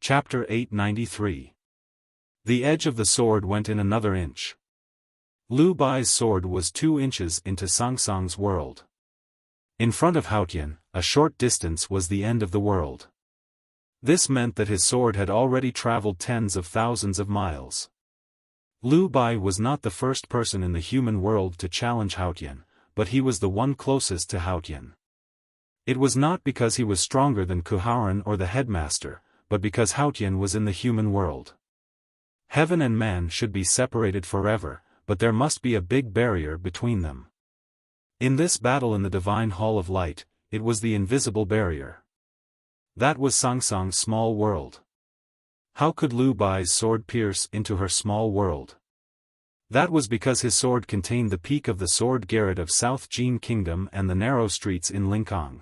Chapter 893. The edge of the sword went in another inch. Lu Bai's sword was 2 inches into Sangsang's world. In front of Haotian, a short distance was the end of the world. This meant that his sword had already traveled tens of thousands of miles. Lu Bai was not the first person in the human world to challenge Haotian, but he was the one closest to Haotian. It was not because he was stronger than Kuharan or the headmaster, but because Haotian was in the human world. Heaven and man should be separated forever, but there must be a big barrier between them. In this battle in the divine hall of light, it was the invisible barrier. That was Sangsang's small world. How could Lu Bai's sword pierce into her small world? That was because his sword contained the peak of the sword garret of South Jin Kingdom and the narrow streets in Linkong.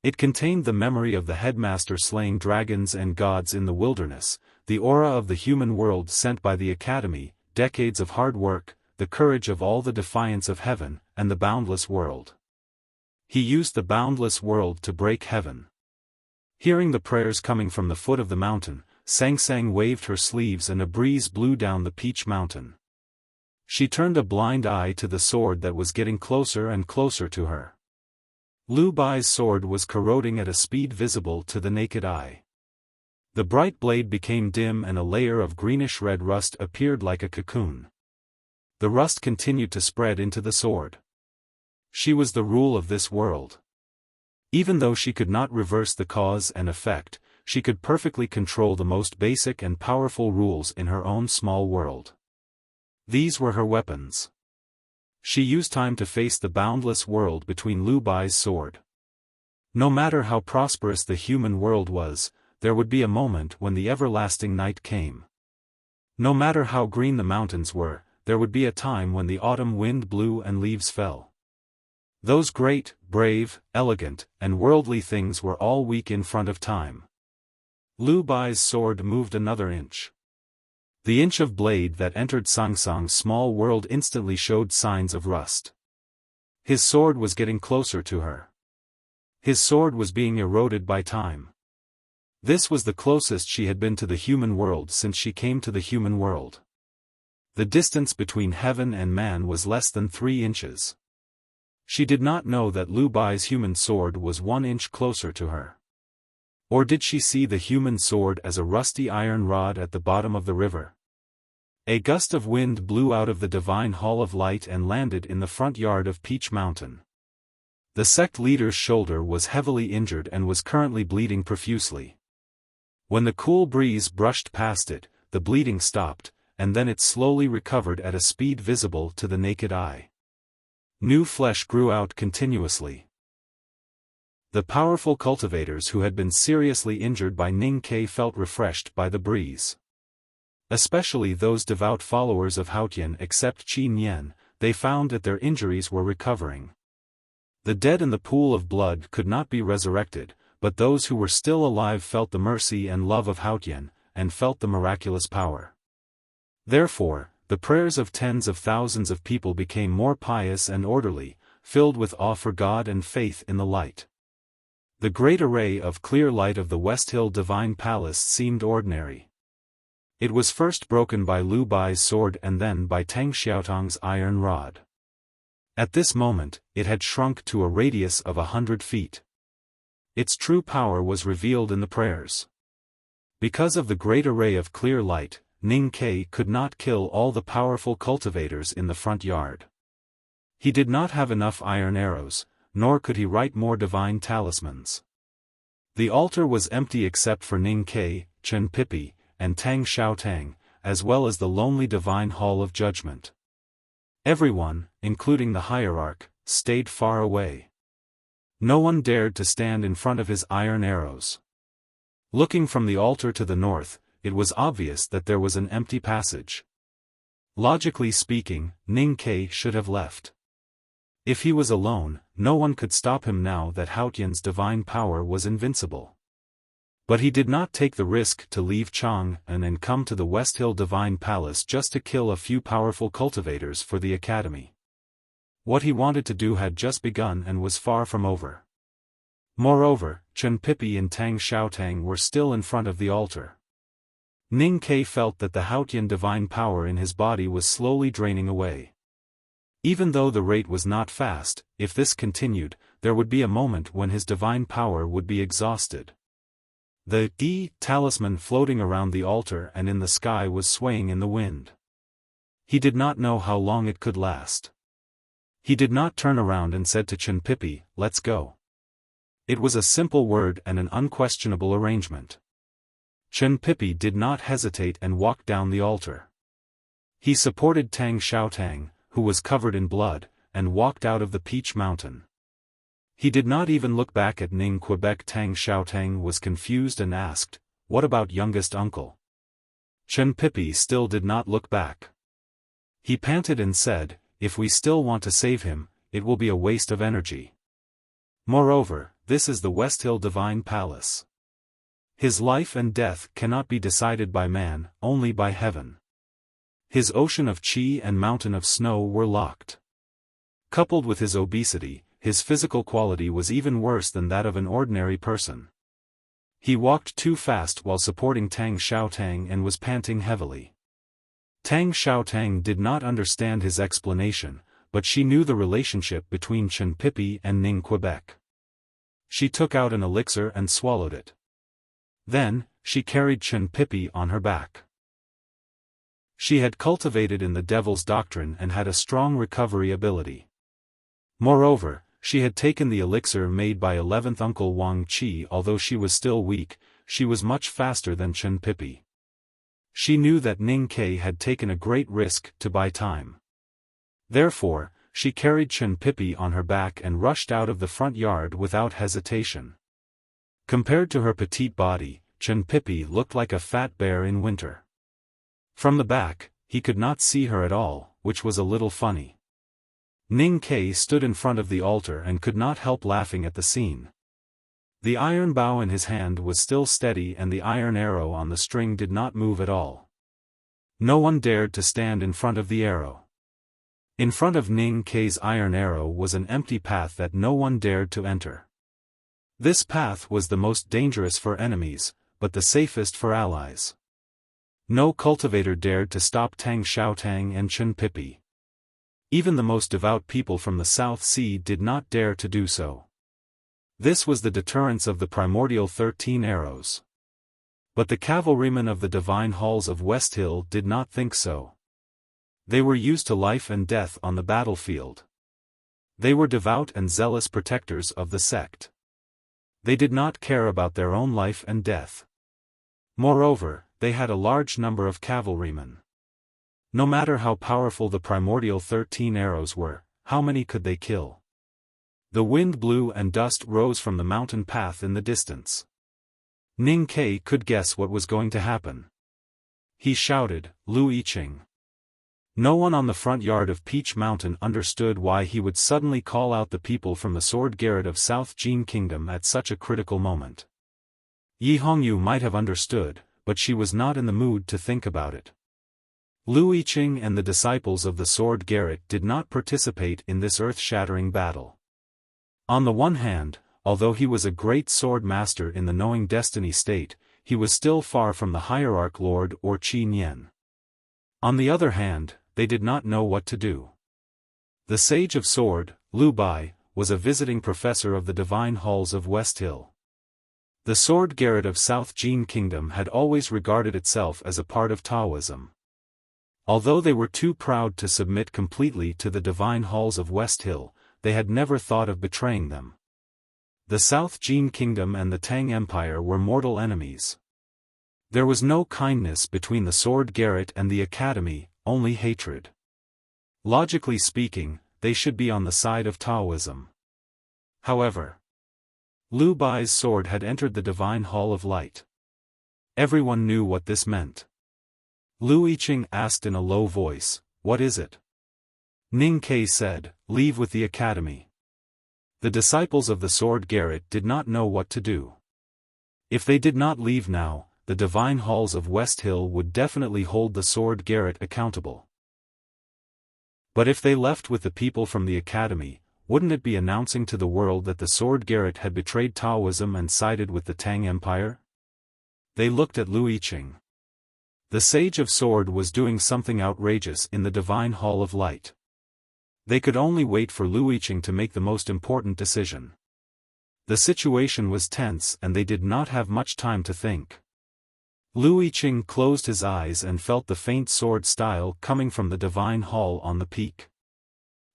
It contained the memory of the headmaster slaying dragons and gods in the wilderness, the aura of the human world sent by the academy, decades of hard work, the courage of all the defiance of heaven, and the boundless world. He used the boundless world to break heaven. Hearing the prayers coming from the foot of the mountain, Sangsang waved her sleeves and a breeze blew down the peach mountain. She turned a blind eye to the sword that was getting closer and closer to her. Lu Bai's sword was corroding at a speed visible to the naked eye. The bright blade became dim and a layer of greenish-red rust appeared like a cocoon. The rust continued to spread into the sword. She was the rule of this world. Even though she could not reverse the cause and effect, she could perfectly control the most basic and powerful rules in her own small world. These were her weapons. She used time to face the boundless world between Lu Bai's sword. No matter how prosperous the human world was, there would be a moment when the everlasting night came. No matter how green the mountains were, there would be a time when the autumn wind blew and leaves fell. Those great, brave, elegant, and worldly things were all weak in front of time. Lu Bai's sword moved another inch. The inch of blade that entered Sangsang's small world instantly showed signs of rust. His sword was getting closer to her. His sword was being eroded by time. This was the closest she had been to the human world since she came to the human world. The distance between heaven and man was less than 3 inches. She did not know that Lu Bai's human sword was 1 inch closer to her. Or did she see the human sword as a rusty iron rod at the bottom of the river? A gust of wind blew out of the divine hall of light and landed in the front yard of Peach Mountain. The sect leader's shoulder was heavily injured and was currently bleeding profusely. When the cool breeze brushed past it, the bleeding stopped, and then it slowly recovered at a speed visible to the naked eye. New flesh grew out continuously. The powerful cultivators who had been seriously injured by Ning Ke felt refreshed by the breeze. Especially those devout followers of Haotian except Qin Yan, they found that their injuries were recovering. The dead in the pool of blood could not be resurrected, but those who were still alive felt the mercy and love of Haotian, and felt the miraculous power. Therefore, the prayers of tens of thousands of people became more pious and orderly, filled with awe for God and faith in the light. The great array of clear light of the West Hill Divine Palace seemed ordinary. It was first broken by Lu Bai's sword and then by Tang Xiaotong's iron rod. At this moment, it had shrunk to a radius of 100 feet. Its true power was revealed in the prayers. Because of the great array of clear light, Ning Ke could not kill all the powerful cultivators in the front yard. He did not have enough iron arrows, nor could he write more divine talismans. The altar was empty except for Ning Ke, Chen Pipi, and Tang Xiaotang, as well as the lonely divine hall of judgment. Everyone, including the hierarch, stayed far away. No one dared to stand in front of his iron arrows. Looking from the altar to the north, it was obvious that there was an empty passage. Logically speaking, Ning Ke should have left. If he was alone, no one could stop him now that Haotian's divine power was invincible. But he did not take the risk to leave Chang'an and come to the West Hill Divine Palace just to kill a few powerful cultivators for the academy. What he wanted to do had just begun and was far from over. Moreover, Chen Pipi and Tang Xiaotang were still in front of the altar. Ning Ke felt that the Haotian divine power in his body was slowly draining away. Even though the rate was not fast, if this continued, there would be a moment when his divine power would be exhausted. The Di talisman floating around the altar and in the sky was swaying in the wind. He did not know how long it could last. He did not turn around and said to Chen Pipi, "Let's go." It was a simple word and an unquestionable arrangement. Chen Pipi did not hesitate and walked down the altar. He supported Tang Xiaotang, who was covered in blood, and walked out of the Peach Mountain. He did not even look back at Ning Quebec. Tang Xiaotang was confused and asked, "What about youngest uncle?" Chen Pipi still did not look back. He panted and said, "If we still want to save him, it will be a waste of energy. Moreover, this is the West Hill Divine Palace. His life and death cannot be decided by man, only by heaven. His ocean of qi and mountain of snow were locked. Coupled with his obesity, his physical quality was even worse than that of an ordinary person. He walked too fast while supporting Tang Xiaotang and was panting heavily. Tang Xiaotang did not understand his explanation, but she knew the relationship between Chen Pipi and Ning Quebec. She took out an elixir and swallowed it. Then, she carried Chen Pipi on her back. She had cultivated in the Devil's Doctrine and had a strong recovery ability. Moreover, she had taken the elixir made by 11th Uncle Wang Qi. Although she was still weak, she was much faster than Chen Pipi. She knew that Ning Ke had taken a great risk to buy time. Therefore, she carried Chen Pipi on her back and rushed out of the front yard without hesitation. Compared to her petite body, Chen Pipi looked like a fat bear in winter. From the back, he could not see her at all, which was a little funny. Ning Ke stood in front of the altar and could not help laughing at the scene. The iron bow in his hand was still steady and the iron arrow on the string did not move at all. No one dared to stand in front of the arrow. In front of Ning Ke's iron arrow was an empty path that no one dared to enter. This path was the most dangerous for enemies, but the safest for allies. No cultivator dared to stop Tang Xiaotang and Chen Pipi. Even the most devout people from the South Sea did not dare to do so. This was the deterrence of the primordial 13 arrows. But the cavalrymen of the divine halls of West Hill did not think so. They were used to life and death on the battlefield. They were devout and zealous protectors of the sect. They did not care about their own life and death. Moreover, they had a large number of cavalrymen. No matter how powerful the primordial 13 arrows were, how many could they kill? The wind blew and dust rose from the mountain path in the distance. Ning Ke could guess what was going to happen. He shouted, "Lu Yiqing." No one on the front yard of Peach Mountain understood why he would suddenly call out the people from the Sword Garret of South Jin Kingdom at such a critical moment. Yi Hongyu might have understood, but she was not in the mood to think about it. Lu Yiqing and the disciples of the Sword Garret did not participate in this earth-shattering battle. On the one hand, although he was a great sword master in the knowing destiny state, he was still far from the hierarch lord or Qi Nian. On the other hand, they did not know what to do. The Sage of Sword, Lu Bai, was a visiting professor of the divine halls of West Hill. The Sword Garret of South Jin Kingdom had always regarded itself as a part of Taoism. Although they were too proud to submit completely to the divine halls of West Hill, they had never thought of betraying them. The South Jin Kingdom and the Tang Empire were mortal enemies. There was no kindness between the Sword Garret and the Academy, only hatred. Logically speaking, they should be on the side of Taoism. However, Lu Bai's sword had entered the Divine Hall of Light. Everyone knew what this meant. Lu Yiqing asked in a low voice, "What is it?" Ning Ke said, "Leave with the Academy." The disciples of the Sword Garret did not know what to do. If they did not leave now, the divine halls of West Hill would definitely hold the Sword Garret accountable. But if they left with the people from the Academy, wouldn't it be announcing to the world that the sword Garrett had betrayed Taoism and sided with the Tang Empire? They looked at Lu Yiqing. The Sage of Sword was doing something outrageous in the Divine Hall of Light. They could only wait for Lu Yiqing to make the most important decision. The situation was tense and they did not have much time to think. Lu Yiqing closed his eyes and felt the faint sword style coming from the Divine Hall on the peak.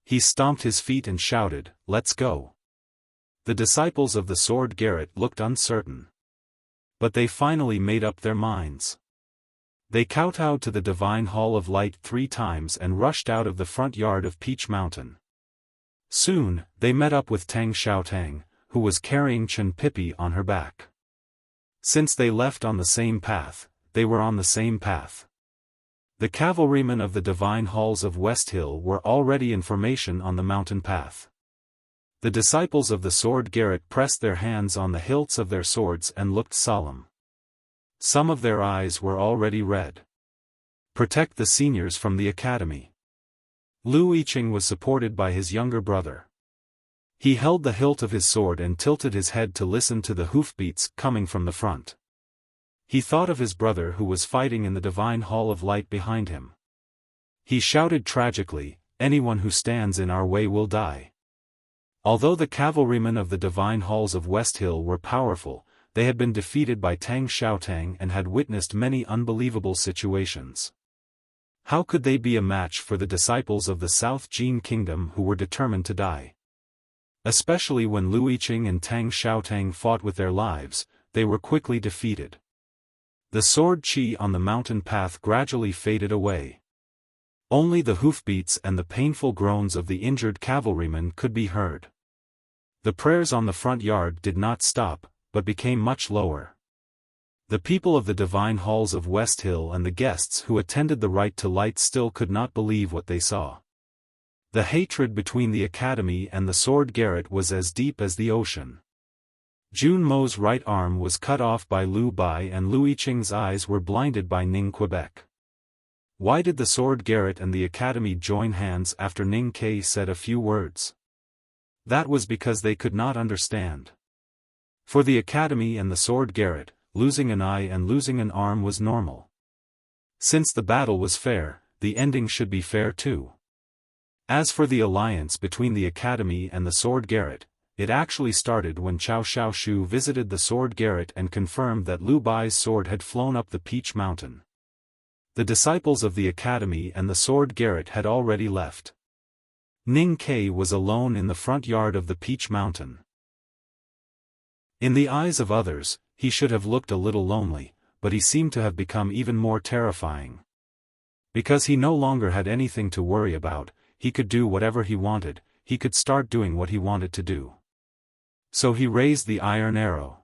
He stomped his feet and shouted, "Let's go." The disciples of the sword Garrett looked uncertain. But they finally made up their minds. They kowtowed to the Divine Hall of Light 3 times and rushed out of the front yard of Peach Mountain. Soon, they met up with Tang Xiaotang, who was carrying Chen Pipi on her back. Since they left on the same path, they were on the same path. The cavalrymen of the Divine Halls of West Hill were already in formation on the mountain path. The disciples of the sword Garrett pressed their hands on the hilts of their swords and looked solemn. Some of their eyes were already red. Protect the seniors from the academy. Lu Yiqing was supported by his younger brother. He held the hilt of his sword and tilted his head to listen to the hoofbeats coming from the front. He thought of his brother who was fighting in the Divine Hall of Light behind him. He shouted tragically, "Anyone who stands in our way will die." Although the cavalrymen of the Divine Halls of West Hill were powerful, they had been defeated by Tang Xiaotang and had witnessed many unbelievable situations. How could they be a match for the disciples of the South Jin Kingdom who were determined to die? Especially when Lu Yiqing and Tang Xiaotang fought with their lives, they were quickly defeated. The sword qi on the mountain path gradually faded away. Only the hoofbeats and the painful groans of the injured cavalrymen could be heard. The prayers on the front yard did not stop, but became much lower. The people of the Divine Halls of West Hill and the guests who attended the Right to Light still could not believe what they saw. The hatred between the academy and the sword Garrett was as deep as the ocean. Jun Mo's right arm was cut off by Lu Bai and Lu Yiqing's eyes were blinded by Ning Quebec. Why did the sword Garrett and the academy join hands after Ning Ke said a few words? That was because they could not understand. For the academy and the sword Garrett, losing an eye and losing an arm was normal. Since the battle was fair, the ending should be fair too. As for the alliance between the academy and the sword Garrett, it actually started when Cao Xiaoshu visited the sword Garrett and confirmed that Lu Bai's sword had flown up the Peach Mountain. The disciples of the academy and the sword Garrett had already left. Ning Ke was alone in the front yard of the Peach Mountain. In the eyes of others, he should have looked a little lonely, but he seemed to have become even more terrifying. Because he no longer had anything to worry about, he could do whatever he wanted, he could start doing what he wanted to do. So he raised the iron arrow.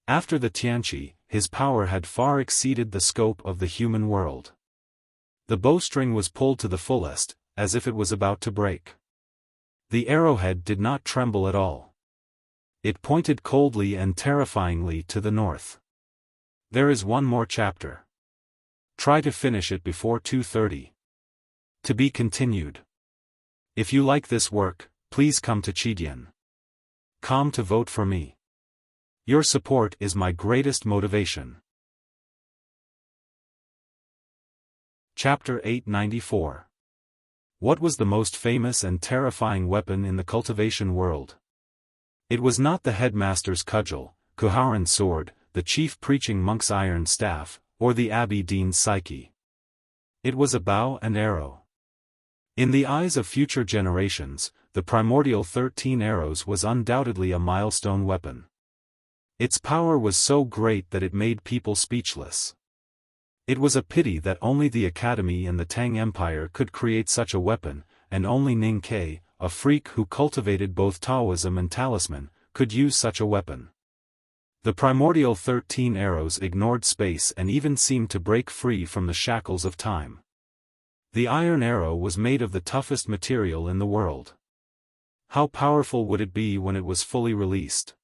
After the Tianqi, his power had far exceeded the scope of the human world. The bowstring was pulled to the fullest, as if it was about to break. The arrowhead did not tremble at all. It pointed coldly and terrifyingly to the north. There is one more chapter. Try to finish it before 2:30. To be continued. If you like this work, please come to Chidian.com to vote for me. Your support is my greatest motivation. Chapter 894. What was the most famous and terrifying weapon in the cultivation world? It was not the headmaster's cudgel, Kuharan's sword, the chief preaching monk's iron staff, or the abbey dean's psyche. It was a bow and arrow. In the eyes of future generations, the primordial 13 arrows was undoubtedly a milestone weapon. Its power was so great that it made people speechless. It was a pity that only the Academy and the Tang Empire could create such a weapon, and only Ning Ke, a freak who cultivated both Taoism and talisman, could use such a weapon. The primordial 13 arrows ignored space and even seemed to break free from the shackles of time. The iron arrow was made of the toughest material in the world. How powerful would it be when it was fully released?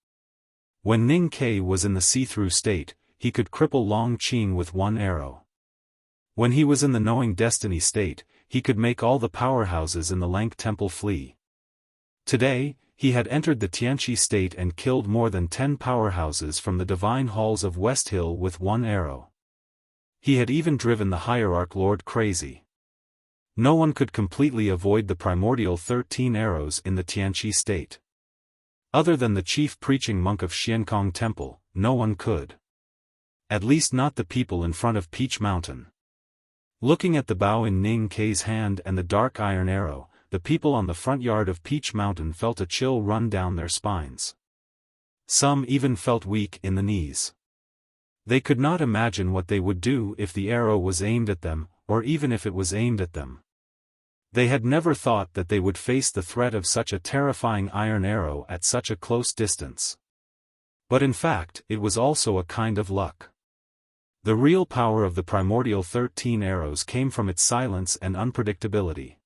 When Ning Ke was in the see-through state, he could cripple Long Qing with one arrow. When he was in the knowing destiny state, he could make all the powerhouses in the Lank Temple flee. Today, he had entered the Tianqi state and killed more than 10 powerhouses from the divine halls of West Hill with one arrow. He had even driven the hierarch Lord crazy. No one could completely avoid the primordial 13 arrows in the Tianqi state. Other than the chief preaching monk of Xiankong Temple, no one could. At least not the people in front of Peach Mountain. Looking at the bow in Ning Kei's hand and the dark iron arrow, the people on the front yard of Peach Mountain felt a chill run down their spines. Some even felt weak in the knees. They could not imagine what they would do if the arrow was aimed at them, or even if it was aimed at them. They had never thought that they would face the threat of such a terrifying iron arrow at such a close distance. But in fact, it was also a kind of luck. The real power of the primordial 13 arrows came from its silence and unpredictability.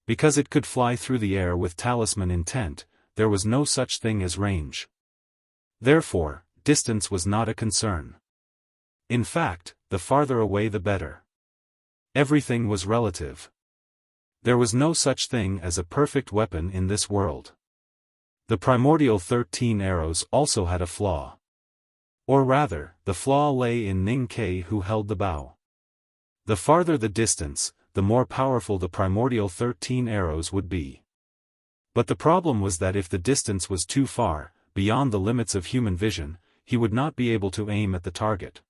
Because it could fly through the air with talisman intent, there was no such thing as range. Therefore, distance was not a concern. In fact, the farther away the better. Everything was relative. There was no such thing as a perfect weapon in this world. The primordial 13 arrows also had a flaw. Or rather, the flaw lay in Ning Kei who held the bow. The farther the distance, the more powerful the primordial 13 arrows would be. But the problem was that if the distance was too far, beyond the limits of human vision, he would not be able to aim at the target.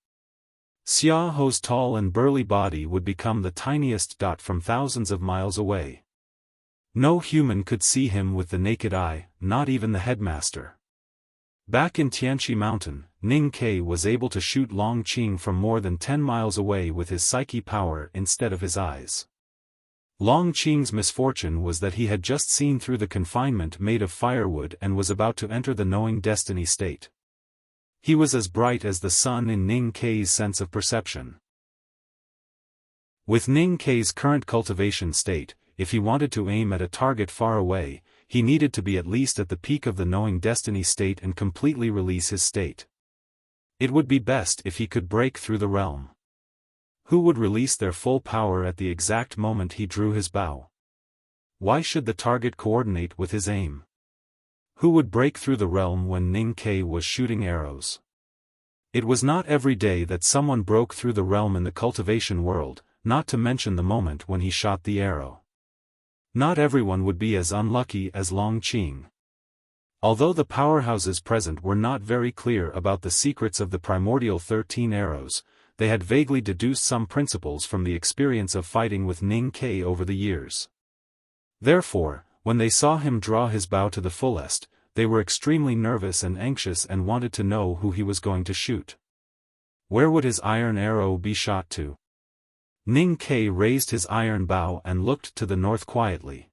Xia Ho's tall and burly body would become the tiniest dot from thousands of miles away. No human could see him with the naked eye, not even the headmaster. Back in Tianqi Mountain, Ning Kei was able to shoot Long Qing from more than 10 miles away with his psyche power instead of his eyes. Long Qing's misfortune was that he had just seen through the confinement made of firewood and was about to enter the knowing destiny state. He was as bright as the sun in Ning Kei's sense of perception. With Ning Kei's current cultivation state, if he wanted to aim at a target far away, he needed to be at least at the peak of the knowing destiny state and completely release his state. It would be best if he could break through the realm. Who would release their full power at the exact moment he drew his bow? Why should the target coordinate with his aim? Who would break through the realm when Ning Kei was shooting arrows? It was not every day that someone broke through the realm in the cultivation world, not to mention the moment when he shot the arrow. Not everyone would be as unlucky as Long Qing. Although the powerhouses present were not very clear about the secrets of the primordial 13 arrows, they had vaguely deduced some principles from the experience of fighting with Ning Kei over the years. Therefore, when they saw him draw his bow to the fullest, they were extremely nervous and anxious and wanted to know who he was going to shoot. Where would his iron arrow be shot to? Ning Kei raised his iron bow and looked to the north quietly.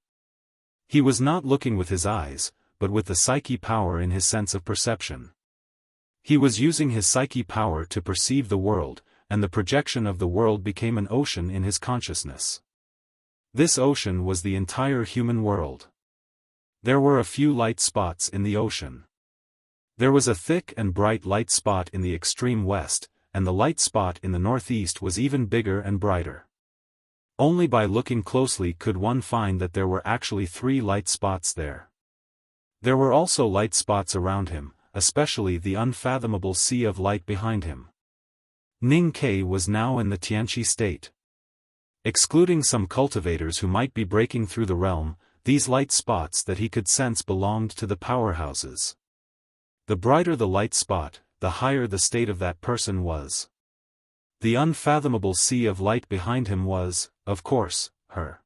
He was not looking with his eyes, but with the psyche power in his sense of perception. He was using his psyche power to perceive the world, and the projection of the world became an ocean in his consciousness. This ocean was the entire human world. There were a few light spots in the ocean. There was a thick and bright light spot in the extreme west, and the light spot in the northeast was even bigger and brighter. Only by looking closely could one find that there were actually 3 light spots there. There were also light spots around him, especially the unfathomable sea of light behind him. Ning Kei was now in the Tianqi state. Excluding some cultivators who might be breaking through the realm, these light spots that he could sense belonged to the powerhouses. The brighter the light spot, the higher the state of that person was. The unfathomable sea of light behind him was, of course, her.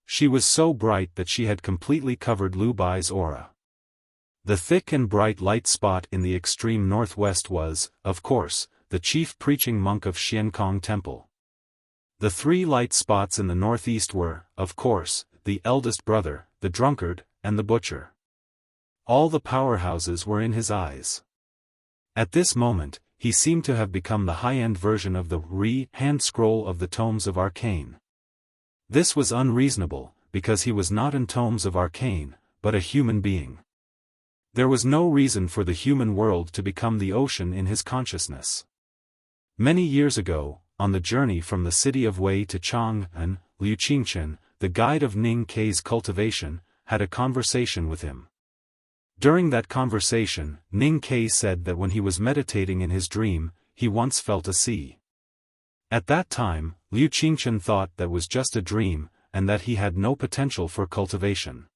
She was so bright that she had completely covered Lu Bai's aura. The thick and bright light spot in the extreme northwest was, of course, the chief preaching monk of Xiankong Temple. The 3 light spots in the northeast were, of course, the eldest brother, the drunkard, and the butcher. All the powerhouses were in his eyes. At this moment, he seemed to have become the high-end version of the hand scroll of the tomes of Arcane. This was unreasonable, because he was not in tomes of Arcane, but a human being. There was no reason for the human world to become the ocean in his consciousness. Many years ago, on the journey from the city of Wei to Chang'an, Liu Qingchen, the guide of Ning Kei's cultivation, had a conversation with him. During that conversation, Ning Ke said that when he was meditating in his dream, he once felt a sea. At that time, Liu Qingchen thought that was just a dream, and that he had no potential for cultivation.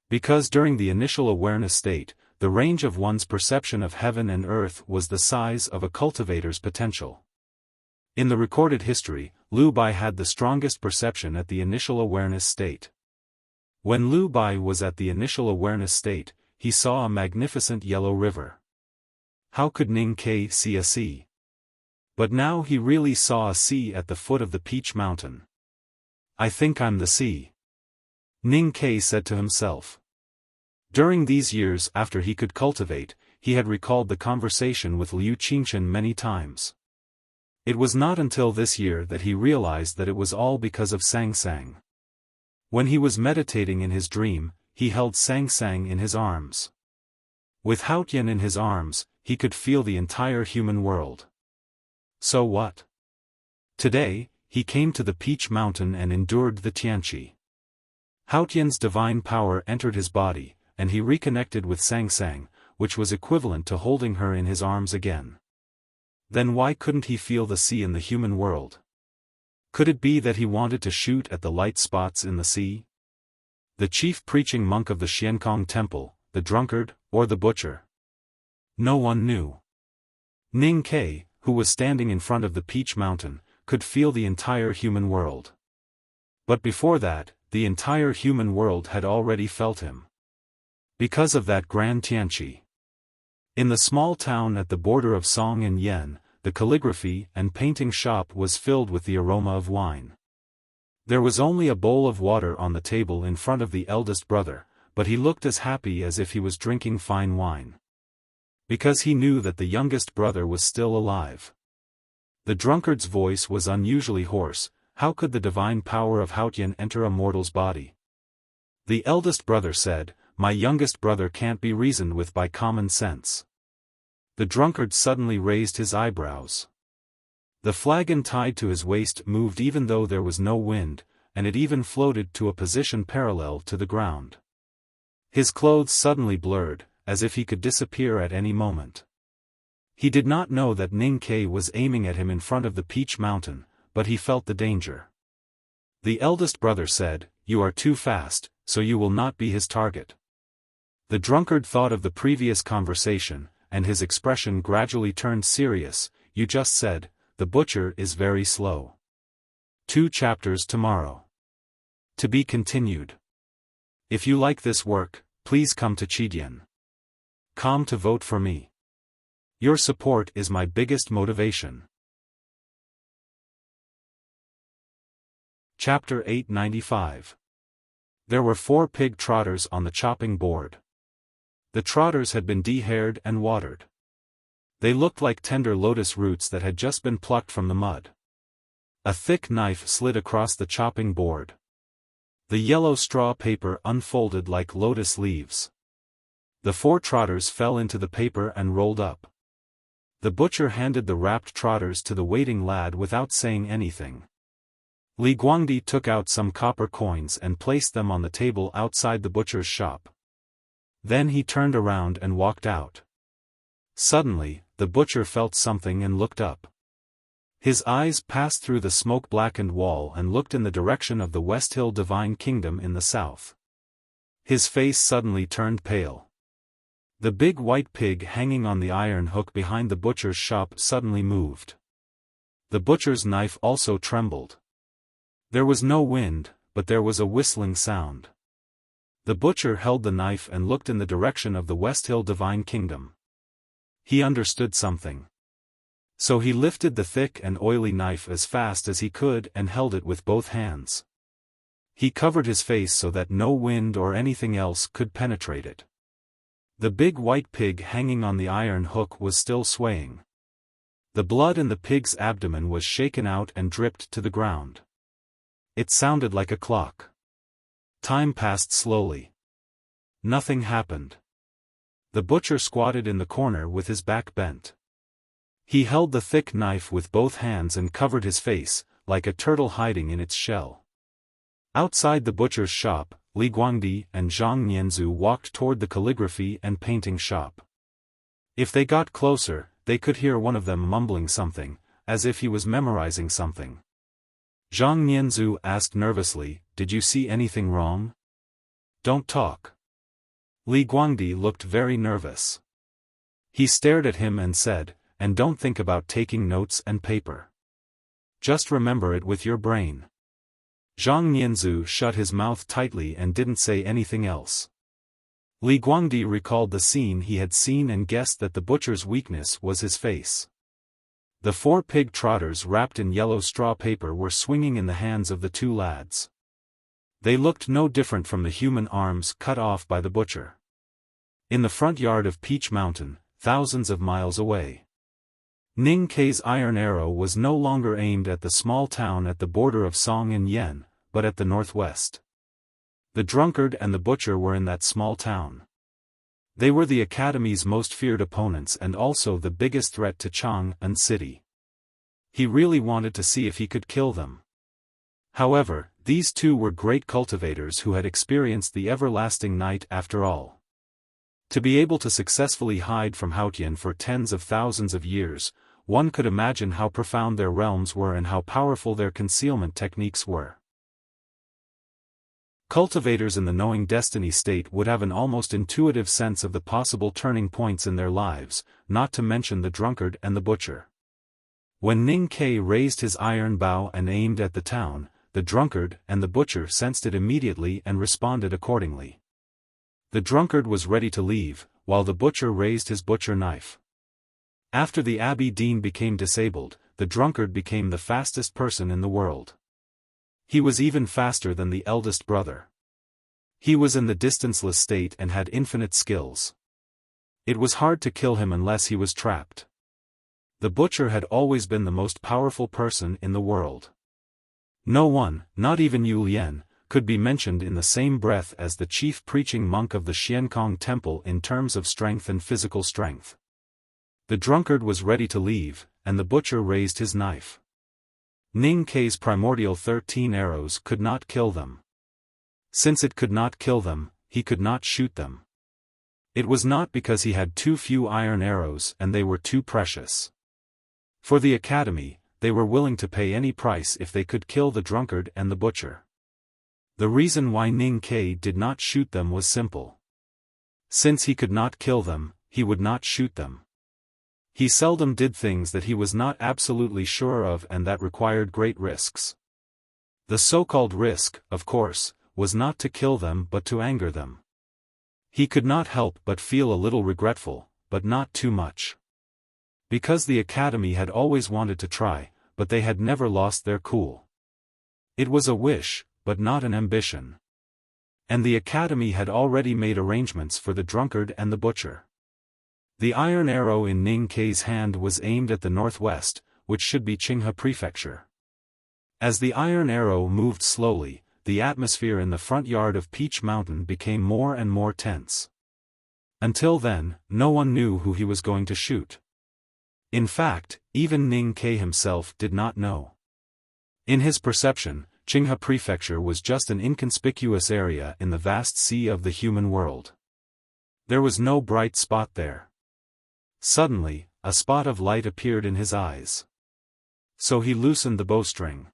Because during the initial awareness state, the range of one's perception of heaven and earth was the size of a cultivator's potential. In the recorded history, Liu Bai had the strongest perception at the initial awareness state. When Liu Bai was at the initial awareness state, he saw a magnificent yellow river. How could Ning Ke see a sea? But now he really saw a sea at the foot of the Peach Mountain. I think I'm the sea, Ning Ke said to himself. During these years after he could cultivate, he had recalled the conversation with Liu Qingchen many times. It was not until this year that he realized that it was all because of Sang Sang. When he was meditating in his dream, he held Sang Sang in his arms. With Haotian in his arms, he could feel the entire human world. So what? Today, he came to the Peach Mountain and endured the Tianqi. Haotian's divine power entered his body, and he reconnected with Sang Sang, which was equivalent to holding her in his arms again. Then why couldn't he feel the sea in the human world? Could it be that he wanted to shoot at the light spots in the sea? The chief preaching monk of the Xiankong temple, the drunkard, or the butcher? No one knew. Ning Ke, who was standing in front of the Peach Mountain, could feel the entire human world. But before that, the entire human world had already felt him. Because of that grand Tianqi. In the small town at the border of Song and Yen, the calligraphy and painting shop was filled with the aroma of wine. There was only a bowl of water on the table in front of the eldest brother, but he looked as happy as if he was drinking fine wine. Because he knew that the youngest brother was still alive. The drunkard's voice was unusually hoarse. How could the divine power of Haotian enter a mortal's body? The eldest brother said, "My youngest brother can't be reasoned with by common sense." The drunkard suddenly raised his eyebrows. The flagon tied to his waist moved even though there was no wind, and it even floated to a position parallel to the ground. His clothes suddenly blurred, as if he could disappear at any moment. He did not know that Ning Ke was aiming at him in front of the Peach Mountain, but he felt the danger. The eldest brother said, "You are too fast, so you will not be his target." The drunkard thought of the previous conversation, and his expression gradually turned serious. "You just said, the butcher is very slow." 2 chapters tomorrow. To be continued. If you like this work, please come to Chidian.com to vote for me. Your support is my biggest motivation. Chapter 895. There were 4 pig trotters on the chopping board. The trotters had been de-haired and watered. They looked like tender lotus roots that had just been plucked from the mud. A thick knife slid across the chopping board. The yellow straw paper unfolded like lotus leaves. The 4 trotters fell into the paper and rolled up. The butcher handed the wrapped trotters to the waiting lad without saying anything. Li Guangdi took out some copper coins and placed them on the table outside the butcher's shop. Then he turned around and walked out. Suddenly, the butcher felt something and looked up. His eyes passed through the smoke-blackened wall and looked in the direction of the West Hill Divine Kingdom in the south. His face suddenly turned pale. The big white pig hanging on the iron hook behind the butcher's shop suddenly moved. The butcher's knife also trembled. There was no wind, but there was a whistling sound. The butcher held the knife and looked in the direction of the West Hill Divine Kingdom. He understood something. So he lifted the thick and oily knife as fast as he could and held it with both hands. He covered his face so that no wind or anything else could penetrate it. The big white pig hanging on the iron hook was still swaying. The blood in the pig's abdomen was shaken out and dripped to the ground. It sounded like a clock. Time passed slowly. Nothing happened. The butcher squatted in the corner with his back bent. He held the thick knife with both hands and covered his face, like a turtle hiding in its shell. Outside the butcher's shop, Li Guangdi and Zhang Nianzu walked toward the calligraphy and painting shop. If they got closer, they could hear one of them mumbling something, as if he was memorizing something. Zhang Nianzu asked nervously, "Did you see anything wrong?" "Don't talk." Li Guangdi looked very nervous. He stared at him and said, "And don't think about taking notes and paper. Just remember it with your brain." Zhang Nianzu shut his mouth tightly and didn't say anything else. Li Guangdi recalled the scene he had seen and guessed that the butcher's weakness was his face. The 4 pig trotters wrapped in yellow straw paper were swinging in the hands of the 2 lads. They looked no different from the human arms cut off by the butcher. In the front yard of Peach Mountain, thousands of miles away, Ning Kei's iron arrow was no longer aimed at the small town at the border of Song and Yen, but at the northwest. The drunkard and the butcher were in that small town. They were the Academy's most feared opponents and also the biggest threat to Chang'an City. He really wanted to see if he could kill them. However, these 2 were great cultivators who had experienced the everlasting night after all. To be able to successfully hide from Haotian for tens of thousands of years, one could imagine how profound their realms were and how powerful their concealment techniques were. Cultivators in the knowing destiny state would have an almost intuitive sense of the possible turning points in their lives, not to mention the drunkard and the butcher. When Ning Kei raised his iron bow and aimed at the town, the drunkard and the butcher sensed it immediately and responded accordingly. The drunkard was ready to leave, while the butcher raised his butcher knife. After the Abbey Dean became disabled, the drunkard became the fastest person in the world. He was even faster than the eldest brother. He was in the distanceless state and had infinite skills. It was hard to kill him unless he was trapped. The butcher had always been the most powerful person in the world. No one, not even Yu Lian, could be mentioned in the same breath as the chief preaching monk of the Xiankong Temple in terms of strength and physical strength. The drunkard was ready to leave, and the butcher raised his knife. Ning Kei's primordial 13 arrows could not kill them. Since it could not kill them, he could not shoot them. It was not because he had too few iron arrows and they were too precious. For the Academy, they were willing to pay any price if they could kill the drunkard and the butcher. The reason why Ning Kei did not shoot them was simple. Since he could not kill them, he would not shoot them. He seldom did things that he was not absolutely sure of and that required great risks. The so-called risk, of course, was not to kill them but to anger them. He could not help but feel a little regretful, but not too much. Because the Academy had always wanted to try, but they had never lost their cool. It was a wish, but not an ambition. And the Academy had already made arrangements for the drunkard and the butcher. The iron arrow in Ning Kei's hand was aimed at the northwest, which should be Qinghe Prefecture. As the iron arrow moved slowly, the atmosphere in the front yard of Peach Mountain became more and more tense. Until then, no one knew who he was going to shoot. In fact, even Ning Kei himself did not know. In his perception, Qinghe Prefecture was just an inconspicuous area in the vast sea of the human world. There was no bright spot there. Suddenly, a spot of light appeared in his eyes. So he loosened the bowstring.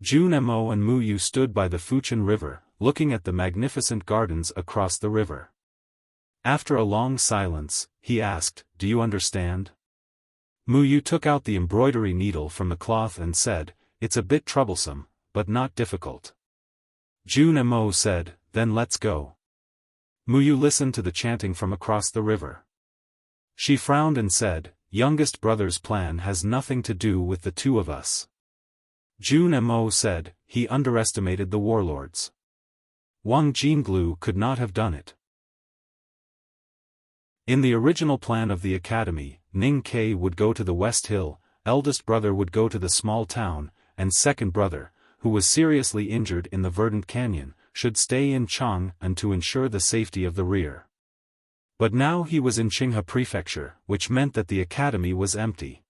Jun Mo and Mu Yu stood by the Fuchin River, looking at the magnificent gardens across the river. After a long silence, he asked, "Do you understand?" Mu Yu took out the embroidery needle from the cloth and said, "It's a bit troublesome, but not difficult." Jun Mo said, "Then let's go." Mu Yu listened to the chanting from across the river. She frowned and said, "Youngest brother's plan has nothing to do with the 2 of us." Jun Mo said, "He underestimated the warlords. Wang Jinglu could not have done it." In the original plan of the Academy, Ning Kei would go to the West Hill, eldest brother would go to the small town, and second brother, who was seriously injured in the verdant canyon, should stay in Chang'an to ensure the safety of the rear. But now he was in Qinghe Prefecture, which meant that the Academy was empty.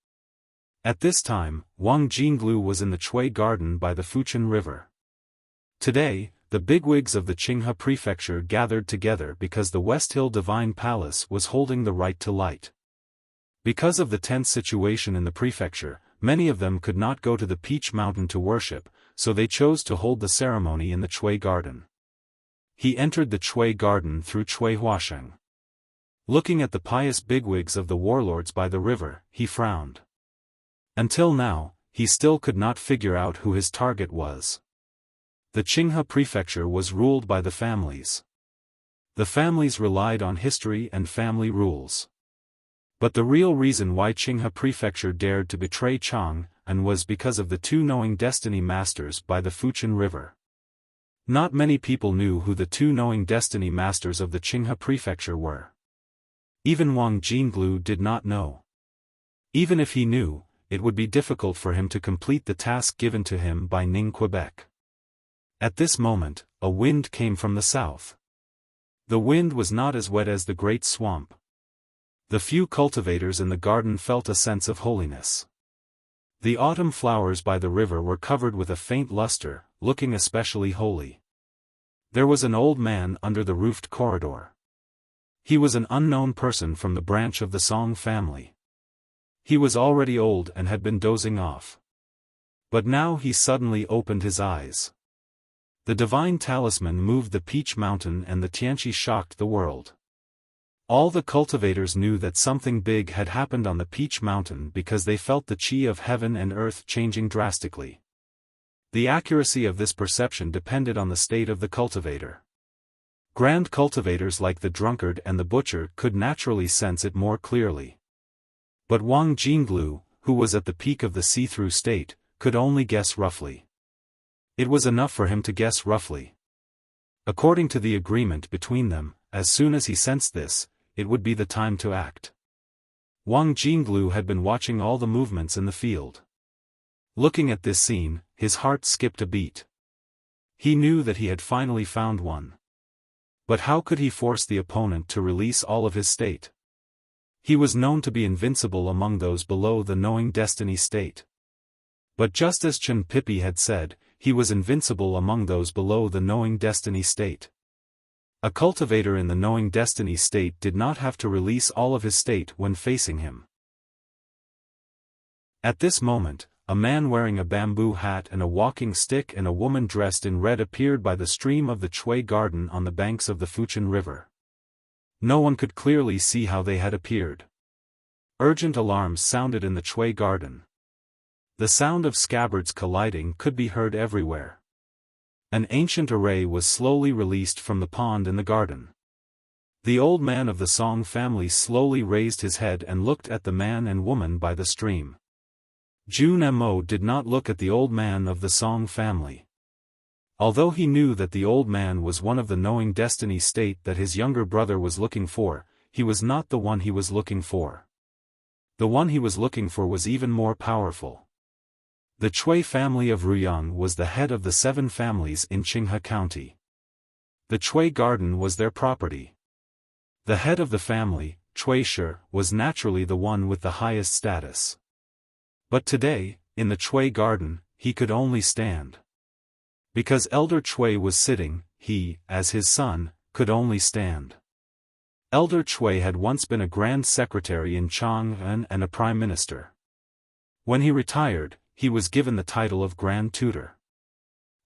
At this time, Wang Jinglu was in the Chui Garden by the Fuchin River. Today, The bigwigs of the Qinghe prefecture gathered together because the West Hill Divine Palace was holding the right to light. Because of the tense situation in the prefecture, many of them could not go to the Peach Mountain to worship, so they chose to hold the ceremony in the Chui Garden. He entered the Chui Garden through Chui Huasheng. Looking at the pious bigwigs of the warlords by the river, he frowned. Until now, he still could not figure out who his target was. The Qinghe prefecture was ruled by the families. The families relied on history and family rules. But the real reason why Qinghe prefecture dared to betray Chang'an was because of the two knowing destiny masters by the Fuqian River. Not many people knew who the two knowing destiny masters of the Qinghe prefecture were. Even Wang Jinglu did not know. Even if he knew, it would be difficult for him to complete the task given to him by Ning Quebec. At this moment, a wind came from the south. The wind was not as wet as the great swamp. The few cultivators in the garden felt a sense of holiness. The autumn flowers by the river were covered with a faint luster, looking especially holy. There was an old man under the roofed corridor. He was an unknown person from the branch of the Song family. He was already old and had been dozing off. But now he suddenly opened his eyes. The divine talisman moved the Peach Mountain and the Tianqi shocked the world. All the cultivators knew that something big had happened on the Peach Mountain because they felt the qi of heaven and earth changing drastically. The accuracy of this perception depended on the state of the cultivator. Grand cultivators like the drunkard and the butcher could naturally sense it more clearly. But Wang Jinglu, who was at the peak of the see-through state, could only guess roughly. It was enough for him to guess roughly. According to the agreement between them, as soon as he sensed this, it would be the time to act. Wang Jinglu had been watching all the movements in the field. Looking at this scene, his heart skipped a beat. He knew that he had finally found one. But how could he force the opponent to release all of his state? He was known to be invincible among those below the knowing destiny state. But just as Chen Pipi had said, he was invincible among those below the knowing destiny state. A cultivator in the knowing destiny state did not have to release all of his state when facing him. At this moment, a man wearing a bamboo hat and a walking stick and a woman dressed in red appeared by the stream of the Chui Garden on the banks of the Fuqian River. No one could clearly see how they had appeared. Urgent alarms sounded in the Chui Garden. The sound of scabbards colliding could be heard everywhere. An ancient array was slowly released from the pond in the garden. The old man of the Song family slowly raised his head and looked at the man and woman by the stream. Jun Mo did not look at the old man of the Song family. Although he knew that the old man was one of the knowing destiny state that his younger brother was looking for, he was not the one he was looking for. The one he was looking for was even more powerful. The Chui family of Ruyang was the head of the 7 families in Qinghe County. The Chui Garden was their property. The head of the family, Chui Shi, was naturally the one with the highest status. But today, in the Chui Garden, he could only stand. Because Elder Chui was sitting, he, as his son, could only stand. Elder Chui had once been a grand secretary in Chang'an and a prime minister. When he retired, he was given the title of Grand Tutor.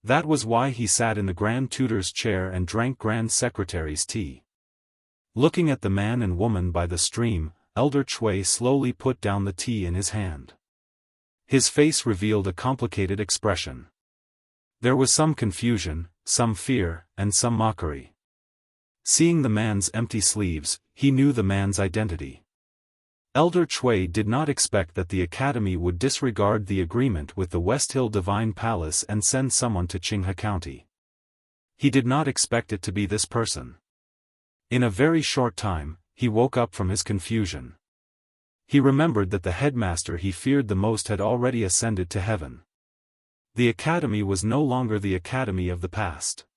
That was why he sat in the Grand Tutor's chair and drank Grand Secretary's tea. Looking at the man and woman by the stream, Elder Chui slowly put down the tea in his hand. His face revealed a complicated expression. There was some confusion, some fear, and some mockery. Seeing the man's empty sleeves, he knew the man's identity. Elder Chui did not expect that the academy would disregard the agreement with the West Hill Divine Palace and send someone to Qinghe County. He did not expect it to be this person. In a very short time, he woke up from his confusion. He remembered that the headmaster he feared the most had already ascended to heaven. The academy was no longer the academy of the past.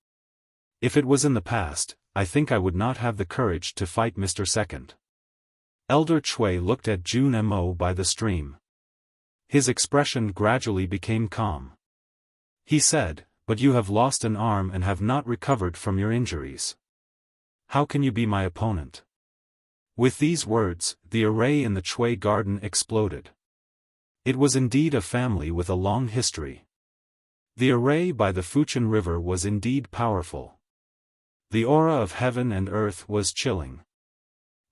If it was in the past, I think I would not have the courage to fight Mr. Second. Elder Chui looked at Jun Mo by the stream. His expression gradually became calm. He said, but you have lost an arm and have not recovered from your injuries. How can you be my opponent?" With these words, the array in the Chui garden exploded. It was indeed a family with a long history. The array by the Fuchin River was indeed powerful. The aura of heaven and earth was chilling.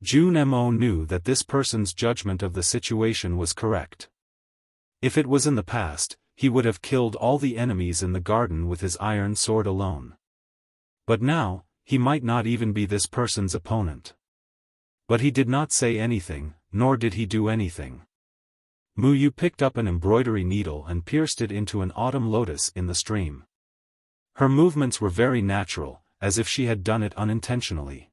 Jun Mo knew that this person's judgment of the situation was correct. If it was in the past, he would have killed all the enemies in the garden with his iron sword alone. But now, he might not even be this person's opponent. But he did not say anything, nor did he do anything. Mu Yu picked up an embroidery needle and pierced it into an autumn lotus in the stream. Her movements were very natural, as if she had done it unintentionally.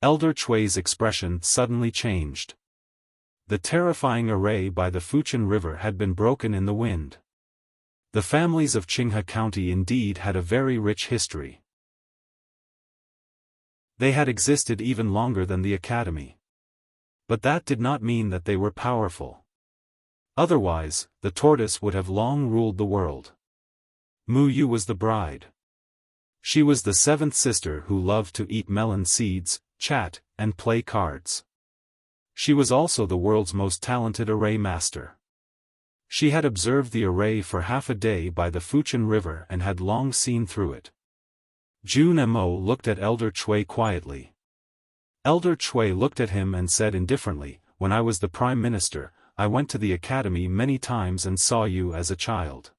Elder Chui's expression suddenly changed. The terrifying array by the Fuchin River had been broken in the wind. The families of Qinghe County indeed had a very rich history. They had existed even longer than the academy. But that did not mean that they were powerful. Otherwise, the tortoise would have long ruled the world. Mu Yu was the bride. She was the seventh sister who loved to eat melon seeds, chat, and play cards. She was also the world's most talented array master. She had observed the array for half a day by the Fuchin River and had long seen through it. Jun Mo looked at Elder Chui quietly. Elder Chui looked at him and said indifferently, "When I was the Prime Minister, I went to the academy many times and saw you as a child.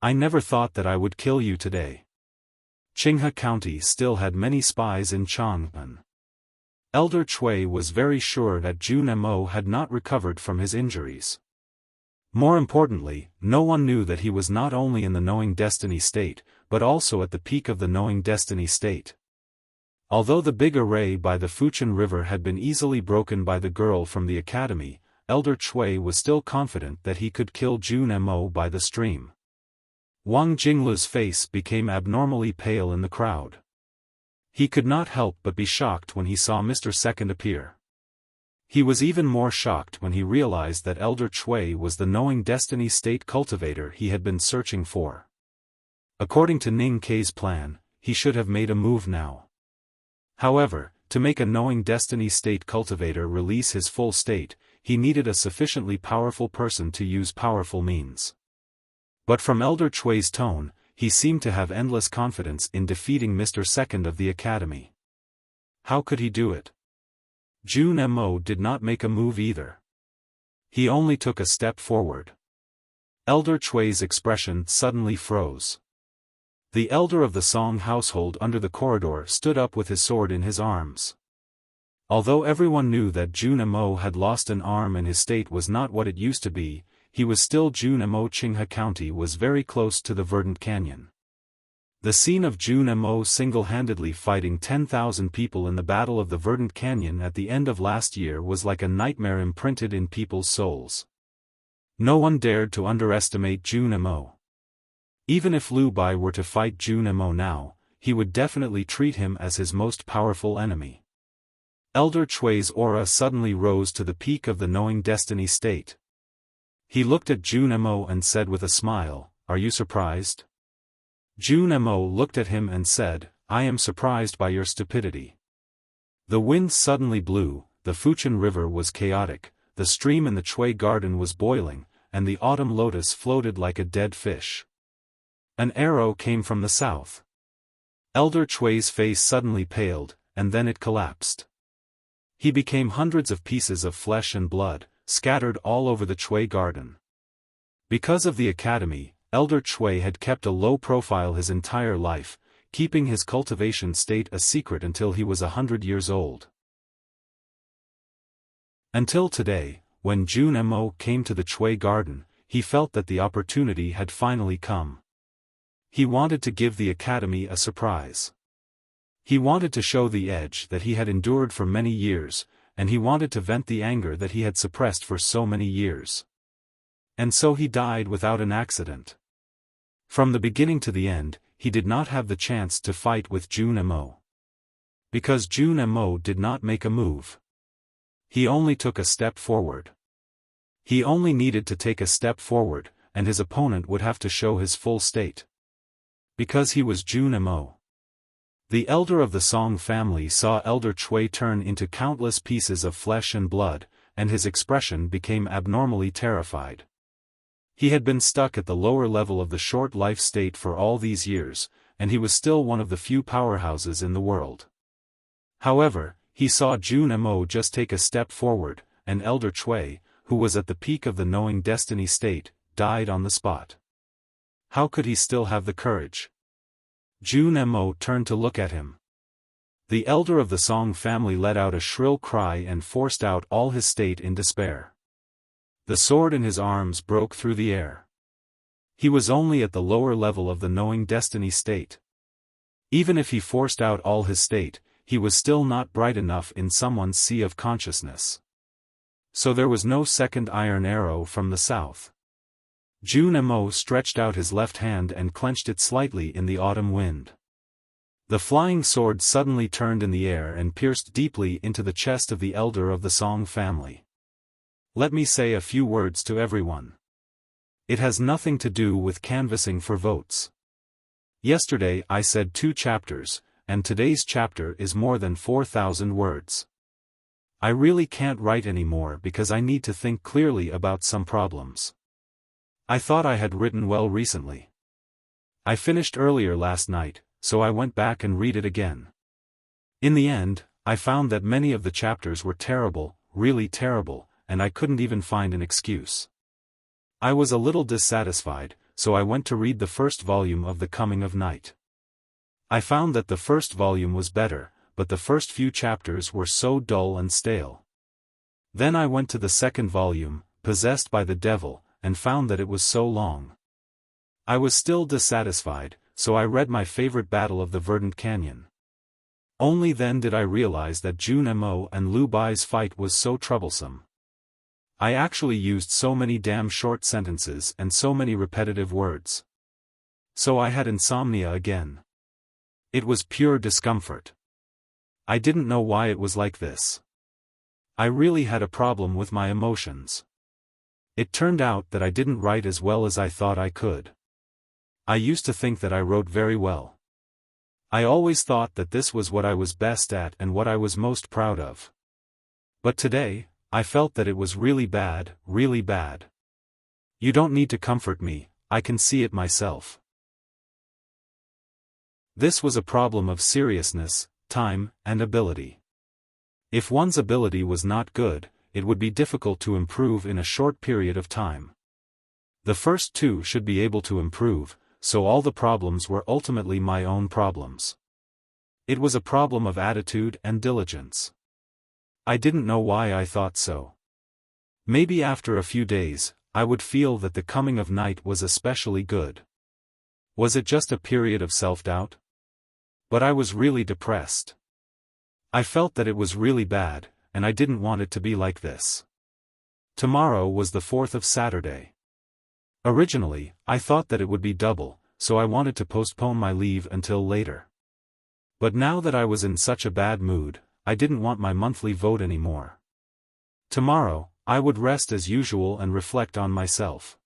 I never thought that I would kill you today." Qinghe County still had many spies in Chang'an. Elder Chui was very sure that Jun Mo had not recovered from his injuries. More importantly, no one knew that he was not only in the knowing destiny state, but also at the peak of the knowing destiny state. Although the big array by the Fuchin River had been easily broken by the girl from the academy, Elder Chui was still confident that he could kill Jun Mo by the stream. Wang Jinglu's face became abnormally pale in the crowd. He could not help but be shocked when he saw Mr. Second appear. He was even more shocked when he realized that Elder Chui was the knowing destiny state cultivator he had been searching for. According to Ning Kei's plan, he should have made a move now. However, to make a knowing destiny state cultivator release his full state, he needed a sufficiently powerful person to use powerful means. But from Elder Chui's tone, he seemed to have endless confidence in defeating Mr. Second of the Academy. How could he do it? Jun Mo did not make a move either. He only took a step forward. Elder Chui's expression suddenly froze. The elder of the Song household under the corridor stood up with his sword in his arms. Although everyone knew that Jun Mo had lost an arm and his state was not what it used to be, he was still Jun Mo. Qinghe County was very close to the verdant canyon. The scene of Jun Mo single-handedly fighting 10,000 people in the Battle of the Verdant Canyon at the end of last year was like a nightmare imprinted in people's souls. No one dared to underestimate Jun Mo. Even if Lu Bai were to fight Jun Mo now, he would definitely treat him as his most powerful enemy. Elder Chui's aura suddenly rose to the peak of the knowing destiny state. He looked at Jun Mo and said with a smile, "Are you surprised?" Jun Mo looked at him and said, "I am surprised by your stupidity." The wind suddenly blew, the Fuchin River was chaotic, the stream in the Chui garden was boiling, and the autumn lotus floated like a dead fish. An arrow came from the south. Elder Chui's face suddenly paled, and then it collapsed. He became hundreds of pieces of flesh and blood, scattered all over the Chui garden. Because of the academy, Elder Chui had kept a low profile his entire life, keeping his cultivation state a secret until he was 100 years old. Until today, when Jun Mo came to the Chui garden, he felt that the opportunity had finally come. He wanted to give the academy a surprise. He wanted to show the edge that he had endured for many years, and he wanted to vent the anger that he had suppressed for so many years. And so he died without an accident. From the beginning to the end, he did not have the chance to fight with Jun Mo. Because Jun Mo did not make a move. He only took a step forward. He only needed to take a step forward, and his opponent would have to show his full state. Because he was Jun Mo. The elder of the Song family saw Elder Chui turn into countless pieces of flesh and blood, and his expression became abnormally terrified. He had been stuck at the lower level of the short life state for all these years, and he was still one of the few powerhouses in the world. However, he saw Jun Mo just take a step forward, and Elder Chui, who was at the peak of the knowing destiny state, died on the spot. How could he still have the courage? Jun Mo turned to look at him. The elder of the Song family let out a shrill cry and forced out all his state in despair. The sword in his arms broke through the air. He was only at the lower level of the knowing destiny state. Even if he forced out all his state, he was still not bright enough in someone's sea of consciousness. So there was no second iron arrow from the south. Jun Mo stretched out his left hand and clenched it slightly in the autumn wind. The flying sword suddenly turned in the air and pierced deeply into the chest of the elder of the Song family. Let me say a few words to everyone. It has nothing to do with canvassing for votes. Yesterday I said 2 chapters, and today's chapter is more than 4,000 words. I really can't write anymore because I need to think clearly about some problems. I thought I had written well recently. I finished earlier last night, so I went back and read it again. In the end, I found that many of the chapters were terrible, really terrible, and I couldn't even find an excuse. I was a little dissatisfied, so I went to read the first volume of The Coming of Night. I found that the first volume was better, but the first few chapters were so dull and stale. Then I went to the second volume, Possessed by the Devil, and found that it was so long. I was still dissatisfied, so I read my favorite Battle of the Verdant Canyon. Only then did I realize that Jun Mo and Lu Bai's fight was so troublesome. I actually used so many damn short sentences and so many repetitive words. So I had insomnia again. It was pure discomfort. I didn't know why it was like this. I really had a problem with my emotions. It turned out that I didn't write as well as I thought I could. I used to think that I wrote very well. I always thought that this was what I was best at and what I was most proud of. But today, I felt that it was really bad, really bad. You don't need to comfort me, I can see it myself. This was a problem of seriousness, time, and ability. If one's ability was not good, it would be difficult to improve in a short period of time. The first 2 should be able to improve, so all the problems were ultimately my own problems. It was a problem of attitude and diligence. I didn't know why I thought so. Maybe after a few days, I would feel that The Coming of Night was especially good. Was it just a period of self-doubt? But I was really depressed. I felt that it was really bad, and I didn't want it to be like this. Tomorrow was the 4th of Saturday. Originally, I thought that it would be double, so I wanted to postpone my leave until later. But now that I was in such a bad mood, I didn't want my monthly vote anymore. Tomorrow, I would rest as usual and reflect on myself.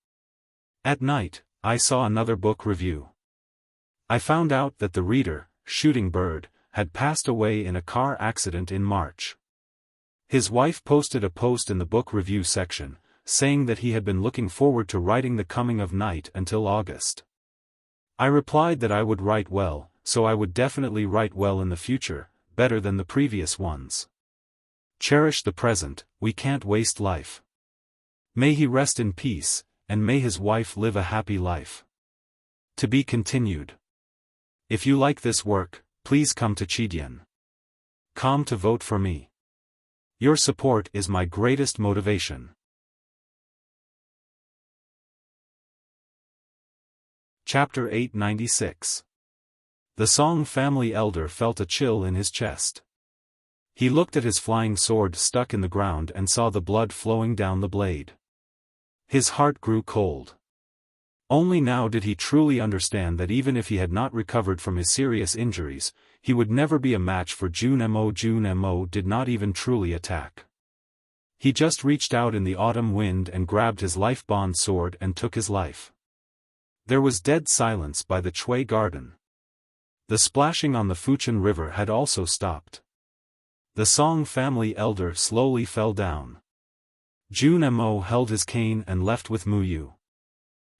At night, I saw another book review. I found out that the reader, Shooting Bird, had passed away in a car accident in March. His wife posted a post in the book review section, saying that he had been looking forward to writing The Coming of Night until August. I replied that I would write well, so I would definitely write well in the future, better than the previous ones. Cherish the present, we can't waste life. May he rest in peace, and may his wife live a happy life. To be continued. If you like this work, please come to Chidian.com to vote for me. Your support is my greatest motivation. Chapter 896. The Song family elder felt a chill in his chest. He looked at his flying sword stuck in the ground and saw the blood flowing down the blade. His heart grew cold. Only now did he truly understand that even if he had not recovered from his serious injuries, he would never be a match for Jun Mo. Jun Mo did not even truly attack. He just reached out in the autumn wind and grabbed his life-bond sword and took his life. There was dead silence by the Chui garden. The splashing on the Fuchin River had also stopped. The Song family elder slowly fell down. Jun Mo held his cane and left with Mu Yu.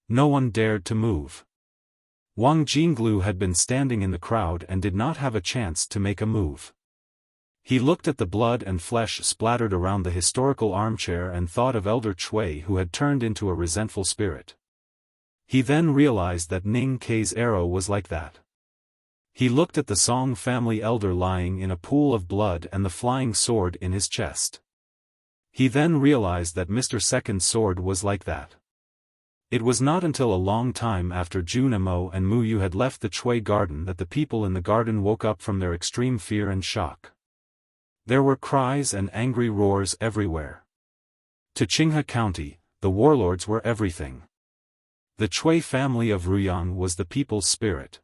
No one dared to move. Wang Jinglu had been standing in the crowd and did not have a chance to make a move. He looked at the blood and flesh splattered around the historical armchair and thought of Elder Chui, who had turned into a resentful spirit. He then realized that Ning Kei's arrow was like that. He looked at the Song family elder lying in a pool of blood and the flying sword in his chest. He then realized that Mr. Second's sword was like that. It was not until a long time after Jun Mo and Mu Yu had left the Chui garden that the people in the garden woke up from their extreme fear and shock. There were cries and angry roars everywhere. To Qinghe County, the warlords were everything. The Chui family of Ruyang was the people's spirit.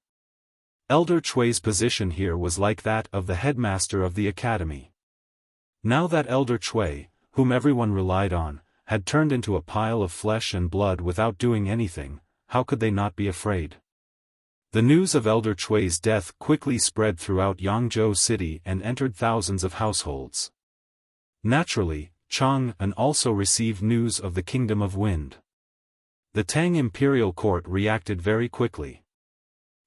Elder Chui's position here was like that of the headmaster of the academy. Now that Elder Chui, whom everyone relied on, had turned into a pile of flesh and blood without doing anything, how could they not be afraid? The news of Elder Chui's death quickly spread throughout Yangzhou City and entered thousands of households. Naturally, Chang'an also received news of the Kingdom of Wind. The Tang imperial court reacted very quickly.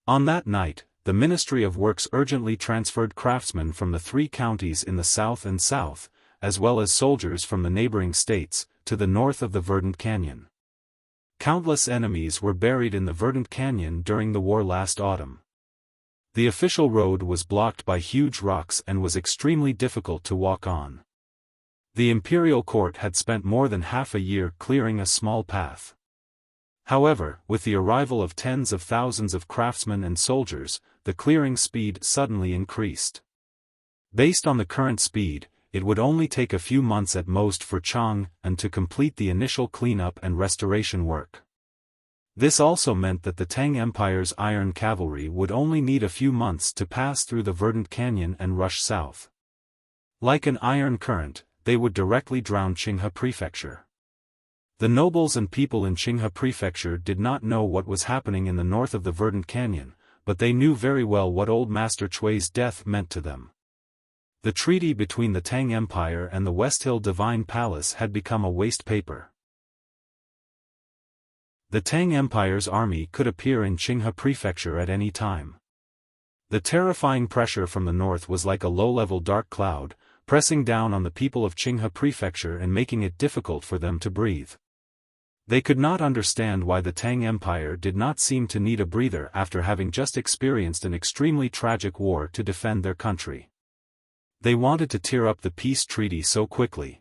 On that night, the Ministry of Works urgently transferred craftsmen from the 3 counties in the south and south, as well as soldiers from the neighboring states, to the north of the Verdant Canyon. Countless enemies were buried in the Verdant Canyon during the war last autumn. The official road was blocked by huge rocks and was extremely difficult to walk on. The imperial court had spent more than half a year clearing a small path. However, with the arrival of tens of thousands of craftsmen and soldiers, the clearing speed suddenly increased. Based on the current speed, it would only take a few months at most for Chang'an to complete the initial cleanup and restoration work. This also meant that the Tang Empire's iron cavalry would only need a few months to pass through the Verdant Canyon and rush south. Like an iron current, they would directly drown Qinghe Prefecture. The nobles and people in Qinghe Prefecture did not know what was happening in the north of the Verdant Canyon, but they knew very well what old Master Chui's death meant to them. The treaty between the Tang Empire and the West Hill Divine Palace had become a waste paper. The Tang Empire's army could appear in Qinghe Prefecture at any time. The terrifying pressure from the north was like a low-level dark cloud, pressing down on the people of Qinghe Prefecture and making it difficult for them to breathe. They could not understand why the Tang Empire did not seem to need a breather after having just experienced an extremely tragic war to defend their country. They wanted to tear up the peace treaty so quickly.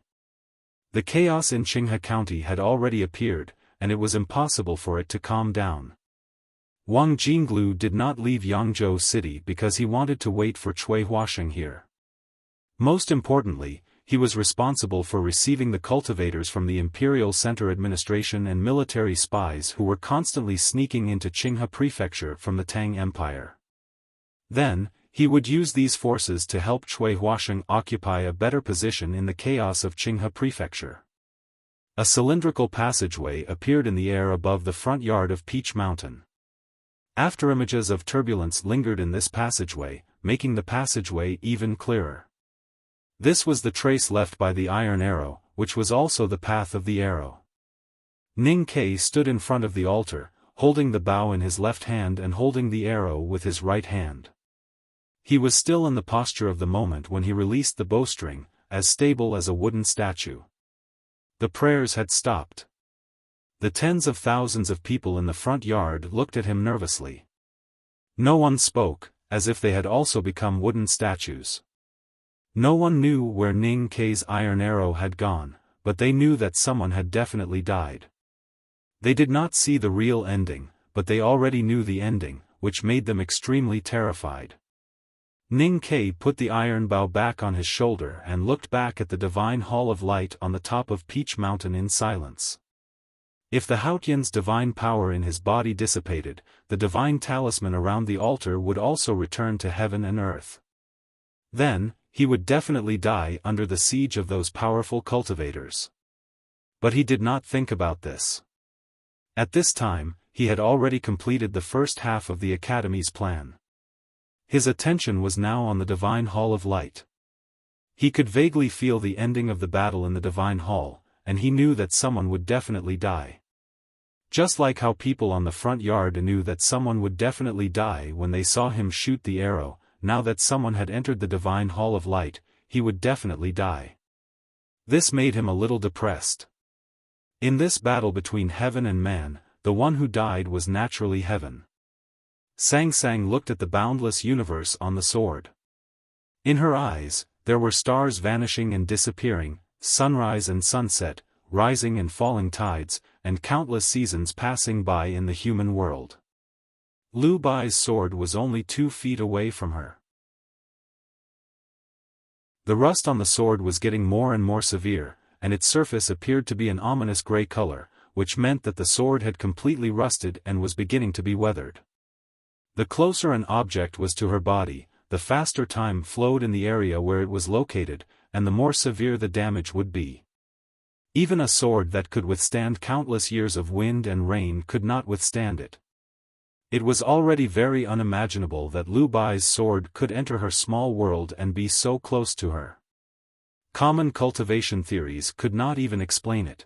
The chaos in Qinghe County had already appeared, and it was impossible for it to calm down. Wang Jinglu did not leave Yangzhou City because he wanted to wait for Chui Huasheng here. Most importantly, he was responsible for receiving the cultivators from the Imperial Center Administration and military spies who were constantly sneaking into Qinghe Prefecture from the Tang Empire. Then, he would use these forces to help Chui Huasheng occupy a better position in the chaos of Qinghe Prefecture. A cylindrical passageway appeared in the air above the front yard of Peach Mountain. After images of turbulence lingered in this passageway, making the passageway even clearer. This was the trace left by the iron arrow, which was also the path of the arrow. Ning Kei stood in front of the altar, holding the bow in his left hand and holding the arrow with his right hand. He was still in the posture of the moment when he released the bowstring, as stable as a wooden statue. The prayers had stopped. The tens of thousands of people in the front yard looked at him nervously. No one spoke, as if they had also become wooden statues. No one knew where Ning Kei's iron arrow had gone, but they knew that someone had definitely died. They did not see the real ending, but they already knew the ending, which made them extremely terrified. Ning Kei put the iron bow back on his shoulder and looked back at the divine hall of light on the top of Peach Mountain in silence. If the Haotian's divine power in his body dissipated, the divine talisman around the altar would also return to heaven and earth. Then, he would definitely die under the siege of those powerful cultivators. But he did not think about this. At this time, he had already completed the first half of the Academy's plan. His attention was now on the Divine Hall of Light. He could vaguely feel the ending of the battle in the Divine Hall, and he knew that someone would definitely die. Just like how people on the front yard knew that someone would definitely die when they saw him shoot the arrow, now that someone had entered the Divine Hall of Light, he would definitely die. This made him a little depressed. In this battle between heaven and man, the one who died was naturally heaven. Sang Sang looked at the boundless universe on the sword. In her eyes, there were stars vanishing and disappearing, sunrise and sunset, rising and falling tides, and countless seasons passing by in the human world. Lu Bai's sword was only 2 feet away from her. The rust on the sword was getting more and more severe, and its surface appeared to be an ominous gray color, which meant that the sword had completely rusted and was beginning to be weathered. The closer an object was to her body, the faster time flowed in the area where it was located, and the more severe the damage would be. Even a sword that could withstand countless years of wind and rain could not withstand it. It was already very unimaginable that Lu Bai's sword could enter her small world and be so close to her. Common cultivation theories could not even explain it.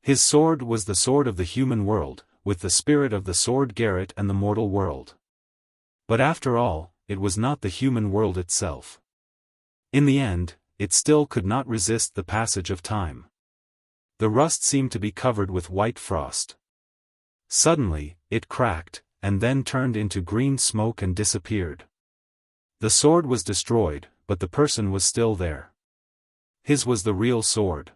His sword was the sword of the human world, with the spirit of the sword Garrett and the mortal world. But after all, it was not the human world itself. In the end, it still could not resist the passage of time. The rust seemed to be covered with white frost. Suddenly, it cracked, and then turned into green smoke and disappeared. The sword was destroyed, but the person was still there. His was the real sword.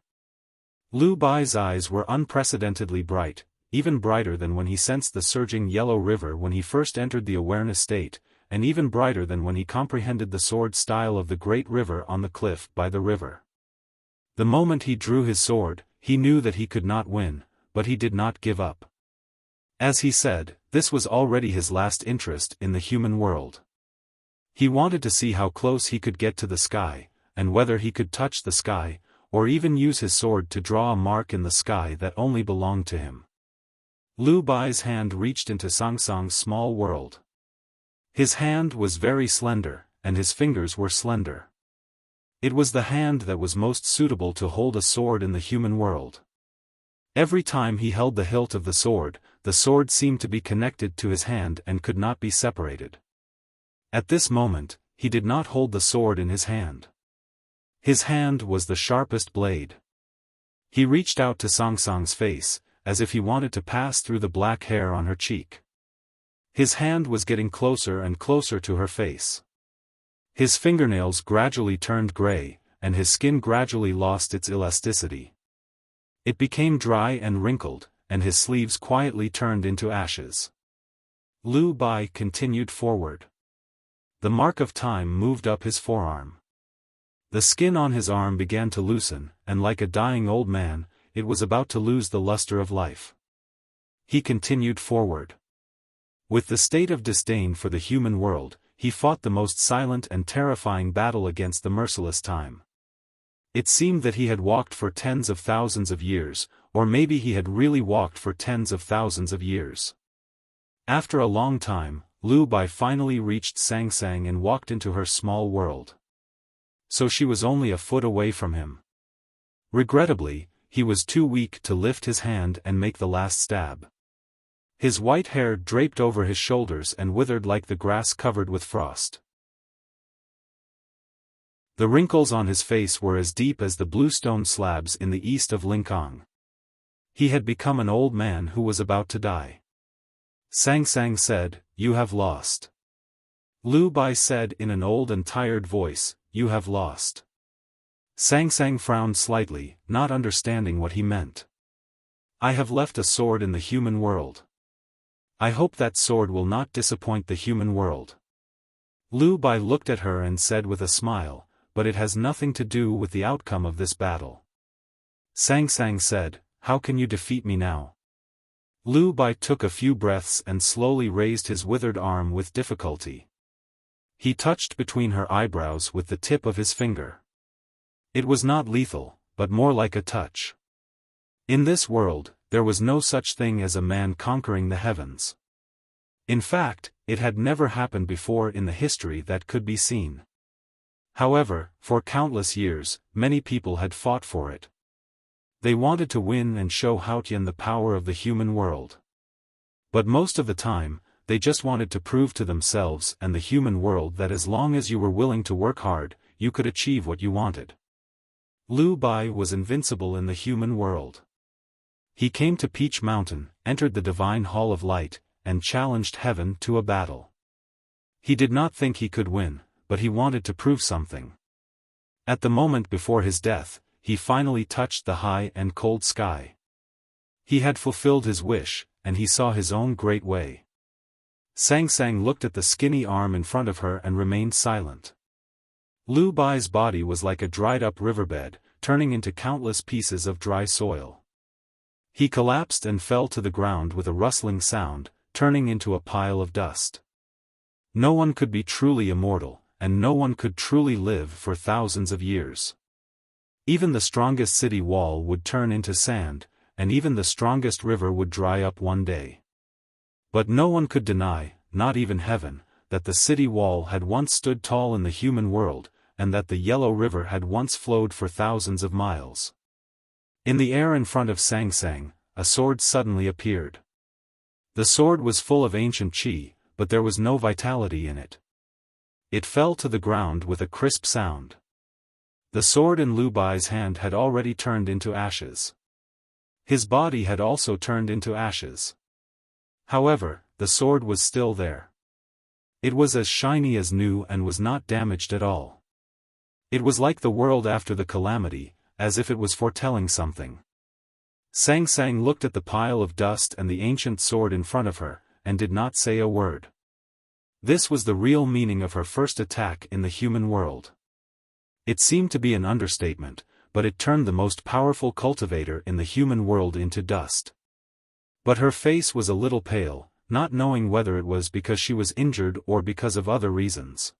Lu Bai's eyes were unprecedentedly bright, even brighter than when he sensed the surging yellow river when he first entered the awareness state, and even brighter than when he comprehended the sword style of the great river on the cliff by the river. The moment he drew his sword, he knew that he could not win, but he did not give up. As he said, this was already his last interest in the human world. He wanted to see how close he could get to the sky, and whether he could touch the sky, or even use his sword to draw a mark in the sky that only belonged to him. Lu Bai's hand reached into Sang Sang's small world. His hand was very slender, and his fingers were slender. It was the hand that was most suitable to hold a sword in the human world. Every time he held the hilt of the sword seemed to be connected to his hand and could not be separated. At this moment, he did not hold the sword in his hand. His hand was the sharpest blade. He reached out to Sang Sang's face, as if he wanted to pass through the black hair on her cheek. His hand was getting closer and closer to her face. His fingernails gradually turned gray, and his skin gradually lost its elasticity. It became dry and wrinkled, and his sleeves quietly turned into ashes. Lu Bai continued forward. The mark of time moved up his forearm. The skin on his arm began to loosen, and like a dying old man, it was about to lose the luster of life. He continued forward. With the state of disdain for the human world, he fought the most silent and terrifying battle against the merciless time. It seemed that he had walked for tens of thousands of years, or maybe he had really walked for tens of thousands of years. After a long time, Lu Bai finally reached Sang Sang and walked into her small world. So she was only a foot away from him. Regrettably, he was too weak to lift his hand and make the last stab. His white hair draped over his shoulders and withered like the grass covered with frost. The wrinkles on his face were as deep as the bluestone slabs in the east of Lingang. He had become an old man who was about to die. Sang Sang said, "You have lost." Lu Bai said in an old and tired voice, "You have lost." Sang Sang frowned slightly, not understanding what he meant. "I have left a sword in the human world. I hope that sword will not disappoint the human world." Lu Bai looked at her and said with a smile, "But it has nothing to do with the outcome of this battle." Sang Sang said, "How can you defeat me now?" Lu Bai took a few breaths and slowly raised his withered arm with difficulty. He touched between her eyebrows with the tip of his finger. It was not lethal, but more like a touch. In this world, there was no such thing as a man conquering the heavens. In fact, it had never happened before in the history that could be seen. However, for countless years, many people had fought for it. They wanted to win and show Haotian the power of the human world. But most of the time, they just wanted to prove to themselves and the human world that as long as you were willing to work hard, you could achieve what you wanted. Liu Bai was invincible in the human world. He came to Peach Mountain, entered the Divine Hall of Light, and challenged heaven to a battle. He did not think he could win, but he wanted to prove something. At the moment before his death, he finally touched the high and cold sky. He had fulfilled his wish, and he saw his own great way. Sang Sang looked at the skinny arm in front of her and remained silent. Liu Bai's body was like a dried-up riverbed, turning into countless pieces of dry soil. He collapsed and fell to the ground with a rustling sound, turning into a pile of dust. No one could be truly immortal, and no one could truly live for thousands of years. Even the strongest city wall would turn into sand, and even the strongest river would dry up one day. But no one could deny, not even heaven, that the city wall had once stood tall in the human world, and that the Yellow River had once flowed for thousands of miles. In the air in front of Sang Sang, a sword suddenly appeared. The sword was full of ancient qi, but there was no vitality in it. It fell to the ground with a crisp sound. The sword in Liu Bai's hand had already turned into ashes. His body had also turned into ashes. However, the sword was still there. It was as shiny as new and was not damaged at all. It was like the world after the calamity, as if it was foretelling something. Sang Sang looked at the pile of dust and the ancient sword in front of her, and did not say a word. This was the real meaning of her first attack in the human world. It seemed to be an understatement, but it turned the most powerful cultivator in the human world into dust. But her face was a little pale, not knowing whether it was because she was injured or because of other reasons.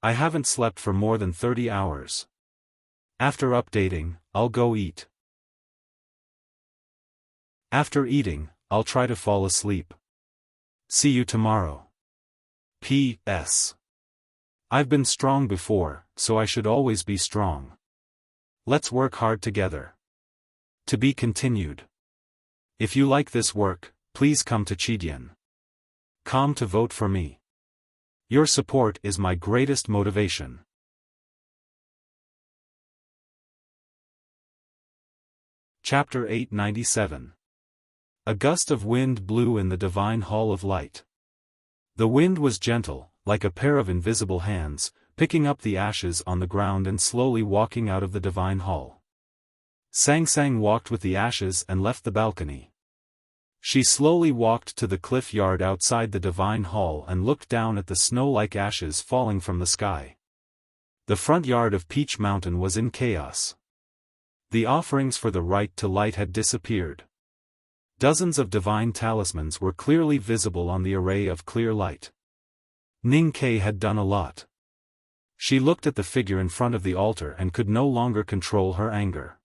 I haven't slept for more than 30 hours. After updating, I'll go eat. After eating, I'll try to fall asleep. See you tomorrow. P.S. I've been strong before, so I should always be strong. Let's work hard together. To be continued. If you like this work, please come to Chidian.com to vote for me. Your support is my greatest motivation. Chapter 897. A gust of wind blew in the Divine Hall of Light. The wind was gentle, like a pair of invisible hands, picking up the ashes on the ground and slowly walking out of the Divine Hall. Sang Sang walked with the ashes and left the balcony. She slowly walked to the cliff yard outside the Divine Hall and looked down at the snow-like ashes falling from the sky. The front yard of Peach Mountain was in chaos. The offerings for the right to light had disappeared. Dozens of divine talismans were clearly visible on the array of clear light. Ning Ke had done a lot. She looked at the figure in front of the altar and could no longer control her anger.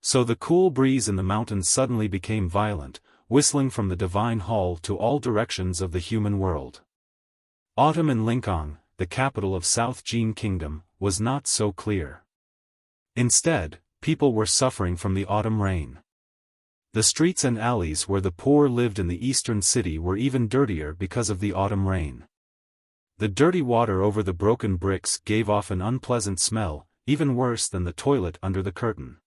So the cool breeze in the mountains suddenly became violent, whistling from the Divine Hall to all directions of the human world. Autumn in Lincoln, the capital of South Jin Kingdom, was not so clear. Instead, people were suffering from the autumn rain. The streets and alleys where the poor lived in the eastern city were even dirtier because of the autumn rain. The dirty water over the broken bricks gave off an unpleasant smell, even worse than the toilet under the curtain.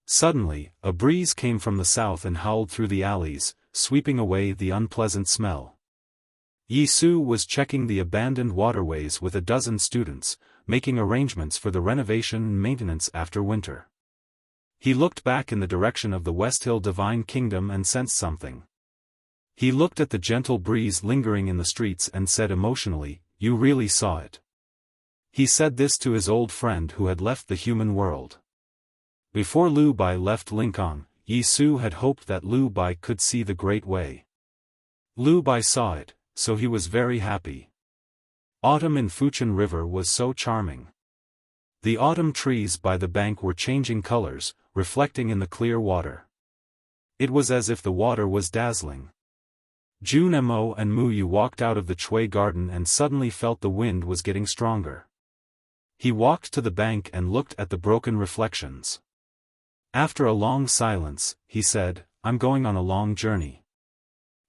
Suddenly, a breeze came from the south and howled through the alleys, sweeping away the unpleasant smell. Yi Su was checking the abandoned waterways with a dozen students, making arrangements for the renovation and maintenance after winter. He looked back in the direction of the West Hill Divine Kingdom and sensed something. He looked at the gentle breeze lingering in the streets and said emotionally, "You really saw it." He said this to his old friend who had left the human world. Before Liu Bai left Lincoln, Yi Su had hoped that Liu Bai could see the Great Way. Liu Bai saw it, so he was very happy. Autumn in Fuchin River was so charming. The autumn trees by the bank were changing colors, reflecting in the clear water. It was as if the water was dazzling. Jun Mo and Mu Yu walked out of the Chui garden and suddenly felt the wind was getting stronger. He walked to the bank and looked at the broken reflections. After a long silence, he said, "I'm going on a long journey."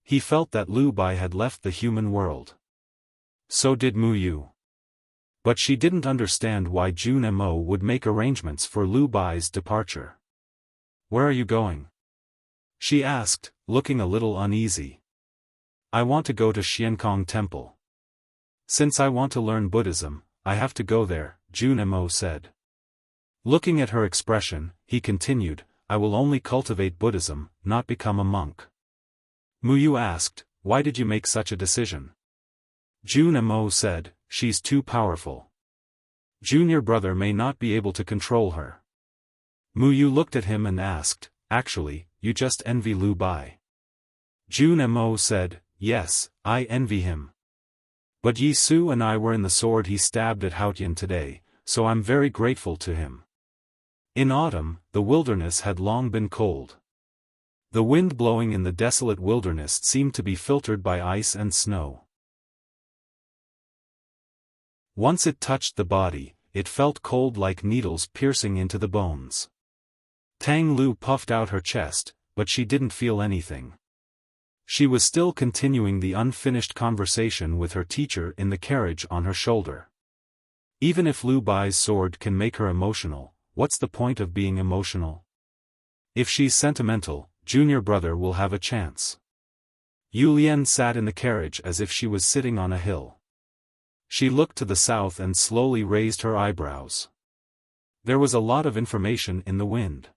He felt that Lu Bai had left the human world. So did Mu Yu. But she didn't understand why Jun Mo would make arrangements for Lu Bai's departure. "Where are you going?" she asked, looking a little uneasy. "I want to go to Xiankong Temple. Since I want to learn Buddhism, I have to go there," Jun Mo said. Looking at her expression, he continued, "I will only cultivate Buddhism, not become a monk." Mu Yu asked, "Why did you make such a decision?" Jun Mo said, "She's too powerful. Junior brother may not be able to control her." Mu Yu looked at him and asked, "Actually, you just envy Lu Bai?" Jun Mo said, "Yes, I envy him. But Yi Su and I were in the sword he stabbed at Haotian today, so I'm very grateful to him." In autumn, the wilderness had long been cold. The wind blowing in the desolate wilderness seemed to be filtered by ice and snow. Once it touched the body, it felt cold like needles piercing into the bones. Tang Lu puffed out her chest, but she didn't feel anything. She was still continuing the unfinished conversation with her teacher in the carriage on her shoulder. Even if Lu Bai's sword can make her emotional, what's the point of being emotional? If she's sentimental, junior brother will have a chance. Yu Lian sat in the carriage as if she was sitting on a hill. She looked to the south and slowly raised her eyebrows. There was a lot of information in the wind.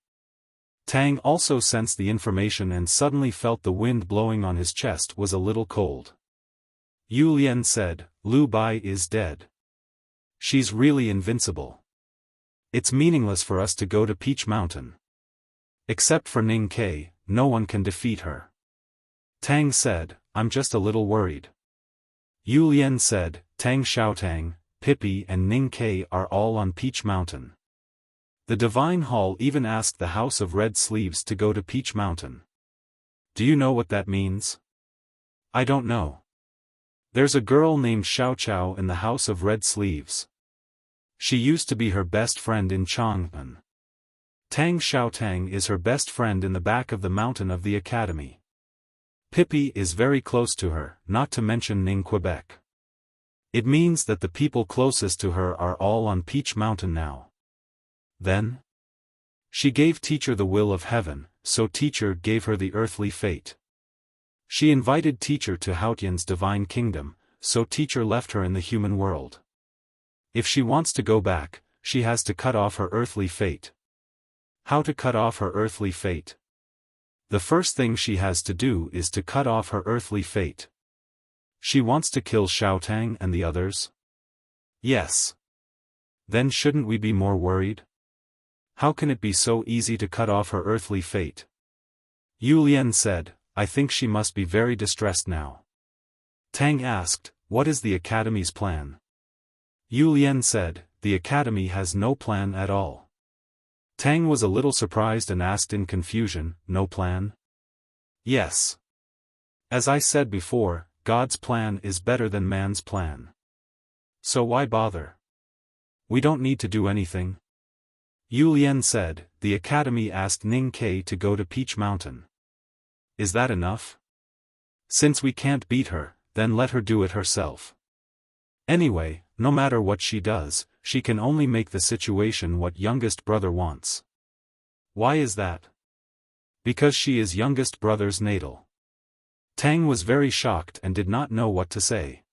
Tang also sensed the information and suddenly felt the wind blowing on his chest was a little cold. Yu Lian said, "Lu Bai is dead. She's really invincible. It's meaningless for us to go to Peach Mountain. Except for Ning Ke, no one can defeat her." Tang said, "I'm just a little worried." Yu Lian said, "Tang Xiaotang, Pippi and Ning Ke are all on Peach Mountain. The Divine Hall even asked the House of Red Sleeves to go to Peach Mountain. Do you know what that means?" "I don't know. There's a girl named Xiao Chao in the House of Red Sleeves. She used to be her best friend in Chang'an. Tang Xiaotang is her best friend in the back of the mountain of the academy. Pippi is very close to her, not to mention Ning Quebec. It means that the people closest to her are all on Peach Mountain now." Then? She gave teacher the will of heaven, so teacher gave her the earthly fate. She invited teacher to Haotian's divine kingdom, so teacher left her in the human world. If she wants to go back, she has to cut off her earthly fate. How to cut off her earthly fate? The first thing she has to do is to cut off her earthly fate. She wants to kill Xiaotang and the others? Yes. Then shouldn't we be more worried? How can it be so easy to cut off her earthly fate? Yu Lian said, "I think she must be very distressed now." Tang asked, "What is the academy's plan?" Yu Lian said, "The academy has no plan at all." Tang was a little surprised and asked in confusion, "No plan?" "Yes. As I said before, God's plan is better than man's plan. So why bother? We don't need to do anything." Yu Lian said, "The academy asked Ning Ke to go to Peach Mountain. Is that enough? Since we can't beat her, then let her do it herself. Anyway, no matter what she does, she can only make the situation what youngest brother wants." "Why is that?" "Because she is youngest brother's natal." Tang was very shocked and did not know what to say.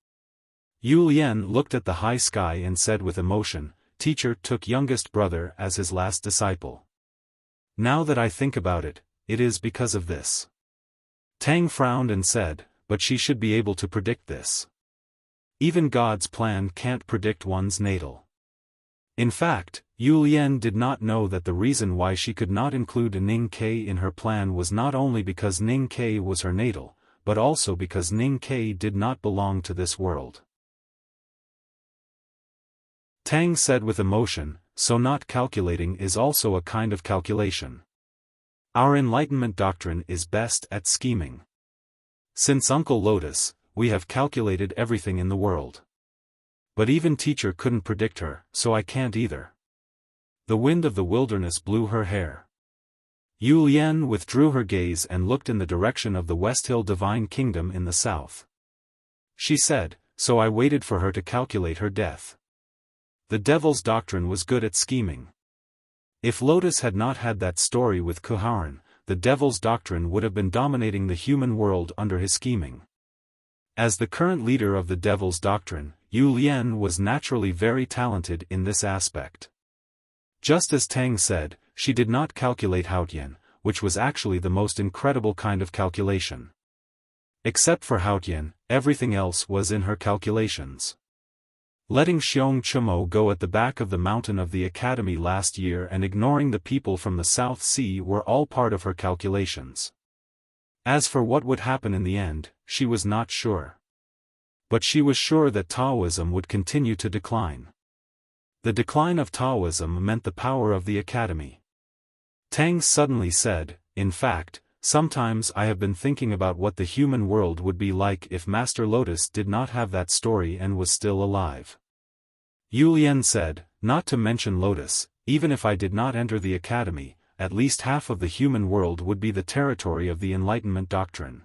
Yu Lian looked at the high sky and said with emotion, "Teacher took youngest brother as his last disciple. Now that I think about it, it is because of this." Tang frowned and said, "But she should be able to predict this. Even God's plan can't predict one's natal." In fact, Yu Lian did not know that the reason why she could not include Ning Ke in her plan was not only because Ning Ke was her natal, but also because Ning Ke did not belong to this world. Tang said with emotion, "So not calculating is also a kind of calculation." Our enlightenment doctrine is best at scheming. Since Uncle Lotus, we have calculated everything in the world. But even teacher couldn't predict her, so I can't either. The wind of the wilderness blew her hair. Yu Lian withdrew her gaze and looked in the direction of the West Hill Divine Kingdom in the south. She said, so I waited for her to calculate her death. The devil's doctrine was good at scheming. If Lotus had not had that story with Kuharan, the devil's doctrine would have been dominating the human world under his scheming. As the current leader of the devil's doctrine, Yu Lian was naturally very talented in this aspect. Just as Tang said, she did not calculate Haotian, which was actually the most incredible kind of calculation. Except for Haotian, everything else was in her calculations. Letting Xiong Chumo go at the back of the mountain of the academy last year and ignoring the people from the South Sea were all part of her calculations. As for what would happen in the end, she was not sure. But she was sure that Taoism would continue to decline. The decline of Taoism meant the power of the academy. Tang suddenly said, in fact, sometimes I have been thinking about what the human world would be like if Master Lotus did not have that story and was still alive. Yu Lian said, not to mention Lotus, even if I did not enter the academy, at least half of the human world would be the territory of the Enlightenment doctrine.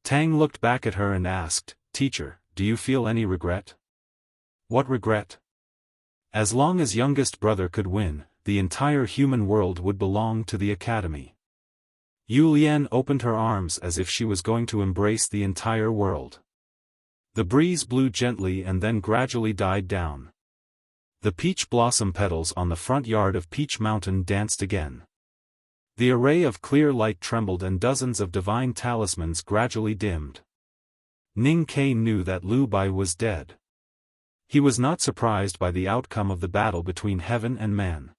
Tang looked back at her and asked, Teacher, do you feel any regret? What regret? As long as youngest brother could win, the entire human world would belong to the academy. Yu Lian opened her arms as if she was going to embrace the entire world. The breeze blew gently and then gradually died down. The peach blossom petals on the front yard of Peach Mountain danced again. The array of clear light trembled and dozens of divine talismans gradually dimmed. Ning Ke knew that Lu Bai was dead. He was not surprised by the outcome of the battle between heaven and man.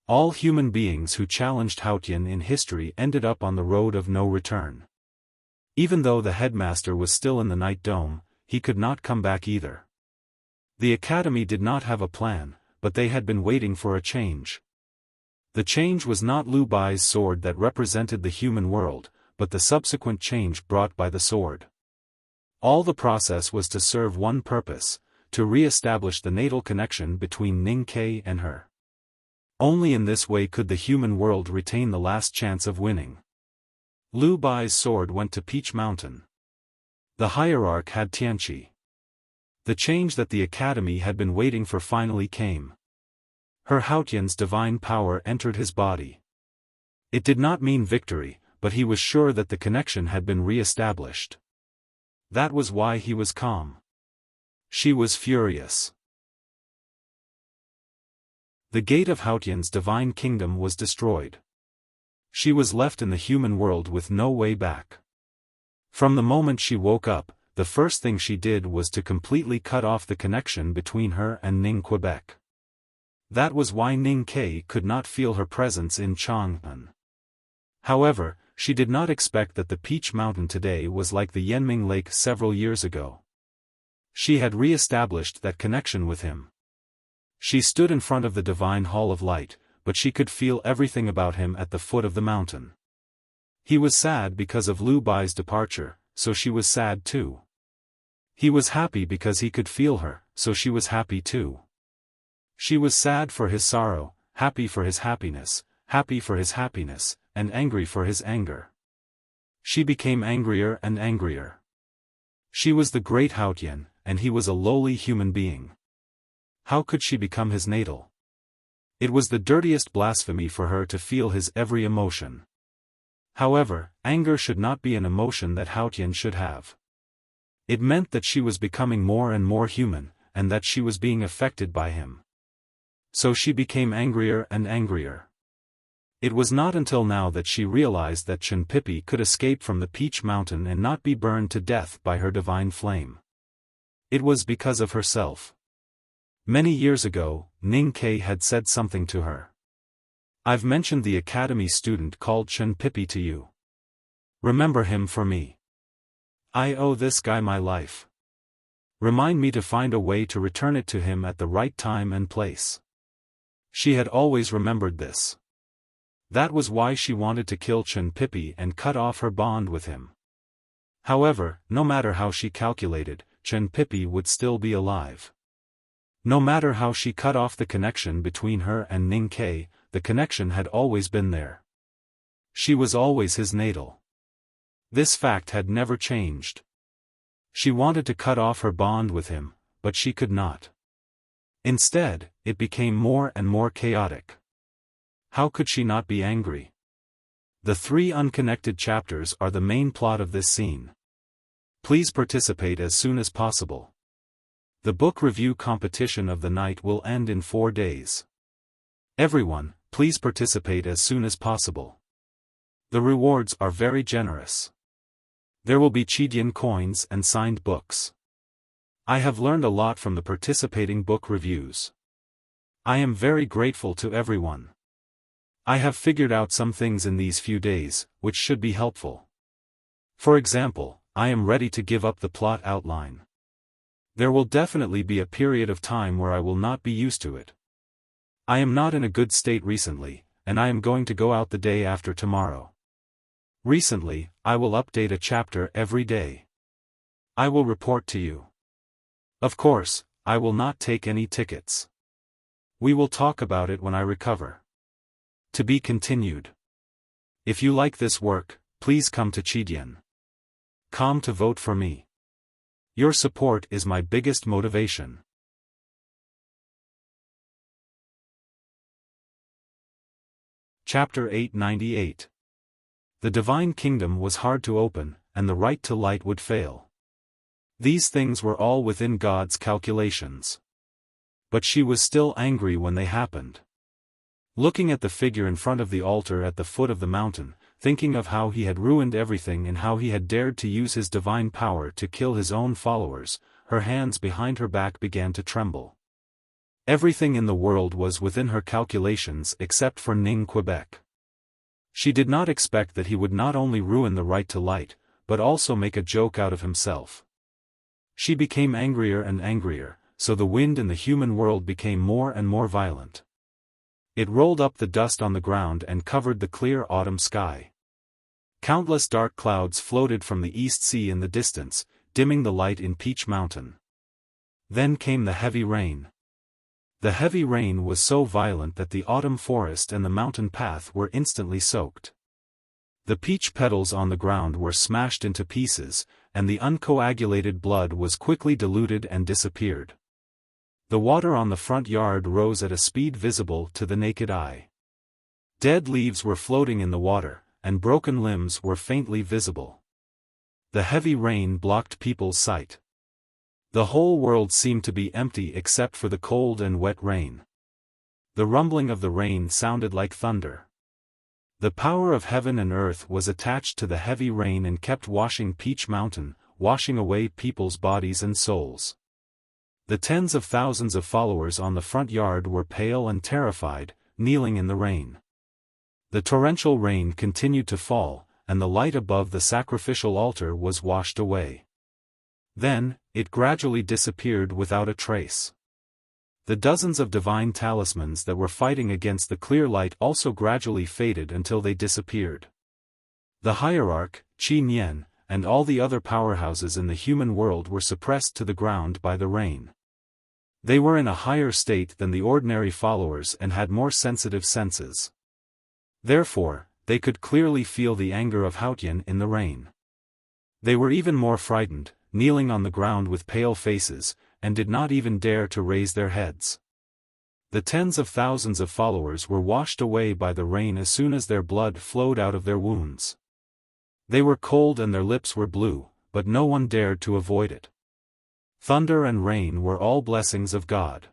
All human beings who challenged Haotian in history ended up on the road of no return. Even though the headmaster was still in the Night Dome, he could not come back either. The academy did not have a plan, but they had been waiting for a change. The change was not Lu Bai's sword that represented the human world, but the subsequent change brought by the sword. All the process was to serve one purpose, to re-establish the natal connection between Ning Ke and her. Only in this way could the human world retain the last chance of winning. Lu Bai's sword went to Peach Mountain. The hierarch had Tianqi. The change that the academy had been waiting for finally came. Her Haotian's divine power entered his body. It did not mean victory, but he was sure that the connection had been re-established. That was why he was calm. She was furious. The gate of Haotian's divine kingdom was destroyed. She was left in the human world with no way back. From the moment she woke up, the first thing she did was to completely cut off the connection between her and Ning Quebec. That was why Ning Ke could not feel her presence in Chang'an. However, she did not expect that the Peach Mountain today was like the Yanming Lake several years ago. She had re-established that connection with him. She stood in front of the divine hall of light, but she could feel everything about him at the foot of the mountain. He was sad because of Lu Bai's departure, so she was sad too. He was happy because he could feel her, so she was happy too. She was sad for his sorrow, happy for his happiness, and angry for his anger. She became angrier and angrier. She was the great Haotian, and he was a lowly human being. How could she become his natal? It was the dirtiest blasphemy for her to feel his every emotion. However, anger should not be an emotion that Haotian should have. It meant that she was becoming more and more human, and that she was being affected by him. So she became angrier and angrier. It was not until now that she realized that Chen Pipi could escape from the Peach Mountain and not be burned to death by her divine flame. It was because of herself. Many years ago, Ning Ke had said something to her. I've mentioned the academy student called Chen Pipi to you. Remember him for me. I owe this guy my life. Remind me to find a way to return it to him at the right time and place. She had always remembered this. That was why she wanted to kill Chen Pipi and cut off her bond with him. However, no matter how she calculated, Chen Pipi would still be alive. No matter how she cut off the connection between her and Ning Ke, the connection had always been there. She was always his natal. This fact had never changed. She wanted to cut off her bond with him, but she could not. Instead, it became more and more chaotic. How could she not be angry? The 3 unconnected chapters are the main plot of this scene. Please participate as soon as possible. The book review competition of the night will end in 4 days. Everyone, please participate as soon as possible. The rewards are very generous. There will be Chidian coins and signed books. I have learned a lot from the participating book reviews. I am very grateful to everyone. I have figured out some things in these few days, which should be helpful. For example, I am ready to give up the plot outline. There will definitely be a period of time where I will not be used to it. I am not in a good state recently, and I am going to go out the day after tomorrow. Recently, I will update a chapter every day. I will report to you. Of course, I will not take any tickets. We will talk about it when I recover. To be continued. If you like this work, please come to Chidian.com to vote for me. Your support is my biggest motivation. Chapter 898. The Divine Kingdom was hard to open, and the right to light would fail. These things were all within God's calculations. But she was still angry when they happened. Looking at the figure in front of the altar at the foot of the mountain, thinking of how he had ruined everything and how he had dared to use his divine power to kill his own followers, her hands behind her back began to tremble. Everything in the world was within her calculations except for Ning Quebec. She did not expect that he would not only ruin the right to light, but also make a joke out of himself. She became angrier and angrier, so the wind in the human world became more and more violent. It rolled up the dust on the ground and covered the clear autumn sky. Countless dark clouds floated from the East Sea in the distance, dimming the light in Peach Mountain. Then came the heavy rain. The heavy rain was so violent that the autumn forest and the mountain path were instantly soaked. The peach petals on the ground were smashed into pieces, and the uncoagulated blood was quickly diluted and disappeared. The water on the front yard rose at a speed visible to the naked eye. Dead leaves were floating in the water, and broken limbs were faintly visible. The heavy rain blocked people's sight. The whole world seemed to be empty except for the cold and wet rain. The rumbling of the rain sounded like thunder. The power of heaven and earth was attached to the heavy rain and kept washing Peach Mountain, washing away people's bodies and souls. The tens of thousands of followers on the front yard were pale and terrified, kneeling in the rain. The torrential rain continued to fall, and the light above the sacrificial altar was washed away. Then, it gradually disappeared without a trace. The dozens of divine talismans that were fighting against the clear light also gradually faded until they disappeared. The hierarch, Qi Nian, and all the other powerhouses in the human world were suppressed to the ground by the rain. They were in a higher state than the ordinary followers and had more sensitive senses. Therefore, they could clearly feel the anger of Haotian in the rain. They were even more frightened, kneeling on the ground with pale faces, and did not even dare to raise their heads. The tens of thousands of followers were washed away by the rain as soon as their blood flowed out of their wounds. They were cold and their lips were blue, but no one dared to avoid it. Thunder and rain were all blessings of God.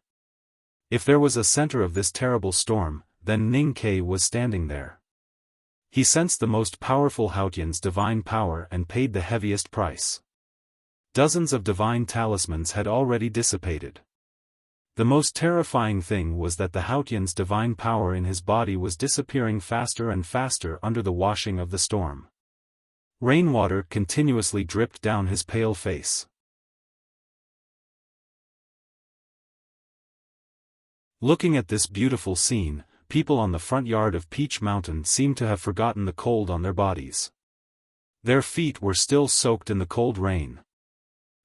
If there was a center of this terrible storm, then Ning Ke was standing there. He sensed the most powerful Haotian's divine power and paid the heaviest price. Dozens of divine talismans had already dissipated. The most terrifying thing was that the Haotian's divine power in his body was disappearing faster and faster under the washing of the storm. Rainwater continuously dripped down his pale face. Looking at this beautiful scene, people on the front yard of Peach Mountain seemed to have forgotten the cold on their bodies. Their feet were still soaked in the cold rain.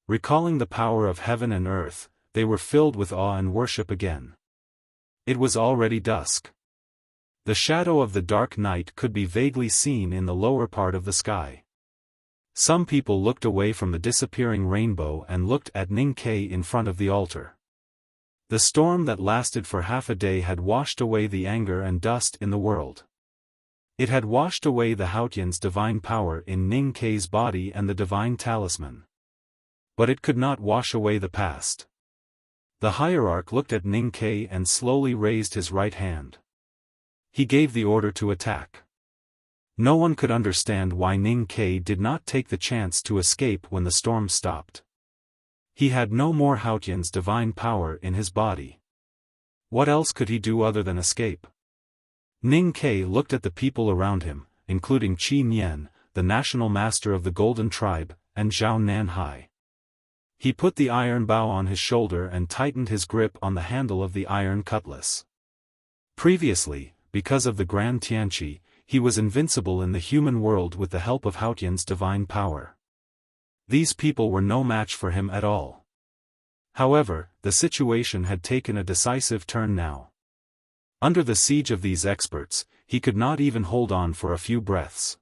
Recalling the power of heaven and earth, they were filled with awe and worship again. It was already dusk. The shadow of the dark night could be vaguely seen in the lower part of the sky. Some people looked away from the disappearing rainbow and looked at Ning Kai in front of the altar. The storm that lasted for half a day had washed away the anger and dust in the world. It had washed away the Haotian's divine power in Ning Kai's body and the divine talisman. But it could not wash away the past. The hierarch looked at Ning Kai and slowly raised his right hand. He gave the order to attack. No one could understand why Ning Kai did not take the chance to escape when the storm stopped. He had no more Haotian's divine power in his body. What else could he do other than escape? Ning Kai looked at the people around him, including Qi Nian, the national master of the Golden Tribe, and Zhao Nanhai. He put the iron bow on his shoulder and tightened his grip on the handle of the iron cutlass. Previously, because of the Grand Tianqi, he was invincible in the human world with the help of Haotian's divine power. These people were no match for him at all. However, the situation had taken a decisive turn now. Under the siege of these experts, he could not even hold on for a few breaths.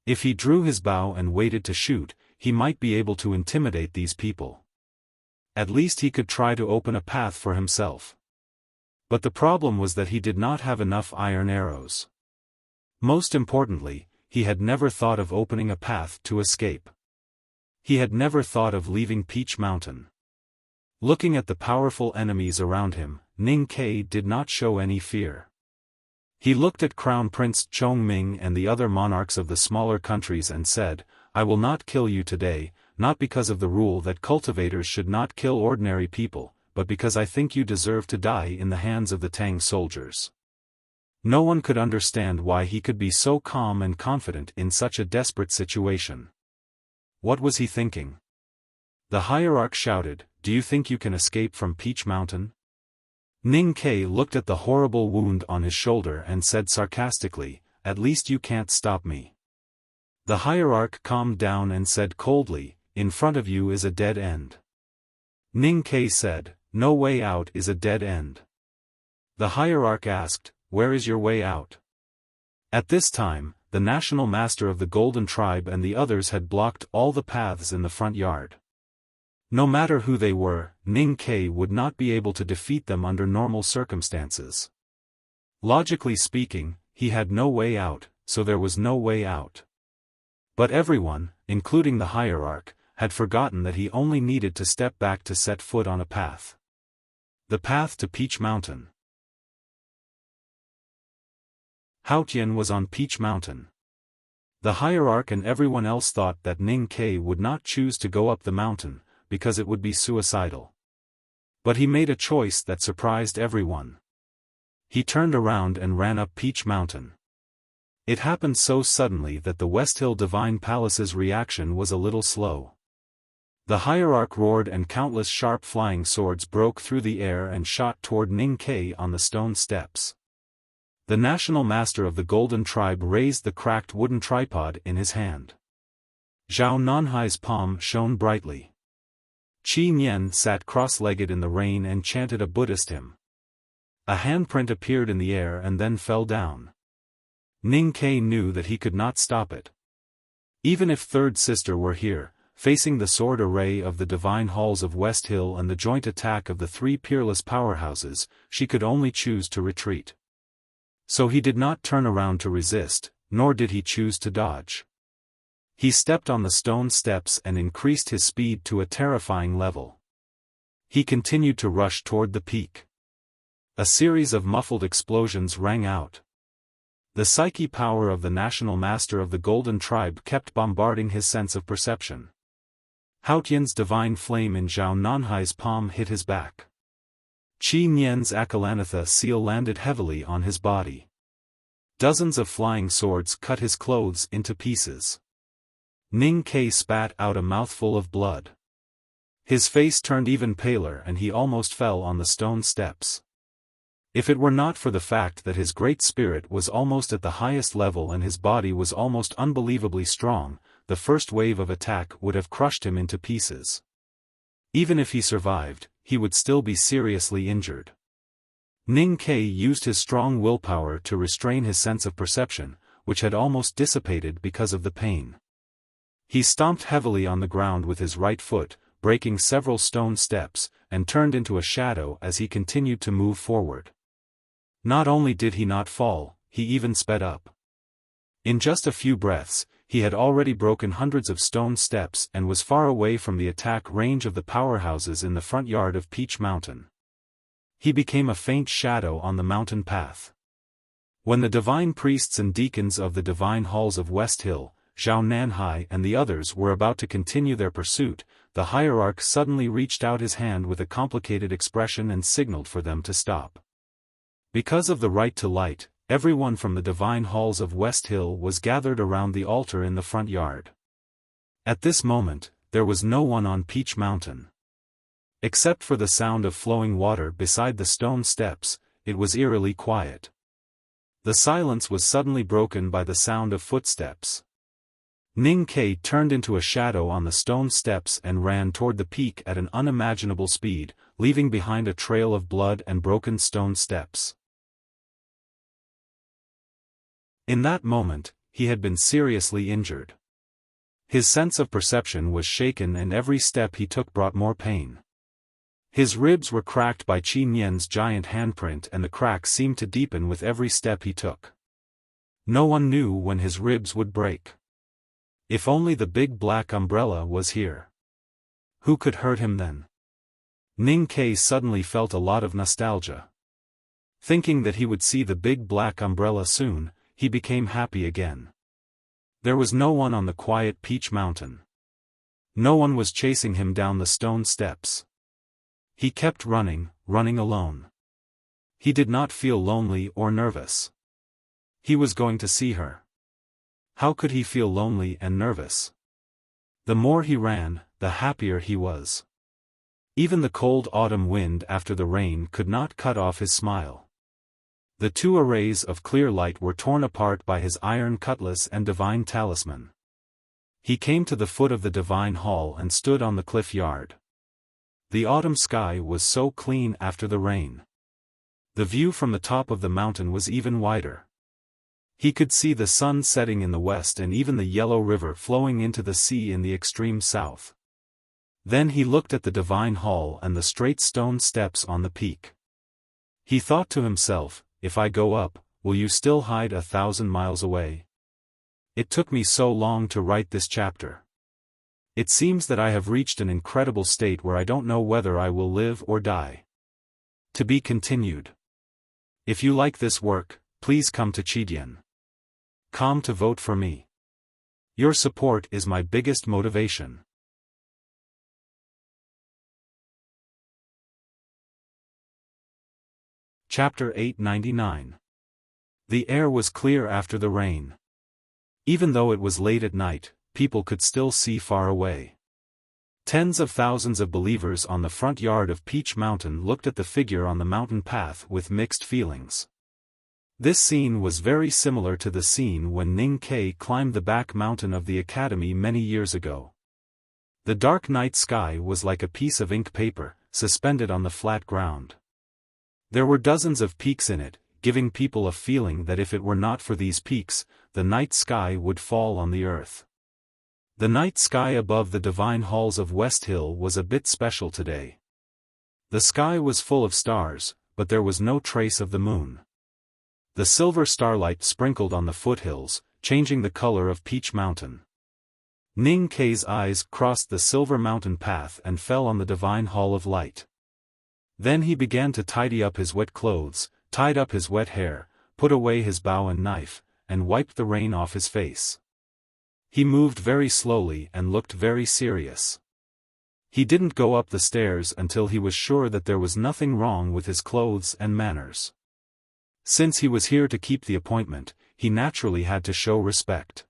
If he drew his bow and waited to shoot, he might be able to intimidate these people. At least he could try to open a path for himself. But the problem was that he did not have enough iron arrows. Most importantly, he had never thought of opening a path to escape. He had never thought of leaving Peach Mountain. Looking at the powerful enemies around him, Ning Kai did not show any fear. He looked at Crown Prince Chongming and the other monarchs of the smaller countries and said, "I will not kill you today, not because of the rule that cultivators should not kill ordinary people, but because I think you deserve to die in the hands of the Tang soldiers." No one could understand why he could be so calm and confident in such a desperate situation. What was he thinking? The hierarch shouted, "Do you think you can escape from Peach Mountain?" Ning Kai looked at the horrible wound on his shoulder and said sarcastically, "At least you can't stop me." The hierarch calmed down and said coldly, "In front of you is a dead end." Ning Kai said, "No way out is a dead end." The hierarch asked, "Where is your way out?" At this time, the national master of the Golden Tribe and the others had blocked all the paths in the front yard. No matter who they were, Ning Kai would not be able to defeat them under normal circumstances. Logically speaking, he had no way out, so there was no way out. But everyone, including the hierarch, had forgotten that he only needed to step back to set foot on a path. The path to Peach Mountain. Haotian was on Peach Mountain. The hierarch and everyone else thought that Ning Kai would not choose to go up the mountain, because it would be suicidal. But he made a choice that surprised everyone. He turned around and ran up Peach Mountain. It happened so suddenly that the West Hill Divine Palace's reaction was a little slow. The hierarch roared and countless sharp flying swords broke through the air and shot toward Ning Kai on the stone steps. The national master of the Golden Tribe raised the cracked wooden tripod in his hand. Zhao Nanhai's palm shone brightly. Qi Nian sat cross-legged in the rain and chanted a Buddhist hymn. A handprint appeared in the air and then fell down. Ning Kai knew that he could not stop it. Even if Third Sister were here, facing the sword array of the divine halls of West Hill and the joint attack of the three peerless powerhouses, she could only choose to retreat. So he did not turn around to resist, nor did he choose to dodge. He stepped on the stone steps and increased his speed to a terrifying level. He continued to rush toward the peak. A series of muffled explosions rang out. The psyche power of the national master of the Golden Tribe kept bombarding his sense of perception. Haotian's divine flame in Zhao Nanhai's palm hit his back. Qi Nian's Akalanatha seal landed heavily on his body. Dozens of flying swords cut his clothes into pieces. Ning Kai spat out a mouthful of blood. His face turned even paler and he almost fell on the stone steps. If it were not for the fact that his great spirit was almost at the highest level and his body was almost unbelievably strong, the first wave of attack would have crushed him into pieces. Even if he survived, he would still be seriously injured. Ning Kai used his strong willpower to restrain his sense of perception, which had almost dissipated because of the pain. He stomped heavily on the ground with his right foot, breaking several stone steps, and turned into a shadow as he continued to move forward. Not only did he not fall, he even sped up. In just a few breaths, he had already broken hundreds of stone steps and was far away from the attack range of the powerhouses in the front yard of Peach Mountain. He became a faint shadow on the mountain path. When the divine priests and deacons of the divine halls of West Hill, Zhao Nanhai and the others were about to continue their pursuit, the hierarch suddenly reached out his hand with a complicated expression and signaled for them to stop. Because of the right to light, everyone from the divine halls of West Hill was gathered around the altar in the front yard. At this moment, there was no one on Peach Mountain. Except for the sound of flowing water beside the stone steps, it was eerily quiet. The silence was suddenly broken by the sound of footsteps. Ning Kai turned into a shadow on the stone steps and ran toward the peak at an unimaginable speed, leaving behind a trail of blood and broken stone steps. In that moment, he had been seriously injured. His sense of perception was shaken and every step he took brought more pain. His ribs were cracked by Qi Nian's giant handprint and the cracks seemed to deepen with every step he took. No one knew when his ribs would break. If only the big black umbrella was here. Who could hurt him then? Ning Kai suddenly felt a lot of nostalgia. Thinking that he would see the big black umbrella soon, he became happy again. There was no one on the quiet Peach Mountain. No one was chasing him down the stone steps. He kept running, running alone. He did not feel lonely or nervous. He was going to see her. How could he feel lonely and nervous? The more he ran, the happier he was. Even the cold autumn wind after the rain could not cut off his smile. The two arrays of clear light were torn apart by his iron cutlass and divine talisman. He came to the foot of the divine hall and stood on the cliff yard. The autumn sky was so clean after the rain. The view from the top of the mountain was even wider. He could see the sun setting in the west and even the yellow river flowing into the sea in the extreme south. Then he looked at the divine hall and the straight stone steps on the peak. He thought to himself, if I go up, will you still hide 1,000 miles away? It took me so long to write this chapter. It seems that I have reached an incredible state where I don't know whether I will live or die. To be continued. If you like this work, please come to Chidian.com to vote for me. Your support is my biggest motivation. Chapter 899. The air was clear after the rain. Even though it was late at night, people could still see far away. Tens of thousands of believers on the front yard of Peach Mountain looked at the figure on the mountain path with mixed feelings. This scene was very similar to the scene when Ning Kai climbed the back mountain of the academy many years ago. The dark night sky was like a piece of ink paper, suspended on the flat ground. There were dozens of peaks in it, giving people a feeling that if it were not for these peaks, the night sky would fall on the earth. The night sky above the divine halls of West Hill was a bit special today. The sky was full of stars, but there was no trace of the moon. The silver starlight sprinkled on the foothills, changing the color of Peach Mountain. Ning Kai's eyes crossed the silver mountain path and fell on the divine hall of light. Then he began to tidy up his wet clothes, tied up his wet hair, put away his bow and knife, and wiped the rain off his face. He moved very slowly and looked very serious. He didn't go up the stairs until he was sure that there was nothing wrong with his clothes and manners. Since he was here to keep the appointment, he naturally had to show respect.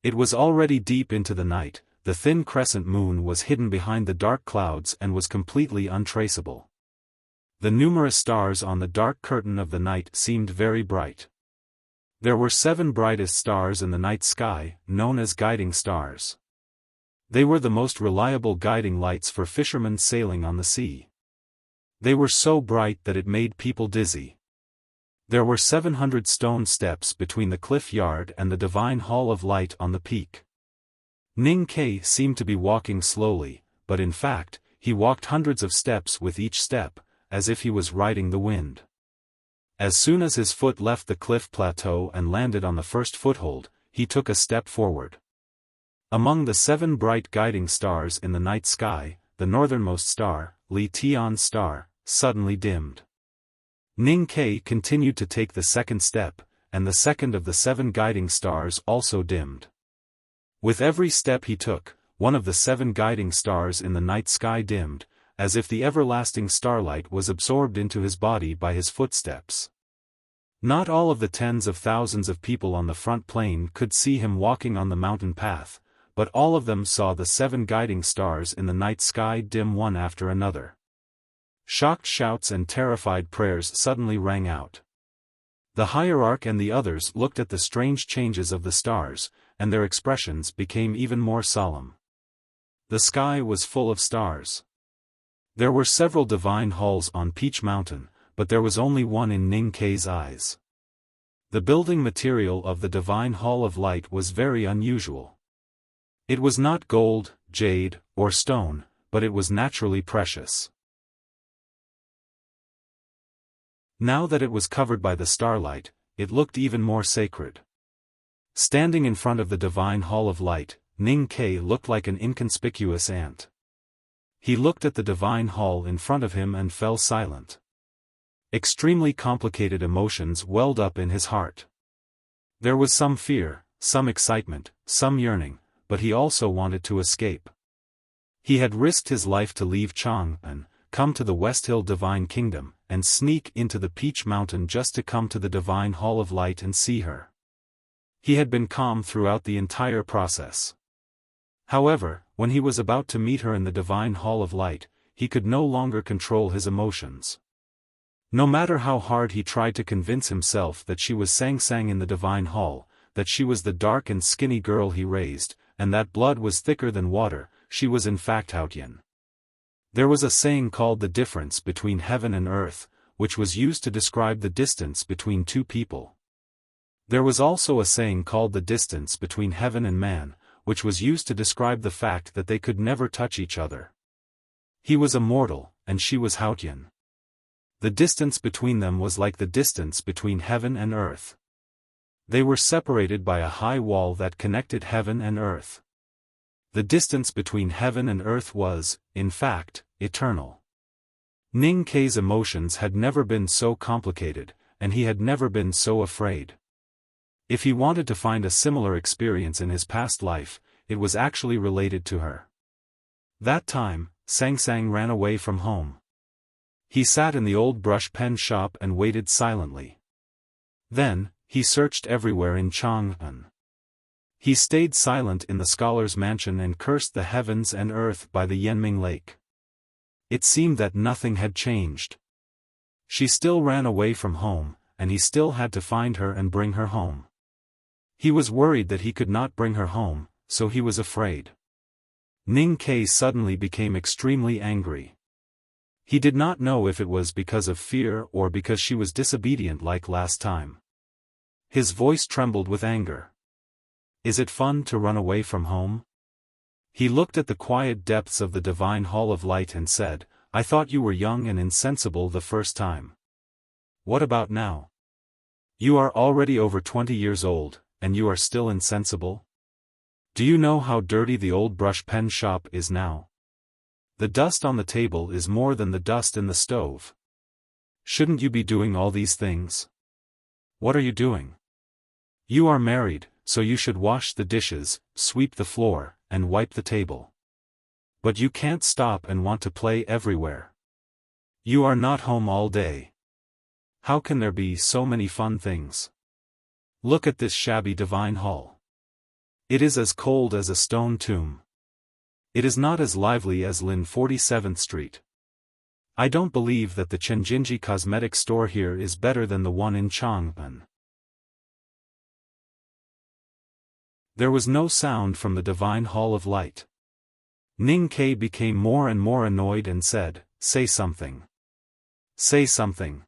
It was already deep into the night, the thin crescent moon was hidden behind the dark clouds and was completely untraceable. The numerous stars on the dark curtain of the night seemed very bright. There were 7 brightest stars in the night sky, known as guiding stars. They were the most reliable guiding lights for fishermen sailing on the sea. They were so bright that it made people dizzy. There were 700 stone steps between the cliff yard and the divine hall of light on the peak. Ning Kai seemed to be walking slowly, but in fact, he walked hundreds of steps with each step, as if he was riding the wind. As soon as his foot left the cliff plateau and landed on the first foothold, he took a step forward. Among the 7 bright guiding stars in the night sky, the northernmost star, Li Tian's star, suddenly dimmed. Ning Kai continued to take the second step, and the second of the 7 guiding stars also dimmed. With every step he took, one of the 7 guiding stars in the night sky dimmed, as if the everlasting starlight was absorbed into his body by his footsteps. Not all of the tens of thousands of people on the front plain could see him walking on the mountain path, but all of them saw the 7 guiding stars in the night sky dim one after another. Shocked shouts and terrified prayers suddenly rang out. The hierarch and the others looked at the strange changes of the stars, and their expressions became even more solemn. The sky was full of stars. There were several divine halls on Peach Mountain, but there was only one in Ning Kai's eyes. The building material of the divine hall of light was very unusual. It was not gold, jade, or stone, but it was naturally precious. Now that it was covered by the starlight, it looked even more sacred. Standing in front of the divine hall of light, Ning Kai looked like an inconspicuous ant. He looked at the divine hall in front of him and fell silent. Extremely complicated emotions welled up in his heart. There was some fear, some excitement, some yearning, but he also wanted to escape. He had risked his life to leave Chang'an, come to the West Hill Divine Kingdom, and sneak into the Peach Mountain just to come to the Divine Hall of Light and see her. He had been calm throughout the entire process. However, when he was about to meet her in the Divine Hall of Light, he could no longer control his emotions. No matter how hard he tried to convince himself that she was Sang in the Divine Hall, that she was the dark and skinny girl he raised, and that blood was thicker than water, she was in fact Haotian. There was a saying called the difference between heaven and earth, which was used to describe the distance between two people. There was also a saying called the distance between heaven and man, which was used to describe the fact that they could never touch each other. He was a mortal, and she was Haotian. The distance between them was like the distance between heaven and earth. They were separated by a high wall that connected heaven and earth. The distance between heaven and earth was, in fact, eternal. Ning Kai's emotions had never been so complicated, and he had never been so afraid. If he wanted to find a similar experience in his past life, it was actually related to her. That time, Sang ran away from home. He sat in the old brush pen shop and waited silently. Then, he searched everywhere in Chang'an. He stayed silent in the scholar's mansion and cursed the heavens and earth by the Yanming Lake. It seemed that nothing had changed. She still ran away from home, and he still had to find her and bring her home. He was worried that he could not bring her home, so he was afraid. Ning Kai suddenly became extremely angry. He did not know if it was because of fear or because she was disobedient like last time. His voice trembled with anger. Is it fun to run away from home? He looked at the quiet depths of the Divine Hall of Light and said, I thought you were young and insensible the first time. What about now? You are already over 20 years old, and you are still insensible? Do you know how dirty the old brush pen shop is now? The dust on the table is more than the dust in the stove. Shouldn't you be doing all these things? What are you doing? You are married, so you should wash the dishes, sweep the floor, and wipe the table. But you can't stop and want to play everywhere. You are not home all day. How can there be so many fun things? Look at this shabby divine hall. It is as cold as a stone tomb. It is not as lively as Lin 47th Street. I don't believe that the Chenjinji cosmetic store here is better than the one in Chang'an. There was no sound from the divine hall of light. Ning Ke became more and more annoyed and said, "Say something. Say something.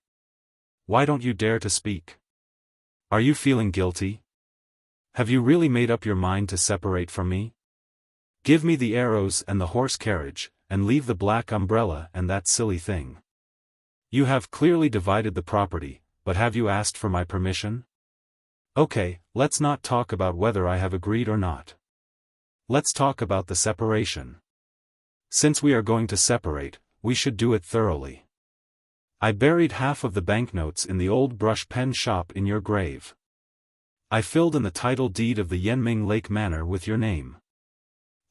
Why don't you dare to speak? Are you feeling guilty? Have you really made up your mind to separate from me? Give me the arrows and the horse carriage, and leave the black umbrella and that silly thing. You have clearly divided the property, but have you asked for my permission? Okay, let's not talk about whether I have agreed or not. Let's talk about the separation. Since we are going to separate, we should do it thoroughly. I buried half of the banknotes in the old brush pen shop in your grave. I filled in the title deed of the Yenming Lake Manor with your name.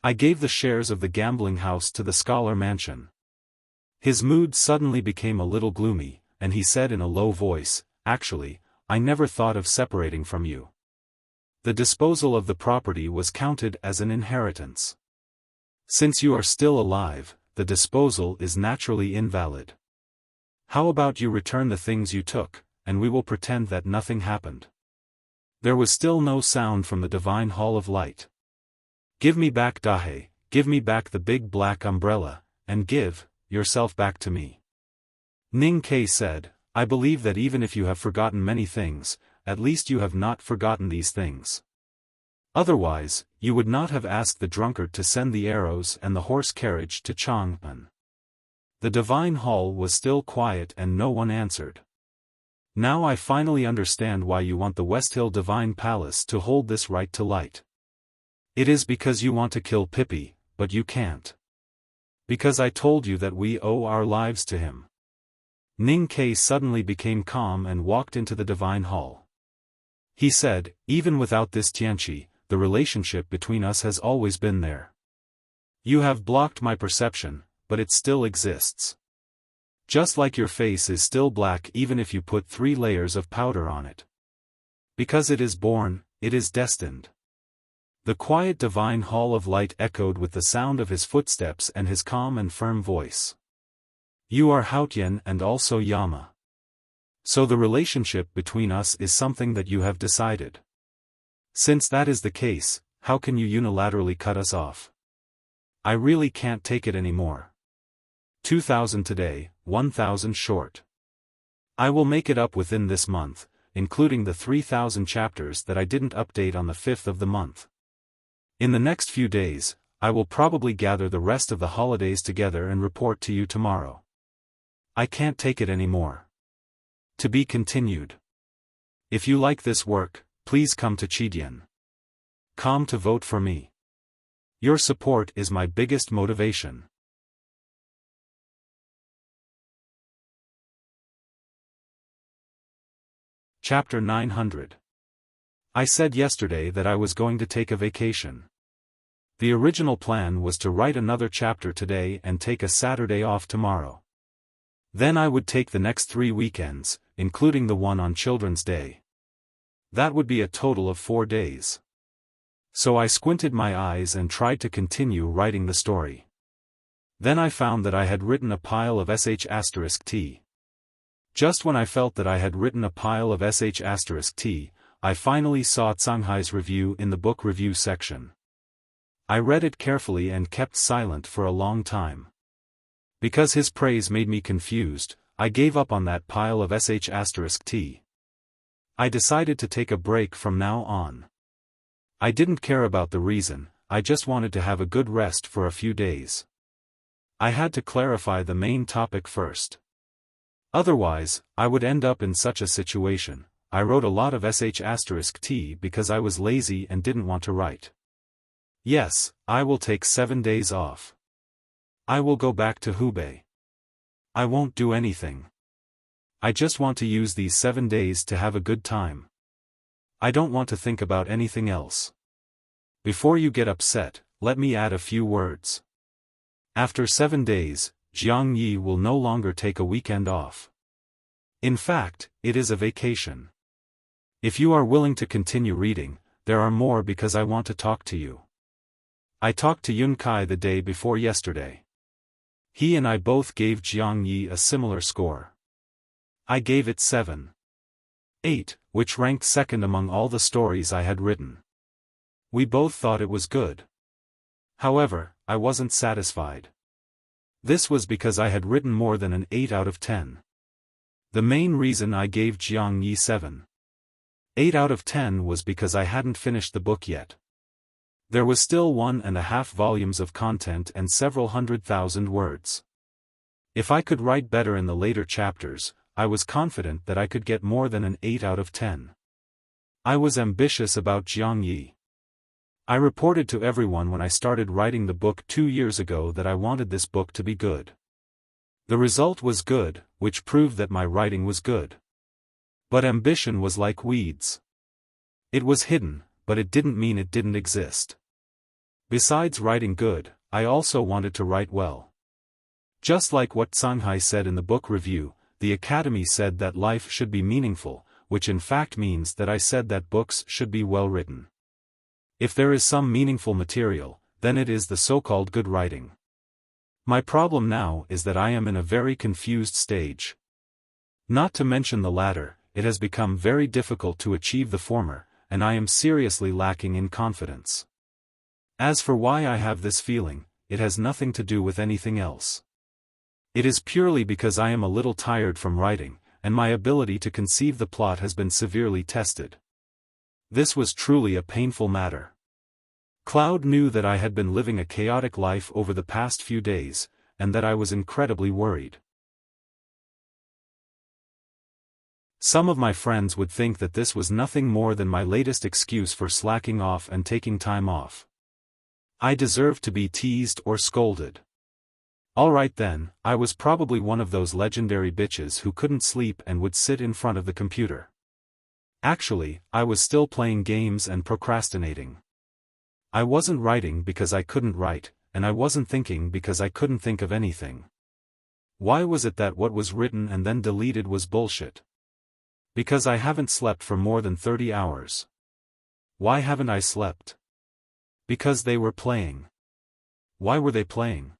I gave the shares of the gambling house to the Scholar Mansion." His mood suddenly became a little gloomy, and he said in a low voice, "Actually, I never thought of separating from you. The disposal of the property was counted as an inheritance. Since you are still alive, the disposal is naturally invalid. How about you return the things you took, and we will pretend that nothing happened." There was still no sound from the divine hall of light. "Give me back Dahe, give me back the big black umbrella, and give yourself back to me." Ning Ke said, "I believe that even if you have forgotten many things, at least you have not forgotten these things. Otherwise, you would not have asked the drunkard to send the arrows and the horse carriage to Chang'an." The divine hall was still quiet and no one answered. "Now I finally understand why you want the Westhill Divine Palace to hold this right to light. It is because you want to kill Pippi, but you can't. Because I told you that we owe our lives to him." Ning Ke suddenly became calm and walked into the divine hall. He said, "Even without this Tianqi, the relationship between us has always been there. You have blocked my perception, but it still exists. Just like your face is still black even if you put 3 layers of powder on it. Because it is born, it is destined." The quiet divine hall of light echoed with the sound of his footsteps and his calm and firm voice. "You are Haotian and also Yama. So the relationship between us is something that you have decided. Since that is the case, how can you unilaterally cut us off? I really can't take it anymore. 2,000 today, 1,000 short. I will make it up within this month, including the 3,000 chapters that I didn't update on the 5th of the month. In the next few days, I will probably gather the rest of the holidays together and report to you tomorrow. I can't take it anymore. To be continued. If you like this work, please come to Chidian. Come to vote for me. Your support is my biggest motivation." Chapter 900. I said yesterday that I was going to take a vacation. The original plan was to write another chapter today and take a Saturday off tomorrow. Then I would take the next 3 weekends, including the one on Children's Day. That would be a total of 4 days. So I squinted my eyes and tried to continue writing the story. Then I found that I had written a pile of sh*t. Just when I felt that I had written a pile of sh*t, I finally saw Canghai's review in the book review section. I read it carefully and kept silent for a long time. Because his praise made me confused, I gave up on that pile of sh*t. I decided to take a break from now on. I didn't care about the reason, I just wanted to have a good rest for a few days. I had to clarify the main topic first. Otherwise, I would end up in such a situation. I wrote a lot of sh*t because I was lazy and didn't want to write. Yes, I will take 7 days off. I will go back to Hubei. I won't do anything. I just want to use these 7 days to have a good time. I don't want to think about anything else. Before you get upset, let me add a few words. After 7 days, Jiang Yi will no longer take a weekend off. In fact, it is a vacation. If you are willing to continue reading, there are more because I want to talk to you. I talked to Yun Kai the day before yesterday. He and I both gave Jiang Yi a similar score. I gave it 7.8, which ranked second among all the stories I had written. We both thought it was good. However, I wasn't satisfied. This was because I had written more than an 8 out of 10. The main reason I gave Jiang Yi 7.8 out of 10 was because I hadn't finished the book yet. There was still 1.5 volumes of content and several 100,000 words. If I could write better in the later chapters, I was confident that I could get more than an 8 out of 10. I was ambitious about Jiang Yi. I reported to everyone when I started writing the book 2 years ago that I wanted this book to be good. The result was good, which proved that my writing was good. But ambition was like weeds. It was hidden, but it didn't mean it didn't exist. Besides writing good, I also wanted to write well. Just like what Sanghai said in the book review, the Academy said that life should be meaningful, which in fact means that I said that books should be well written. If there is some meaningful material, then it is the so-called good writing. My problem now is that I am in a very confused stage. Not to mention the latter, it has become very difficult to achieve the former, and I am seriously lacking in confidence. As for why I have this feeling, it has nothing to do with anything else. It is purely because I am a little tired from writing, and my ability to conceive the plot has been severely tested. This was truly a painful matter. Cloud knew that I had been living a chaotic life over the past few days, and that I was incredibly worried. Some of my friends would think that this was nothing more than my latest excuse for slacking off and taking time off. I deserved to be teased or scolded. Alright then, I was probably one of those legendary bitches who couldn't sleep and would sit in front of the computer. Actually, I was still playing games and procrastinating. I wasn't writing because I couldn't write, and I wasn't thinking because I couldn't think of anything. Why was it that what was written and then deleted was bullshit? Because I haven't slept for more than 30 hours. Why haven't I slept? Because they were playing. Why were they playing?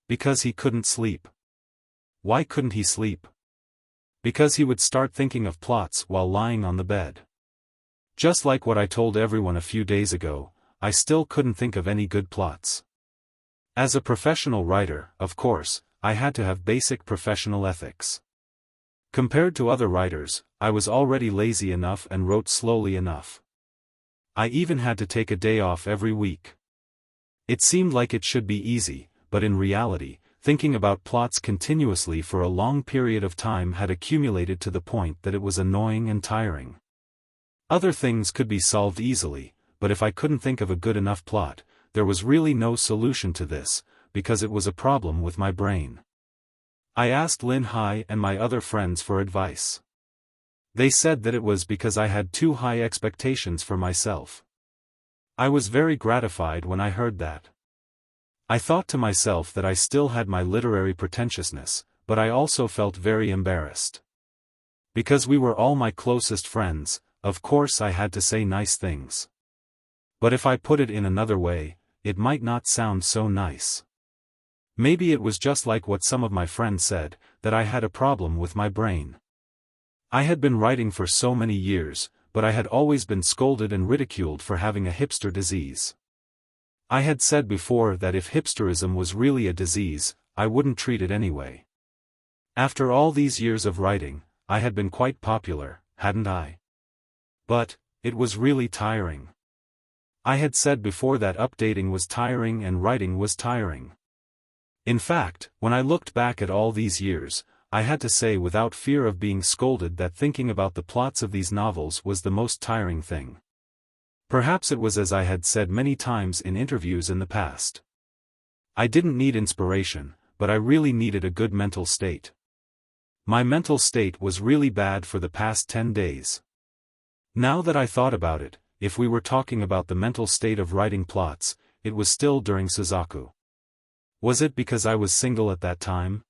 Because he couldn't sleep. Why couldn't he sleep? Because he would start thinking of plots while lying on the bed. Just like what I told everyone a few days ago, I still couldn't think of any good plots. As a professional writer, of course, I had to have basic professional ethics. Compared to other writers, I was already lazy enough and wrote slowly enough. I even had to take a day off every week. It seemed like it should be easy, but in reality, thinking about plots continuously for a long period of time had accumulated to the point that it was annoying and tiring. Other things could be solved easily, but if I couldn't think of a good enough plot, there was really no solution to this, because it was a problem with my brain. I asked Lin Hai and my other friends for advice. They said that it was because I had too high expectations for myself. I was very gratified when I heard that. I thought to myself that I still had my literary pretentiousness, but I also felt very embarrassed. Because we were all my closest friends, of course I had to say nice things. But if I put it in another way, it might not sound so nice. Maybe it was just like what some of my friends said, that I had a problem with my brain. I had been writing for so many years, but I had always been scolded and ridiculed for having a hipster disease. I had said before that if hipsterism was really a disease, I wouldn't treat it anyway. After all these years of writing, I had been quite popular, hadn't I? But, it was really tiring. I had said before that updating was tiring and writing was tiring. In fact, when I looked back at all these years, I had to say without fear of being scolded that thinking about the plots of these novels was the most tiring thing. Perhaps it was as I had said many times in interviews in the past. I didn't need inspiration, but I really needed a good mental state. My mental state was really bad for the past 10 days. Now that I thought about it, if we were talking about the mental state of writing plots, it was still during Suzaku. Was it because I was single at that time?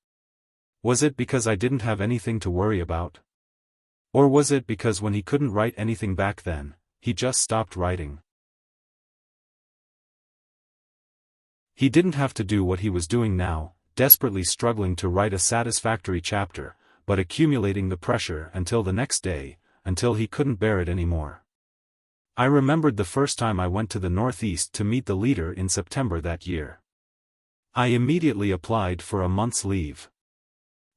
Was it because I didn't have anything to worry about? Or was it because when he couldn't write anything back then, he just stopped writing? He didn't have to do what he was doing now, desperately struggling to write a satisfactory chapter, but accumulating the pressure until the next day, until he couldn't bear it anymore. I remembered the first time I went to the Northeast to meet the leader in September that year. I immediately applied for a month's leave.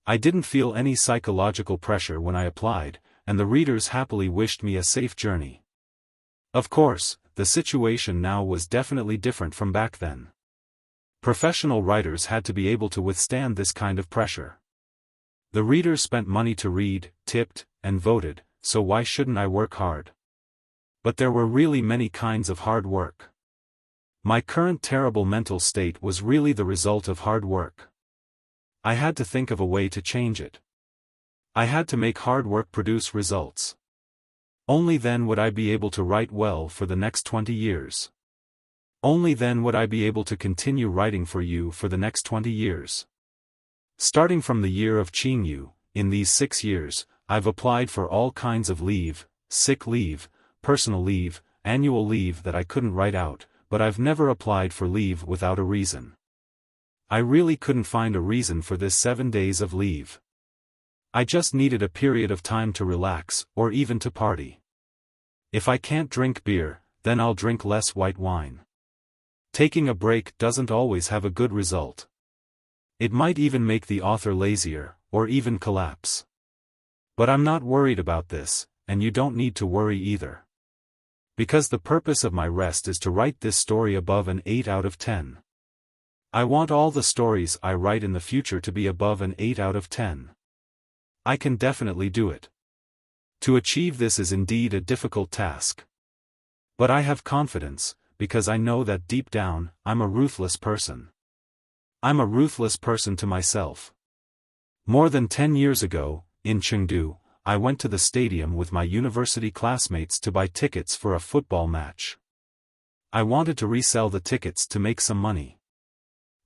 I didn't feel any psychological pressure when I applied, and the readers happily wished me a safe journey. Of course, the situation now was definitely different from back then. Professional writers had to be able to withstand this kind of pressure. The readers spent money to read, tipped, and voted, so why shouldn't I work hard? But there were really many kinds of hard work. My current terrible mental state was really the result of hard work. I had to think of a way to change it. I had to make hard work produce results. Only then would I be able to write well for the next 20 years. Only then would I be able to continue writing for you for the next 20 years. Starting from the year of Qingyu, in these 6 years, I've applied for all kinds of leave, sick leave, personal leave, annual leave that I couldn't write out, but I've never applied for leave without a reason. I really couldn't find a reason for this 7 days of leave. I just needed a period of time to relax, or even to party. If I can't drink beer, then I'll drink less white wine. Taking a break doesn't always have a good result. It might even make the author lazier, or even collapse. But I'm not worried about this, and you don't need to worry either. Because the purpose of my rest is to write this story above an 8 out of 10. I want all the stories I write in the future to be above an 8 out of 10. I can definitely do it. To achieve this is indeed a difficult task. But I have confidence, because I know that deep down, I'm a ruthless person. I'm a ruthless person to myself. More than 10 years ago, in Chengdu, I went to the stadium with my university classmates to buy tickets for a football match. I wanted to resell the tickets to make some money.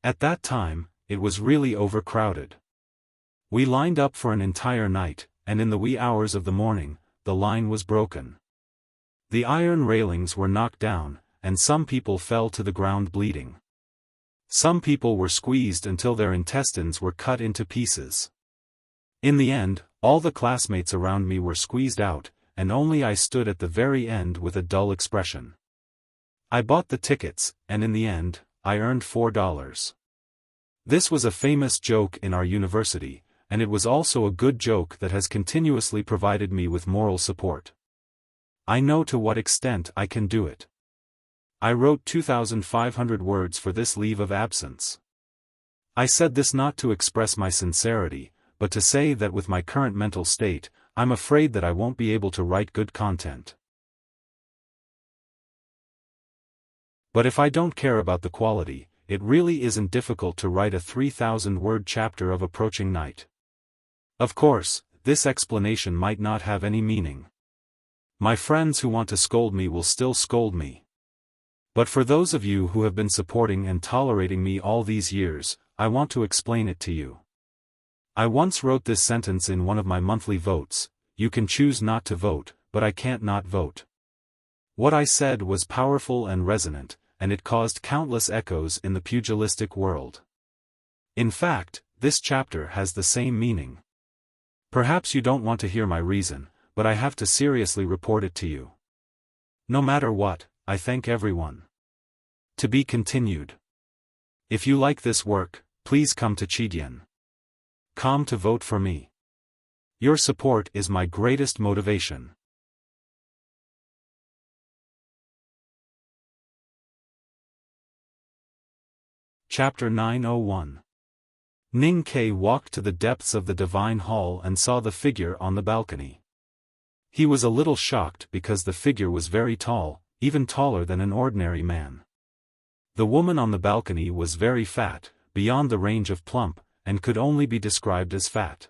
At that time, it was really overcrowded. We lined up for an entire night, and in the wee hours of the morning, the line was broken. The iron railings were knocked down, and some people fell to the ground bleeding. Some people were squeezed until their intestines were cut into pieces. In the end, all the classmates around me were squeezed out, and only I stood at the very end with a dull expression. I bought the tickets, and in the end, I earned $4. This was a famous joke in our university, and it was also a good joke that has continuously provided me with moral support. I know to what extent I can do it. I wrote 2,500 words for this leave of absence. I said this not to express my sincerity, but to say that with my current mental state, I'm afraid that I won't be able to write good content. But if I don't care about the quality, it really isn't difficult to write a 3,000-word chapter of Approaching Night. Of course, this explanation might not have any meaning. My friends who want to scold me will still scold me. But for those of you who have been supporting and tolerating me all these years, I want to explain it to you. I once wrote this sentence in one of my monthly votes: you can choose not to vote, but I can't not vote. What I said was powerful and resonant, and it caused countless echoes in the pugilistic world. In fact, this chapter has the same meaning. Perhaps you don't want to hear my reason, but I have to seriously report it to you. No matter what, I thank everyone. To be continued. If you like this work, please come to Qidian. Come to vote for me. Your support is my greatest motivation. Chapter 901. Ning Ke walked to the depths of the divine hall and saw the figure on the balcony. He was a little shocked because the figure was very tall, even taller than an ordinary man. The woman on the balcony was very fat, beyond the range of plump, and could only be described as fat.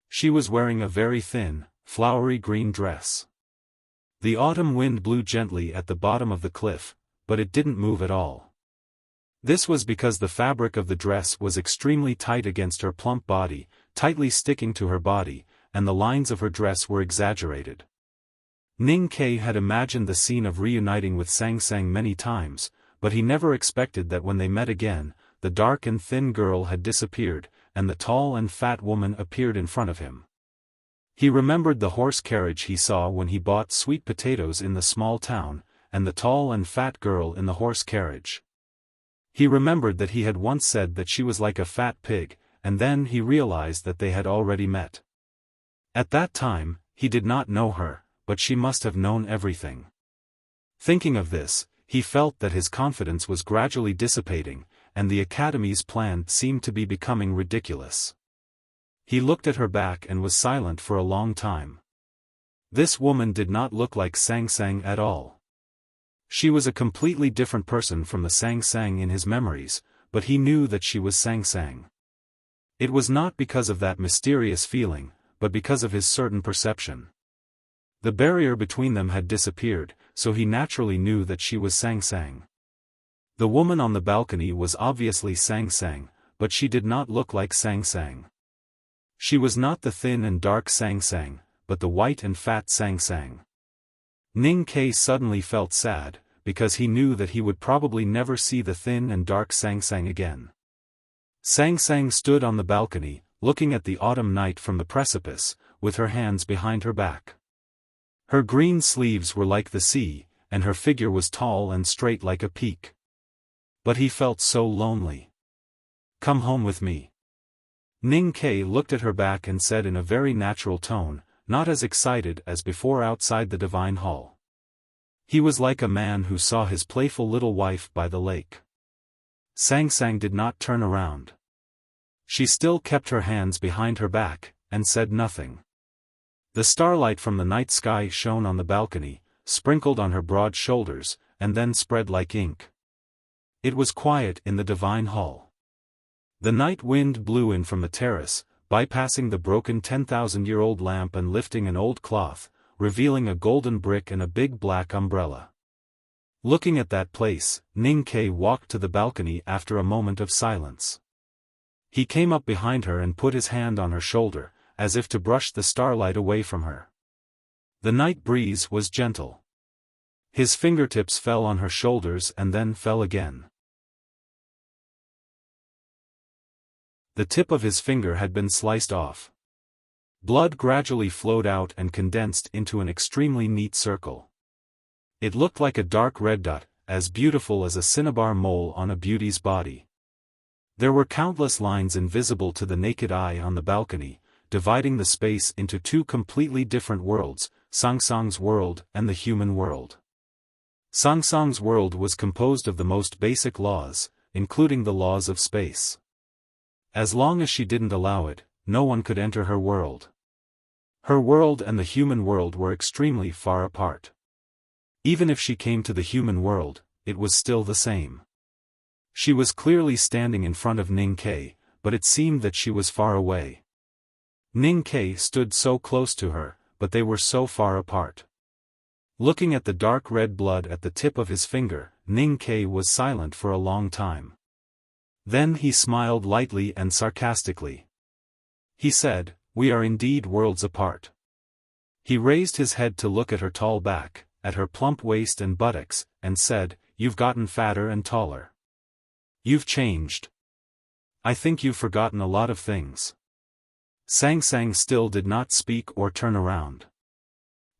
She was wearing a very thin, flowery green dress. The autumn wind blew gently at the bottom of the cliff, but it didn't move at all. This was because the fabric of the dress was extremely tight against her plump body, tightly sticking to her body, and the lines of her dress were exaggerated. Ning Ke had imagined the scene of reuniting with Sang Sang many times, but he never expected that when they met again, the dark and thin girl had disappeared, and the tall and fat woman appeared in front of him. He remembered the horse carriage he saw when he bought sweet potatoes in the small town, and the tall and fat girl in the horse carriage. He remembered that he had once said that she was like a fat pig, and then he realized that they had already met. At that time, he did not know her, but she must have known everything. Thinking of this, he felt that his confidence was gradually dissipating, and the academy's plan seemed to be becoming ridiculous. He looked at her back and was silent for a long time. This woman did not look like Sang Sang at all. She was a completely different person from the Sang Sang in his memories, but he knew that she was Sang Sang. It was not because of that mysterious feeling, but because of his certain perception. The barrier between them had disappeared, so he naturally knew that she was Sang Sang. The woman on the balcony was obviously Sang Sang, but she did not look like Sang Sang. She was not the thin and dark Sang Sang, but the white and fat Sang Sang. Ning Ke suddenly felt sad, because he knew that he would probably never see the thin and dark Sang Sang again. Sang Sang stood on the balcony, looking at the autumn night from the precipice, with her hands behind her back. Her green sleeves were like the sea, and her figure was tall and straight like a peak. But he felt so lonely. "Come home with me." Ning Ke looked at her back and said in a very natural tone, not as excited as before outside the divine hall. He was like a man who saw his playful little wife by the lake. Sang Sang did not turn around. She still kept her hands behind her back, and said nothing. The starlight from the night sky shone on the balcony, sprinkled on her broad shoulders, and then spread like ink. It was quiet in the divine hall. The night wind blew in from the terrace, bypassing the broken 10,000-year-old lamp and lifting an old cloth, revealing a golden brick and a big black umbrella. Looking at that place, Ning Ke walked to the balcony after a moment of silence. He came up behind her and put his hand on her shoulder, as if to brush the starlight away from her. The night breeze was gentle. His fingertips fell on her shoulders and then fell again. The tip of his finger had been sliced off. Blood gradually flowed out and condensed into an extremely neat circle. It looked like a dark red dot, as beautiful as a cinnabar mole on a beauty's body. There were countless lines invisible to the naked eye on the balcony, dividing the space into two completely different worlds, Sang Sang's world and the human world. Sang Sang's world was composed of the most basic laws, including the laws of space. As long as she didn't allow it, no one could enter her world. Her world and the human world were extremely far apart. Even if she came to the human world, it was still the same. She was clearly standing in front of Ning Ke, but it seemed that she was far away. Ning Ke stood so close to her, but they were so far apart. Looking at the dark red blood at the tip of his finger, Ning Ke was silent for a long time. Then he smiled lightly and sarcastically. He said, "We are indeed worlds apart." He raised his head to look at her tall back, at her plump waist and buttocks, and said, "You've gotten fatter and taller. You've changed. I think you've forgotten a lot of things." Sang Sang still did not speak or turn around.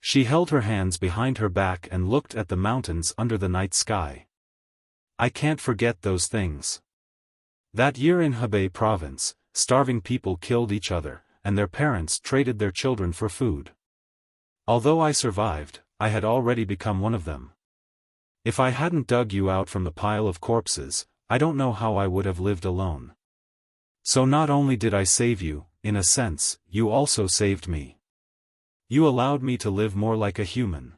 She held her hands behind her back and looked at the mountains under the night sky. "I can't forget those things. That year in Hebei province, starving people killed each other, and their parents traded their children for food. Although I survived, I had already become one of them. If I hadn't dug you out from the pile of corpses, I don't know how I would have lived alone. So not only did I save you, in a sense, you also saved me. You allowed me to live more like a human.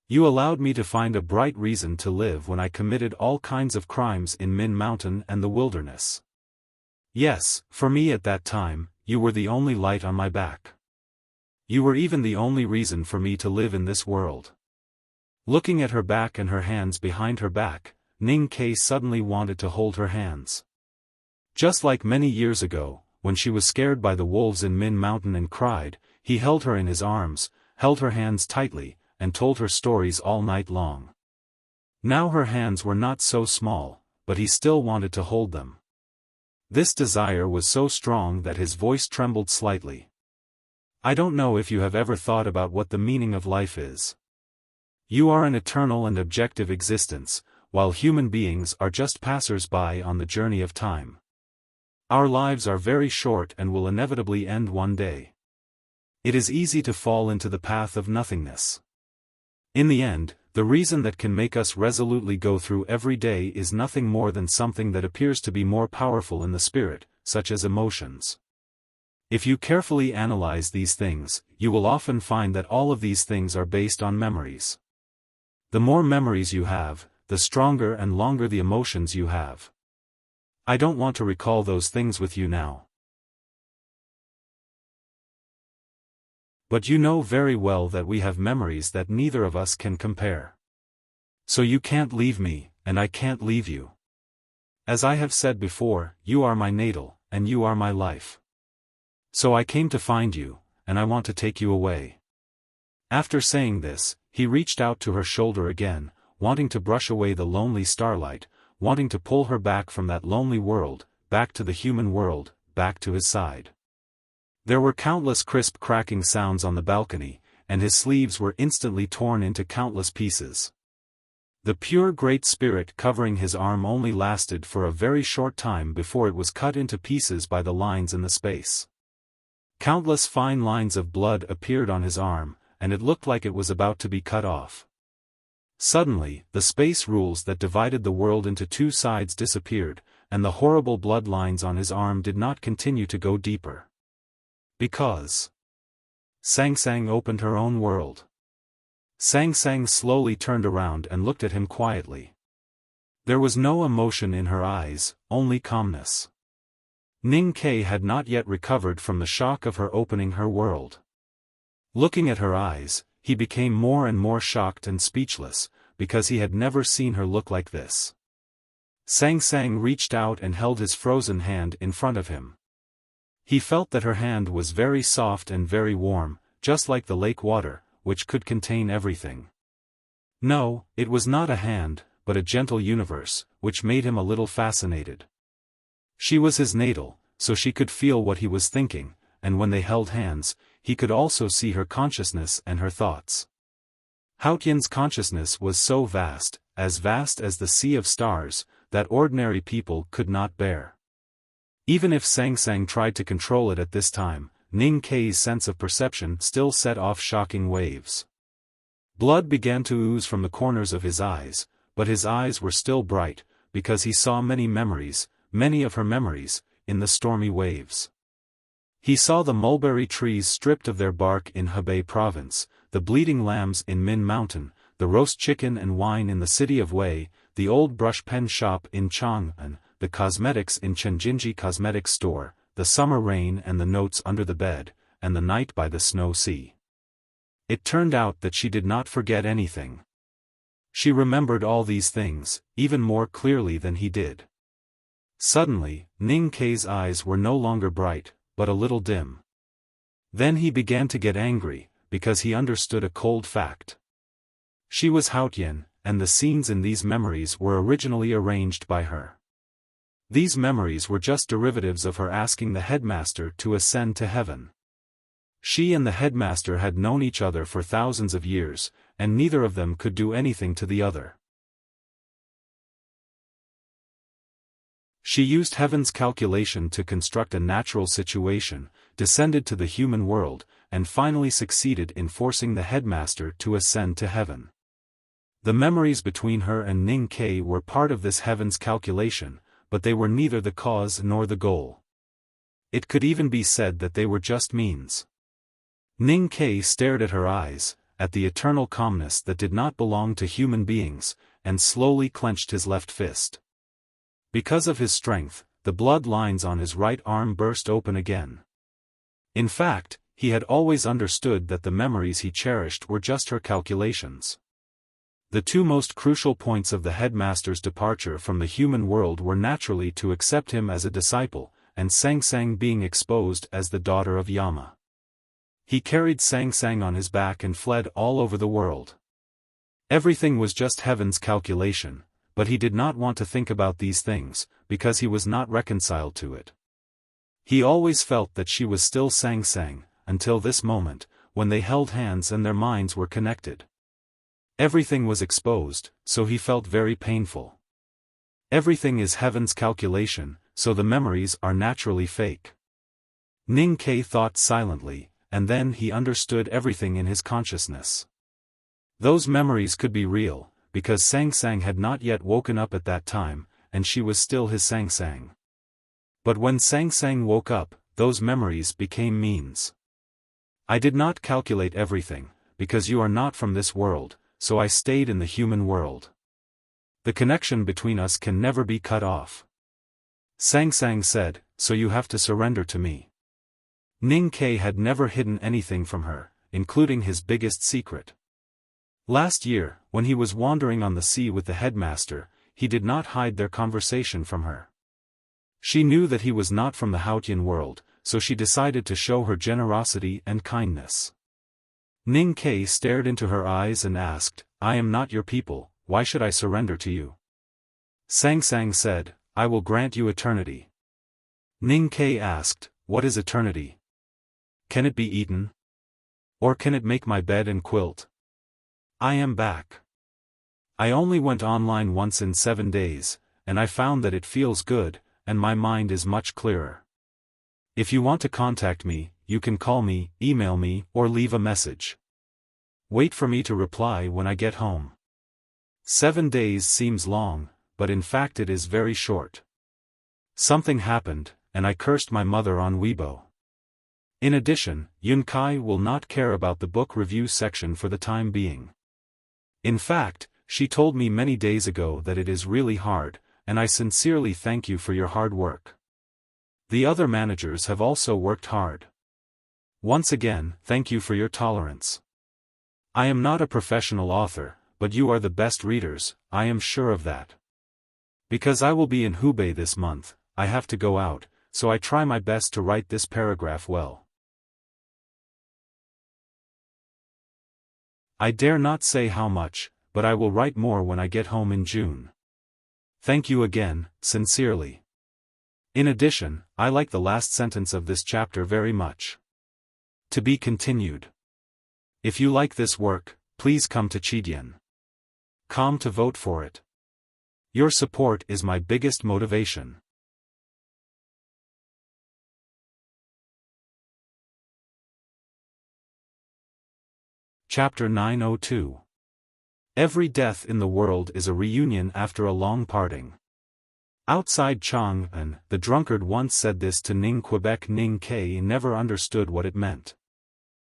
You allowed me to find a bright reason to live when I committed all kinds of crimes in Min Mountain and the wilderness. Yes, for me at that time, you were the only light on my back. You were even the only reason for me to live in this world." Looking at her back and her hands behind her back, Ning Ke suddenly wanted to hold her hands. Just like many years ago, when she was scared by the wolves in Min Mountain and cried, he held her in his arms, held her hands tightly, and told her stories all night long. Now her hands were not so small, but he still wanted to hold them. This desire was so strong that his voice trembled slightly. I don't know if you have ever thought about what the meaning of life is. You are an eternal and objective existence, while human beings are just passers-by on the journey of time. Our lives are very short and will inevitably end one day. It is easy to fall into the path of nothingness. In the end, the reason that can make us resolutely go through every day is nothing more than something that appears to be more powerful in the spirit, such as emotions. If you carefully analyze these things, you will often find that all of these things are based on memories. The more memories you have, the stronger and longer the emotions you have. I don't want to recall those things with you now. But you know very well that we have memories that neither of us can compare. So you can't leave me, and I can't leave you. As I have said before, you are my natal, and you are my life. So I came to find you, and I want to take you away. After saying this, he reached out to her shoulder again, wanting to brush away the lonely starlight, wanting to pull her back from that lonely world, back to the human world, back to his side. There were countless crisp cracking sounds on the balcony, and his sleeves were instantly torn into countless pieces. The pure Great Spirit covering his arm only lasted for a very short time before it was cut into pieces by the lines in the space. Countless fine lines of blood appeared on his arm, and it looked like it was about to be cut off. Suddenly, the space rules that divided the world into two sides disappeared, and the horrible blood lines on his arm did not continue to go deeper. Because Sang Sang opened her own world. Sang Sang slowly turned around and looked at him quietly. There was no emotion in her eyes, only calmness. Ning Ke had not yet recovered from the shock of her opening her world. Looking at her eyes, he became more and more shocked and speechless, because he had never seen her look like this. Sang Sang reached out and held his frozen hand in front of him. He felt that her hand was very soft and very warm, just like the lake water, which could contain everything. No, it was not a hand, but a gentle universe, which made him a little fascinated. She was his natal, so she could feel what he was thinking, and when they held hands, he could also see her consciousness and her thoughts. Haotian's consciousness was so vast as the sea of stars, that ordinary people could not bear. Even if Sang Sang tried to control it at this time, Ning Ke's sense of perception still set off shocking waves. Blood began to ooze from the corners of his eyes, but his eyes were still bright, because he saw many memories, many of her memories, in the stormy waves. He saw the mulberry trees stripped of their bark in Hebei province, the bleeding lambs in Min Mountain, the roast chicken and wine in the city of Wei, the old brush pen shop in Chang'an, the cosmetics in Chenjinji Cosmetics Store, the summer rain and the notes under the bed, and the night by the snow sea. It turned out that she did not forget anything. She remembered all these things, even more clearly than he did. Suddenly, Ning Ke's eyes were no longer bright, but a little dim. Then he began to get angry, because he understood a cold fact. She was Haotian, and the scenes in these memories were originally arranged by her. These memories were just derivatives of her asking the headmaster to ascend to heaven. She and the headmaster had known each other for thousands of years, and neither of them could do anything to the other. She used heaven's calculation to construct a natural situation, descended to the human world, and finally succeeded in forcing the headmaster to ascend to heaven. The memories between her and Ning Ke were part of this heaven's calculation, but they were neither the cause nor the goal. It could even be said that they were just means. Ning Ke stared at her eyes, at the eternal calmness that did not belong to human beings, and slowly clenched his left fist. Because of his strength, the blood lines on his right arm burst open again. In fact, he had always understood that the memories he cherished were just her calculations. The two most crucial points of the headmaster's departure from the human world were naturally to accept him as a disciple, and Sang Sang being exposed as the daughter of Yama. He carried Sang Sang on his back and fled all over the world. Everything was just heaven's calculation, but he did not want to think about these things, because he was not reconciled to it. He always felt that she was still Sang Sang, until this moment, when they held hands and their minds were connected. Everything was exposed, so he felt very painful. Everything is heaven's calculation, so the memories are naturally fake. Ning Ke thought silently, and then he understood everything in his consciousness. Those memories could be real, because Sang Sang had not yet woken up at that time, and she was still his Sang Sang. But when Sang Sang woke up, those memories became means. I did not calculate everything, because you are not from this world, so I stayed in the human world. The connection between us can never be cut off. Sang Sang said, so you have to surrender to me. Ning Ke had never hidden anything from her, including his biggest secret. Last year, when he was wandering on the sea with the headmaster, he did not hide their conversation from her. She knew that he was not from the Haotian world, so she decided to show her generosity and kindness. Ning Ke stared into her eyes and asked, I am not your people, why should I surrender to you? Sang Sang said, I will grant you eternity. Ning Ke asked, what is eternity? Can it be eaten? Or can it make my bed and quilt? I am back. I only went online once in 7 days, and I found that it feels good, and my mind is much clearer. If you want to contact me, you can call me, email me, or leave a message. Wait for me to reply when I get home. 7 days seems long, but in fact it is very short. Something happened, and I cursed my mother on Weibo. In addition, Yun Kai will not care about the book review section for the time being. In fact, she told me many days ago that it is really hard, and I sincerely thank you for your hard work. The other managers have also worked hard. Once again, thank you for your tolerance. I am not a professional author, but you are the best readers, I am sure of that. Because I will be in Hubei this month, I have to go out, so I try my best to write this paragraph well. I dare not say how much, but I will write more when I get home in June. Thank you again, sincerely. In addition, I like the last sentence of this chapter very much. To be continued. If you like this work, please come to Chidian.com to vote for it. Your support is my biggest motivation. Chapter 902. Every death in the world is a reunion after a long parting. Outside Chang'an, the drunkard once said this to Ning Quebec. Ning Ke never understood what it meant.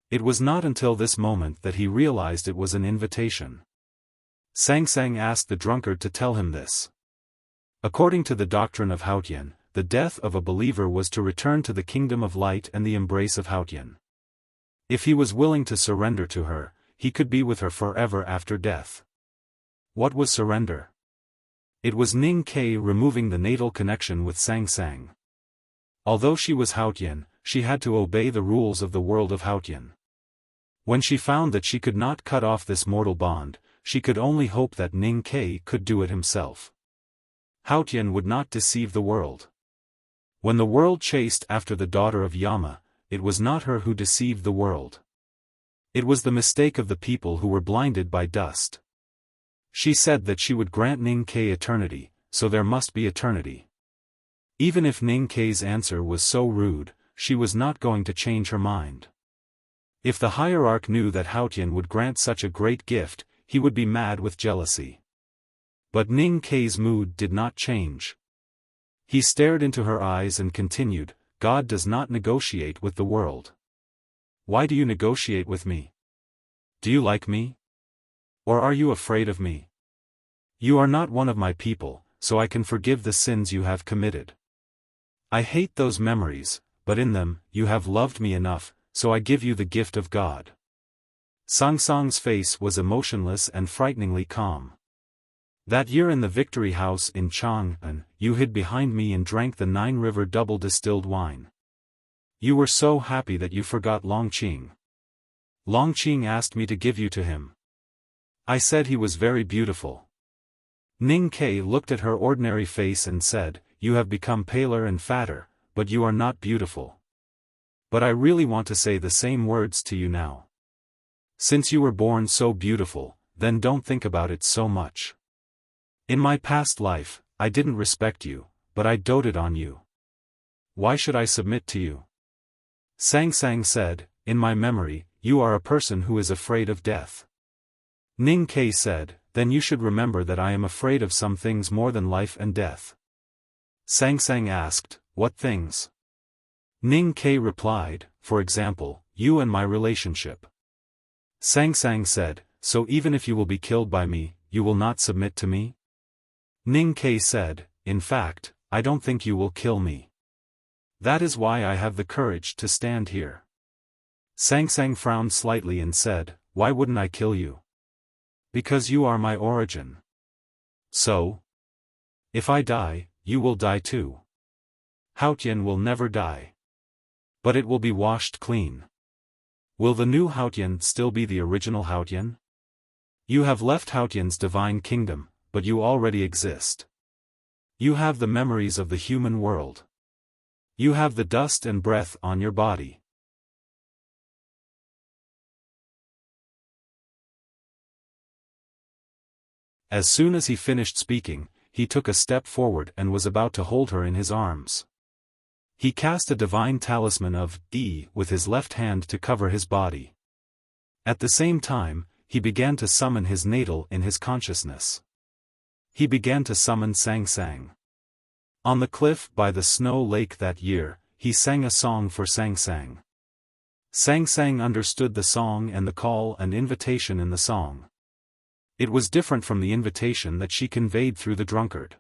It was not until this moment that he realized it was an invitation. Sang Sang asked the drunkard to tell him this. According to the doctrine of Haotian, the death of a believer was to return to the kingdom of light and the embrace of Haotian. If he was willing to surrender to her, he could be with her forever after death. What was surrender? It was Ning Ke removing the natal connection with Sang Sang. Although she was Haotian, she had to obey the rules of the world of Haotian. When she found that she could not cut off this mortal bond, she could only hope that Ning Ke could do it himself. Haotian would not deceive the world. When the world chased after the daughter of Yama, it was not her who deceived the world. It was the mistake of the people who were blinded by dust. She said that she would grant Ning Ke eternity, so there must be eternity. Even if Ning Ke's answer was so rude, she was not going to change her mind. If the hierarch knew that Haotian would grant such a great gift, he would be mad with jealousy. But Ning Ke's mood did not change. He stared into her eyes and continued, God does not negotiate with the world. Why do you negotiate with me? Do you like me? Or are you afraid of me? You are not one of my people, so I can forgive the sins you have committed. I hate those memories, but in them, you have loved me enough, so I give you the gift of God. Sang Sang's face was emotionless and frighteningly calm. That year in the Victory House in Chang'an, you hid behind me and drank the 9 River double distilled wine. You were so happy that you forgot Longqing. Longqing asked me to give you to him. I said he was very beautiful. Ning Ke looked at her ordinary face and said, "You have become paler and fatter, but you are not beautiful. But I really want to say the same words to you now. Since you were born so beautiful, then don't think about it so much. In my past life, I didn't respect you, but I doted on you. Why should I submit to you?" Sang Sang said, "In my memory, you are a person who is afraid of death." Ning Ke said, "Then you should remember that I am afraid of some things more than life and death." Sang Sang asked, "What things?" Ning Ke replied, "For example, you and my relationship." Sang Sang said, "So even if you will be killed by me, you will not submit to me?" Ning Ke said, "In fact, I don't think you will kill me. That is why I have the courage to stand here." Sang Sang frowned slightly and said, "Why wouldn't I kill you?" "Because you are my origin. So? If I die, you will die too. Haotian will never die. But it will be washed clean. Will the new Haotian still be the original Haotian? You have left Haotian's divine kingdom, but you already exist. You have the memories of the human world. You have the dust and breath on your body." As soon as he finished speaking, he took a step forward and was about to hold her in his arms. He cast a divine talisman of Di with his left hand to cover his body. At the same time, he began to summon his natal in his consciousness. He began to summon Sang Sang. On the cliff by the snow lake that year, he sang a song for Sang Sang. Sang Sang understood the song and the call and invitation in the song. It was different from the invitation that she conveyed through the drunkard.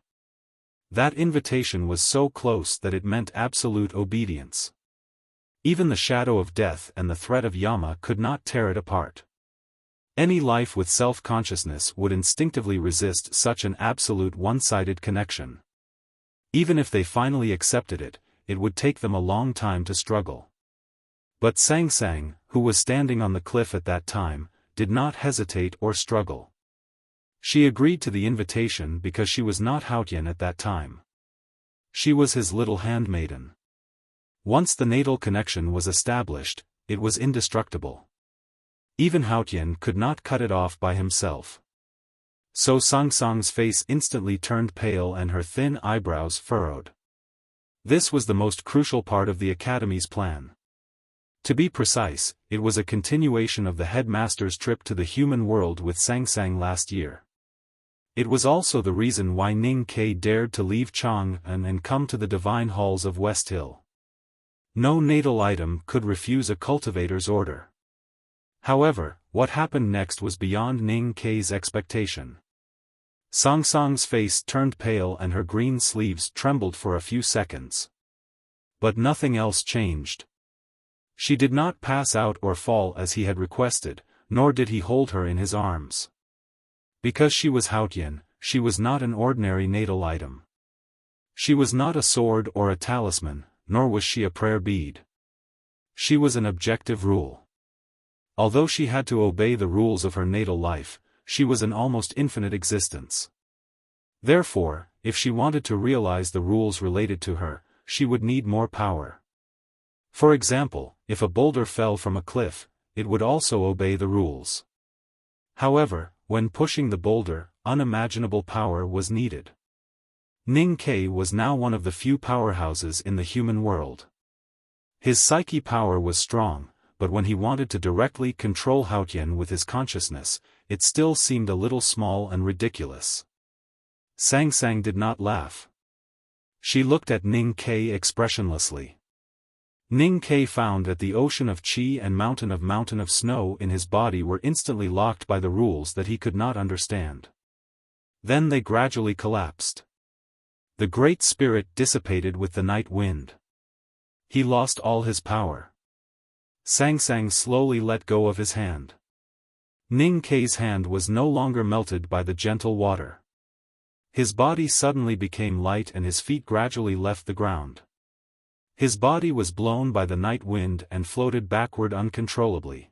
That invitation was so close that it meant absolute obedience. Even the shadow of death and the threat of Yama could not tear it apart. Any life with self-consciousness would instinctively resist such an absolute one-sided connection. Even if they finally accepted it, it would take them a long time to struggle. But Sang Sang, who was standing on the cliff at that time, did not hesitate or struggle. She agreed to the invitation because she was not Haotian at that time. She was his little handmaiden. Once the natal connection was established, it was indestructible. Even Haotian could not cut it off by himself. So Sang Sang's face instantly turned pale and her thin eyebrows furrowed. This was the most crucial part of the Academy's plan. To be precise, it was a continuation of the headmaster's trip to the human world with Sang Sang last year. It was also the reason why Ning Ke dared to leave Chang'an and come to the divine halls of West Hill. No natal item could refuse a cultivator's order. However, what happened next was beyond Ning Ke's expectation. Sang Sang's face turned pale and her green sleeves trembled for a few seconds. But nothing else changed. She did not pass out or fall as he had requested, nor did he hold her in his arms. Because she was Haotian, she was not an ordinary natal item. She was not a sword or a talisman, nor was she a prayer bead. She was an objective rule. Although she had to obey the rules of her natal life, she was an almost infinite existence. Therefore, if she wanted to realize the rules related to her, she would need more power. For example, if a boulder fell from a cliff, it would also obey the rules. However, when pushing the boulder, unimaginable power was needed. Ning Ke was now one of the few powerhouses in the human world. His psyche power was strong, but when he wanted to directly control Haotian with his consciousness, it still seemed a little small and ridiculous. Sang Sang did not laugh. She looked at Ning Ke expressionlessly. Ning Ke found that the ocean of qi and mountain of snow in his body were instantly locked by the rules that he could not understand. Then they gradually collapsed. The Great Spirit dissipated with the night wind. He lost all his power. Sang Sang slowly let go of his hand. Ning Ke's hand was no longer melted by the gentle water. His body suddenly became light and his feet gradually left the ground. His body was blown by the night wind and floated backward uncontrollably.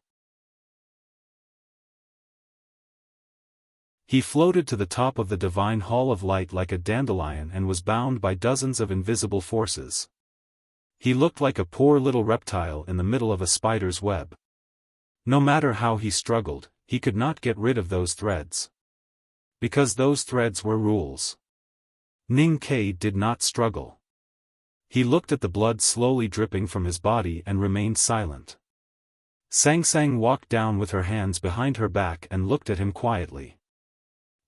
He floated to the top of the divine hall of light like a dandelion and was bound by dozens of invisible forces. He looked like a poor little reptile in the middle of a spider's web. No matter how he struggled, he could not get rid of those threads. Because those threads were rules. Ning Ke did not struggle. He looked at the blood slowly dripping from his body and remained silent. Sang Sang walked down with her hands behind her back and looked at him quietly.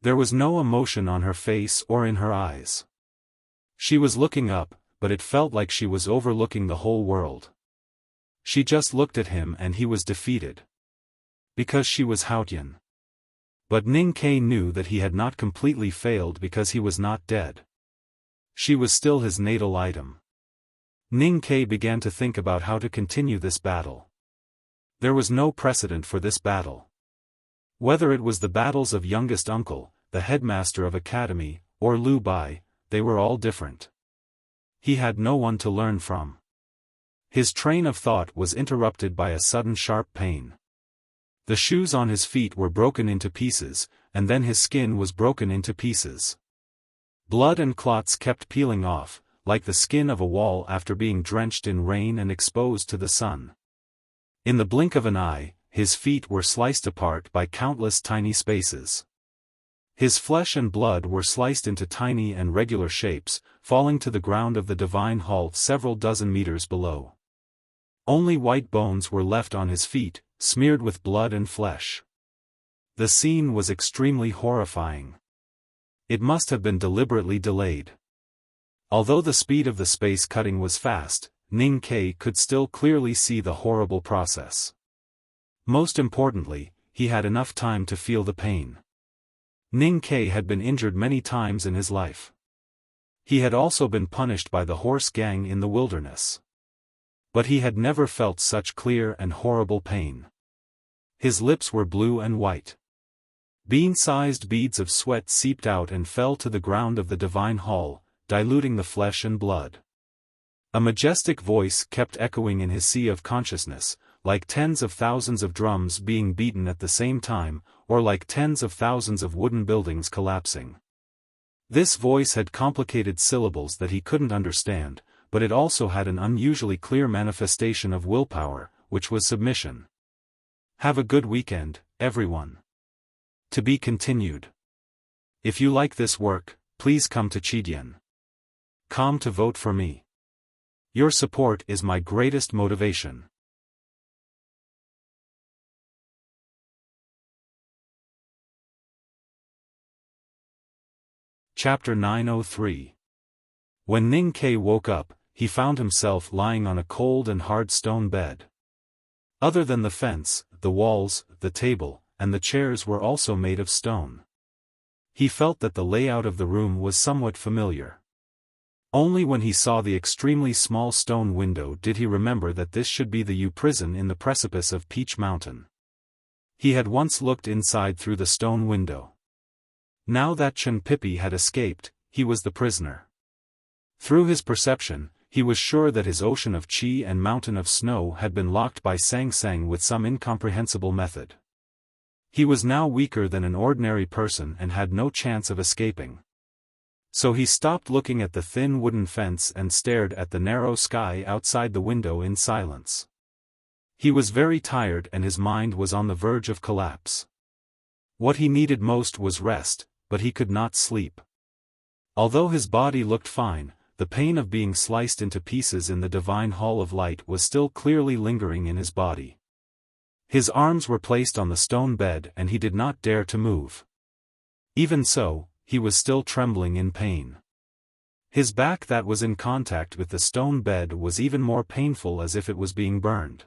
There was no emotion on her face or in her eyes. She was looking up, but it felt like she was overlooking the whole world. She just looked at him and he was defeated. Because she was Haotian. But Ning Ke knew that he had not completely failed because he was not dead. She was still his natal item. Ning Ke began to think about how to continue this battle. There was no precedent for this battle. Whether it was the battles of youngest uncle, the headmaster of academy, or Lu Bai, they were all different. He had no one to learn from. His train of thought was interrupted by a sudden sharp pain. The shoes on his feet were broken into pieces, and then his skin was broken into pieces. Blood and clots kept peeling off, like the skin of a wall after being drenched in rain and exposed to the sun. In the blink of an eye, his feet were sliced apart by countless tiny spaces. His flesh and blood were sliced into tiny and regular shapes, falling to the ground of the divine hall several dozen meters below. Only white bones were left on his feet, smeared with blood and flesh. The scene was extremely horrifying. It must have been deliberately delayed. Although the speed of the space cutting was fast, Ning Ke could still clearly see the horrible process. Most importantly, he had enough time to feel the pain. Ning Ke had been injured many times in his life. He had also been punished by the horse gang in the wilderness. But he had never felt such clear and horrible pain. His lips were blue and white. Bean-sized beads of sweat seeped out and fell to the ground of the divine hall, diluting the flesh and blood. A majestic voice kept echoing in his sea of consciousness, like tens of thousands of drums being beaten at the same time, or like tens of thousands of wooden buildings collapsing. This voice had complicated syllables that he couldn't understand, but it also had an unusually clear manifestation of willpower, which was submission. Have a good weekend, everyone. To be continued. If you like this work, please come to Chidian.com to vote for me. Your support is my greatest motivation. Chapter 903. When Ning Ke woke up, he found himself lying on a cold and hard stone bed. Other than the fence, the walls, the table, and the chairs were also made of stone. He felt that the layout of the room was somewhat familiar. Only when he saw the extremely small stone window did he remember that this should be the U prison in the precipice of Peach Mountain. He had once looked inside through the stone window. Now that Chen Pipi had escaped, he was the prisoner. Through his perception, he was sure that his ocean of qi and mountain of snow had been locked by Sang Sang with some incomprehensible method. He was now weaker than an ordinary person and had no chance of escaping. So he stopped looking at the thin wooden fence and stared at the narrow sky outside the window in silence. He was very tired and his mind was on the verge of collapse. What he needed most was rest, but he could not sleep. Although his body looked fine, the pain of being sliced into pieces in the divine hall of light was still clearly lingering in his body. His arms were placed on the stone bed and he did not dare to move. Even so, he was still trembling in pain. His back that was in contact with the stone bed was even more painful as if it was being burned.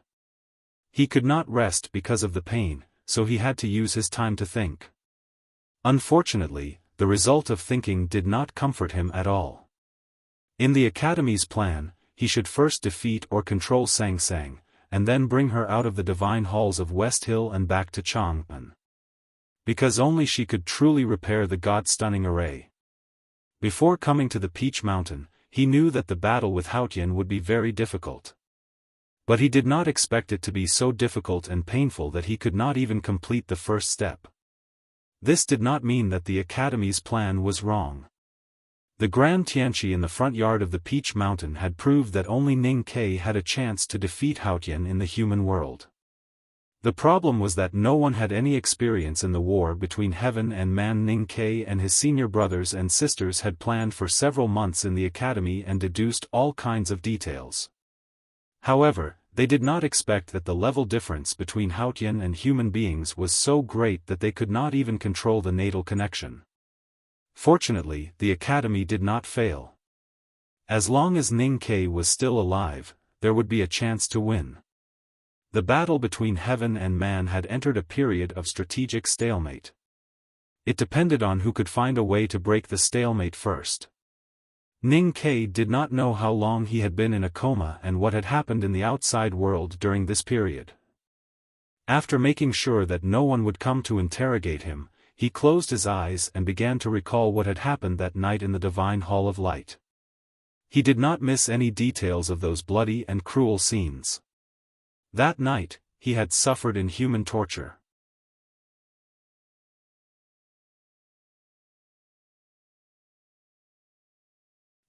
He could not rest because of the pain, so he had to use his time to think. Unfortunately, the result of thinking did not comfort him at all. In the Academy's plan, he should first defeat or control Sang Sang, and then bring her out of the divine halls of West Hill and back to Chang'an. Because only she could truly repair the God-stunning array. Before coming to the Peach Mountain, he knew that the battle with Haotian would be very difficult. But he did not expect it to be so difficult and painful that he could not even complete the first step. This did not mean that the Academy's plan was wrong. The Grand Tianqi in the front yard of the Peach Mountain had proved that only Ning Ke had a chance to defeat Haotian in the human world. The problem was that no one had any experience in the war between heaven and man. Ning Ke and his senior brothers and sisters had planned for several months in the academy and deduced all kinds of details. However, they did not expect that the level difference between Haotian and human beings was so great that they could not even control the natal connection. Fortunately, the academy did not fail. As long as Ning Ke was still alive, there would be a chance to win. The battle between heaven and man had entered a period of strategic stalemate. It depended on who could find a way to break the stalemate first. Ning Ke did not know how long he had been in a coma and what had happened in the outside world during this period. After making sure that no one would come to interrogate him, he closed his eyes and began to recall what had happened that night in the Divine Hall of Light. He did not miss any details of those bloody and cruel scenes. That night, he had suffered inhuman torture.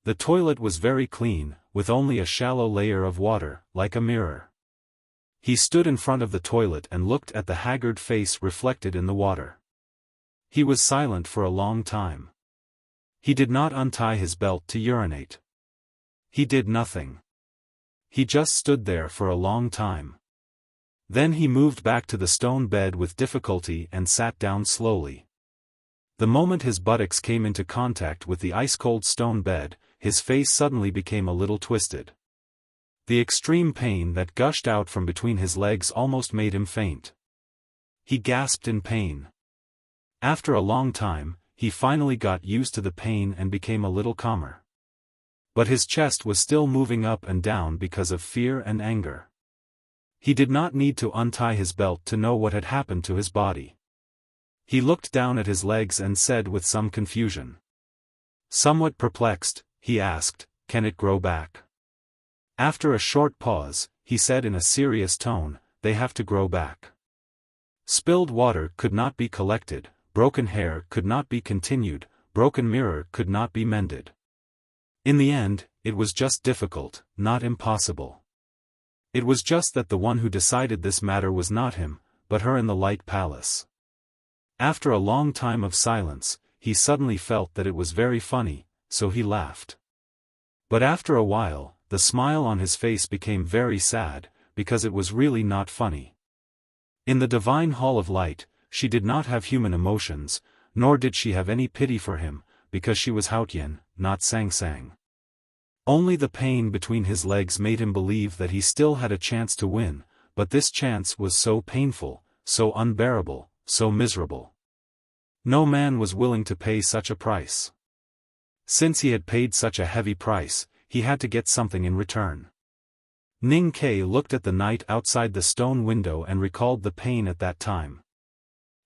The toilet was very clean, with only a shallow layer of water, like a mirror. He stood in front of the toilet and looked at the haggard face reflected in the water. He was silent for a long time. He did not untie his belt to urinate. He did nothing. He just stood there for a long time. Then he moved back to the stone bed with difficulty and sat down slowly. The moment his buttocks came into contact with the ice-cold stone bed, his face suddenly became a little twisted. The extreme pain that gushed out from between his legs almost made him faint. He gasped in pain. After a long time, he finally got used to the pain and became a little calmer. But his chest was still moving up and down because of fear and anger. He did not need to untie his belt to know what had happened to his body. He looked down at his legs and said with some confusion. Somewhat perplexed, he asked, "Can it grow back?" After a short pause, he said in a serious tone, "They have to grow back." Spilled water could not be collected, broken hair could not be continued, broken mirror could not be mended. In the end, it was just difficult, not impossible. It was just that the one who decided this matter was not him, but her in the Light Palace. After a long time of silence, he suddenly felt that it was very funny, so he laughed. But after a while, the smile on his face became very sad, because it was really not funny. In the Divine Hall of Light, she did not have human emotions, nor did she have any pity for him, because she was Haotian, not Sang Sang. Only the pain between his legs made him believe that he still had a chance to win, but this chance was so painful, so unbearable, so miserable. No man was willing to pay such a price. Since he had paid such a heavy price, he had to get something in return. Ning Ke looked at the night outside the stone window and recalled the pain at that time.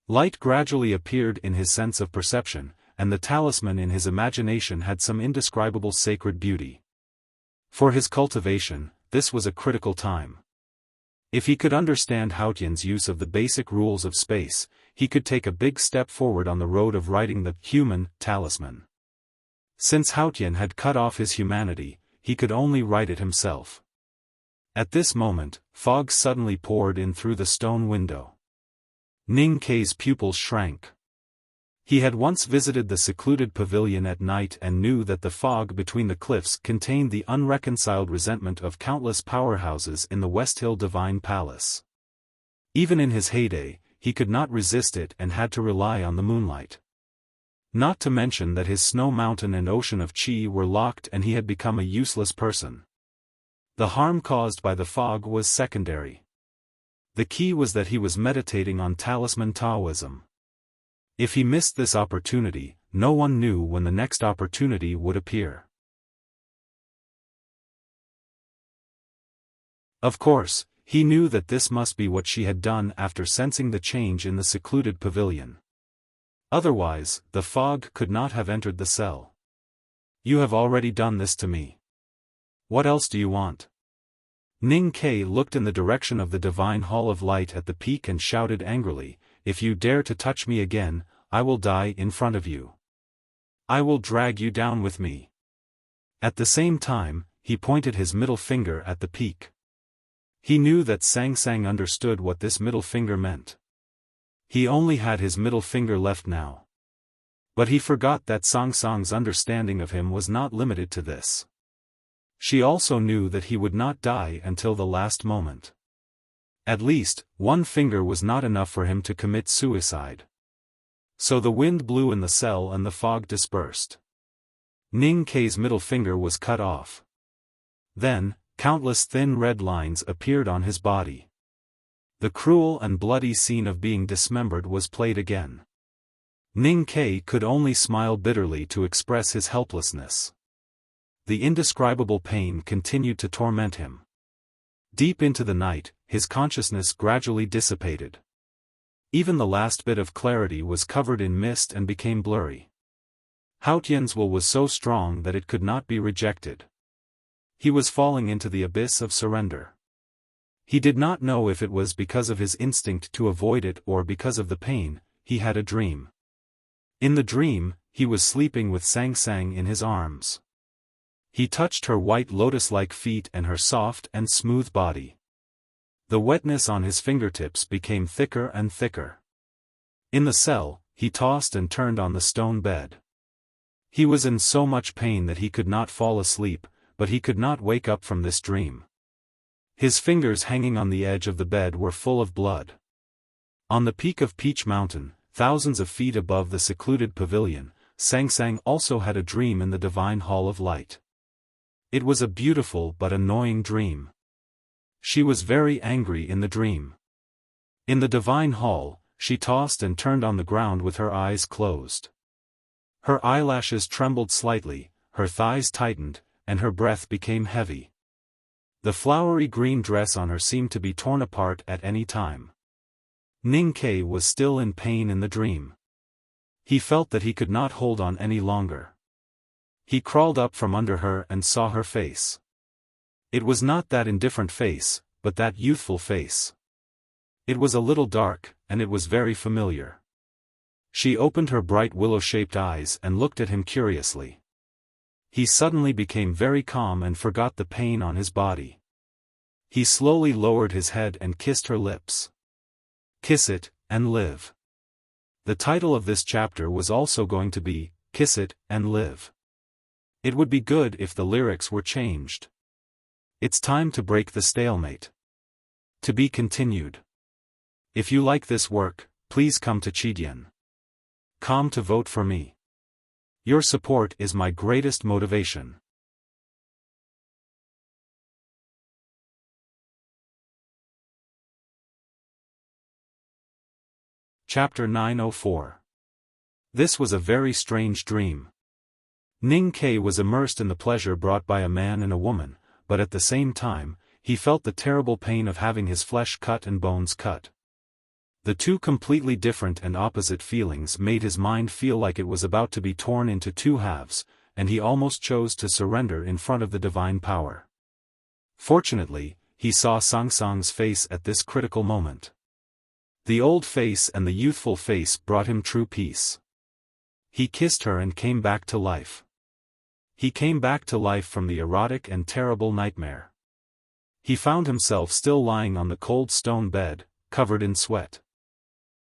Light gradually appeared in his sense of perception, and the talisman in his imagination had some indescribable sacred beauty. For his cultivation, this was a critical time. If he could understand Haotian's use of the basic rules of space, he could take a big step forward on the road of writing the human talisman. Since Haotian had cut off his humanity, he could only write it himself. At this moment, fog suddenly poured in through the stone window. Ning Ke's pupils shrank. He had once visited the secluded pavilion at night and knew that the fog between the cliffs contained the unreconciled resentment of countless powerhouses in the West Hill Divine Palace. Even in his heyday, he could not resist it and had to rely on the moonlight. Not to mention that his snow mountain and ocean of qi were locked and he had become a useless person. The harm caused by the fog was secondary. The key was that he was meditating on talisman Taoism. If he missed this opportunity, no one knew when the next opportunity would appear. Of course, he knew that this must be what she had done after sensing the change in the secluded pavilion. Otherwise, the fog could not have entered the cell. "You have already done this to me. What else do you want?" Ning Ke looked in the direction of the Divine Hall of Light at the peak and shouted angrily, "If you dare to touch me again, I will die in front of you. I will drag you down with me. At the same time, he pointed his middle finger at the peak. He knew that Sang Sang understood what this middle finger meant. He only had his middle finger left now. But he forgot that Sang Sang's understanding of him was not limited to this. She also knew that he would not die until the last moment. At least, one finger was not enough for him to commit suicide. So the wind blew in the cell and the fog dispersed. Ning Kei's middle finger was cut off. Then, countless thin red lines appeared on his body. The cruel and bloody scene of being dismembered was played again. Ning Kei could only smile bitterly to express his helplessness. The indescribable pain continued to torment him. Deep into the night, his consciousness gradually dissipated. Even the last bit of clarity was covered in mist and became blurry. Hao Tian's will was so strong that it could not be rejected. He was falling into the abyss of surrender. He did not know if it was because of his instinct to avoid it or because of the pain. He had a dream. In the dream, he was sleeping with Sang Sang in his arms. He touched her white lotus-like feet and her soft and smooth body. The wetness on his fingertips became thicker and thicker. In the cell, he tossed and turned on the stone bed. He was in so much pain that he could not fall asleep, but he could not wake up from this dream. His fingers hanging on the edge of the bed were full of blood. On the peak of Peach Mountain, thousands of feet above the secluded pavilion, Sang Sang also had a dream in the divine hall of light. It was a beautiful but annoying dream. She was very angry in the dream. In the divine hall, she tossed and turned on the ground with her eyes closed. Her eyelashes trembled slightly, her thighs tightened, and her breath became heavy. The flowery green dress on her seemed to be torn apart at any time. Ning Kei was still in pain in the dream. He felt that he could not hold on any longer. He crawled up from under her and saw her face. It was not that indifferent face, but that youthful face. It was a little dark, and it was very familiar. She opened her bright willow-shaped eyes and looked at him curiously. He suddenly became very calm and forgot the pain on his body. He slowly lowered his head and kissed her lips. Kiss it, and live. The title of this chapter was also going to be, Kiss It, and Live. It would be good if the lyrics were changed. It's time to break the stalemate. To be continued. If you like this work, please come to Chidian.com to vote for me. Your support is my greatest motivation. Chapter 904. This was a very strange dream. Ning Kei was immersed in the pleasure brought by a man and a woman, but at the same time, he felt the terrible pain of having his flesh cut and bones cut. The two completely different and opposite feelings made his mind feel like it was about to be torn into two halves, and he almost chose to surrender in front of the divine power. Fortunately, he saw Sang Sang's face at this critical moment. The old face and the youthful face brought him true peace. He kissed her and came back to life. He came back to life from the erotic and terrible nightmare. He found himself still lying on the cold stone bed, covered in sweat.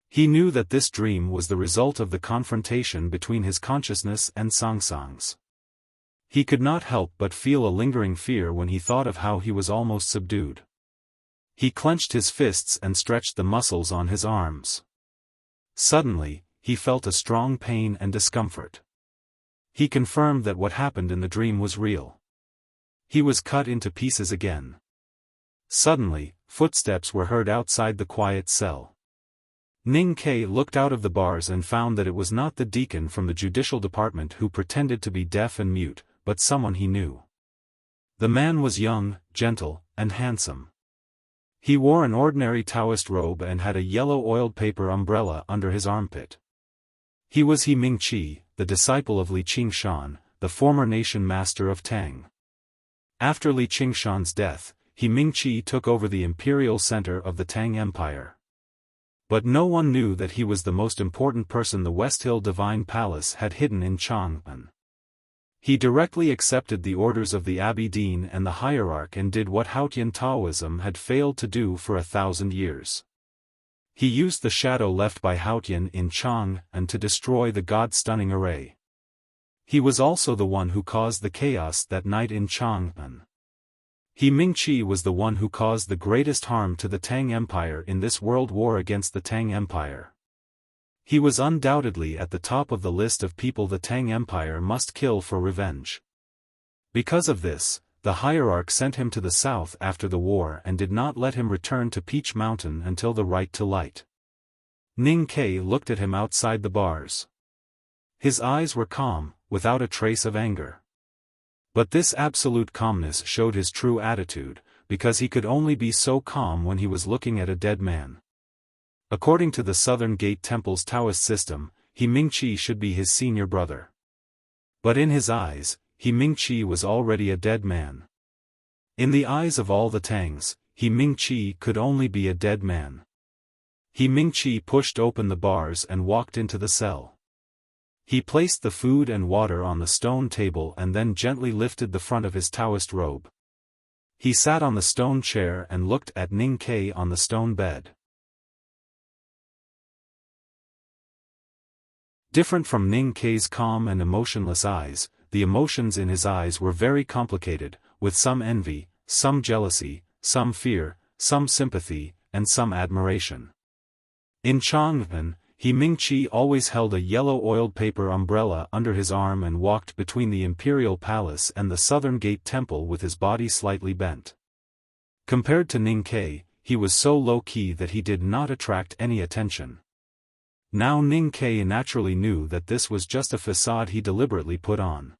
He knew that this dream was the result of the confrontation between his consciousness and Sang Sang's. He could not help but feel a lingering fear when he thought of how he was almost subdued. He clenched his fists and stretched the muscles on his arms. Suddenly, he felt a strong pain and discomfort. He confirmed that what happened in the dream was real. He was cut into pieces again. Suddenly, footsteps were heard outside the quiet cell. Ning Kei looked out of the bars and found that it was not the deacon from the judicial department who pretended to be deaf and mute, but someone he knew. The man was young, gentle, and handsome. He wore an ordinary Taoist robe and had a yellow oiled paper umbrella under his armpit. He was He Mingqi, the disciple of Li Qingshan, the former nation master of Tang. After Li Qingshan's death, He Mingqi took over the imperial center of the Tang Empire. But no one knew that he was the most important person the West Hill Divine Palace had hidden in Chang'an. He directly accepted the orders of the Abbey Dean and the hierarch and did what Haotian Taoism had failed to do for 1,000 years. He used the shadow left by Haotian in Chang'an to destroy the God-stunning array. He was also the one who caused the chaos that night in Chang'an. He Mingqi was the one who caused the greatest harm to the Tang Empire in this world war against the Tang Empire. He was undoubtedly at the top of the list of people the Tang Empire must kill for revenge. Because of this, the hierarch sent him to the south after the war and did not let him return to Peach Mountain until the right to light. Ning Ke looked at him outside the bars. His eyes were calm, without a trace of anger. But this absolute calmness showed his true attitude, because he could only be so calm when he was looking at a dead man. According to the Southern Gate Temple's Taoist system, He Mingqi should be his senior brother. But in his eyes, He Mingqi was already a dead man. In the eyes of all the Tangs, He Mingqi could only be a dead man. He Mingqi pushed open the bars and walked into the cell. He placed the food and water on the stone table and then gently lifted the front of his Taoist robe. He sat on the stone chair and looked at Ning Ke on the stone bed. Different from Ning Ke's calm and emotionless eyes, the emotions in his eyes were very complicated, with some envy, some jealousy, some fear, some sympathy, and some admiration. In Chang'an, He Mingqi always held a yellow oiled paper umbrella under his arm and walked between the Imperial Palace and the Southern Gate Temple with his body slightly bent. Compared to Ning Ke, he was so low-key that he did not attract any attention. Now Ning Ke naturally knew that this was just a facade he deliberately put on.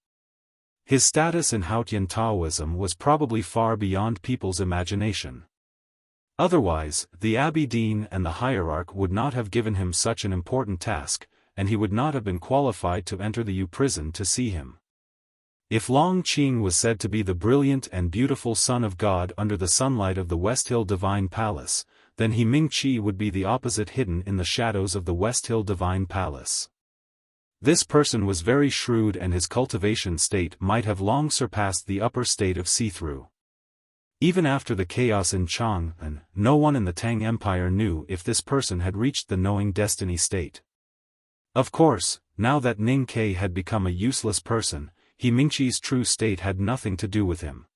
His status in Haotian Taoism was probably far beyond people's imagination. Otherwise, the Abbey Dean and the hierarch would not have given him such an important task, and he would not have been qualified to enter the U prison to see him. If Long Qing was said to be the brilliant and beautiful son of God under the sunlight of the West Hill Divine Palace, then He Mingqi would be the opposite, hidden in the shadows of the West Hill Divine Palace. This person was very shrewd and his cultivation state might have long surpassed the upper state of see-through. Even after the chaos in Chang'an, no one in the Tang Empire knew if this person had reached the knowing destiny state. Of course, now that Ning Ke had become a useless person, He Mingqi's true state had nothing to do with him.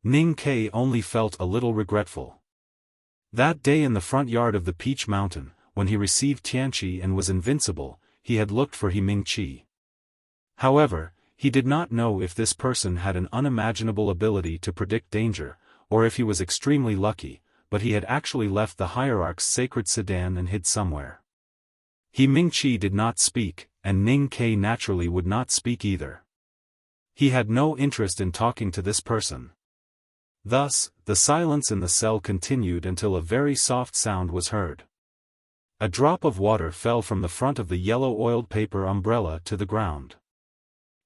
Ning Ke only felt a little regretful. That day in the front yard of the Peach Mountain, when he received Tianqi and was invincible, he had looked for He Mingqi. However, he did not know if this person had an unimaginable ability to predict danger, or if he was extremely lucky, but he had actually left the hierarch's sacred sedan and hid somewhere. He Mingqi did not speak, and Ning Ke naturally would not speak either. He had no interest in talking to this person. Thus, the silence in the cell continued until a very soft sound was heard. A drop of water fell from the front of the yellow oiled paper umbrella to the ground.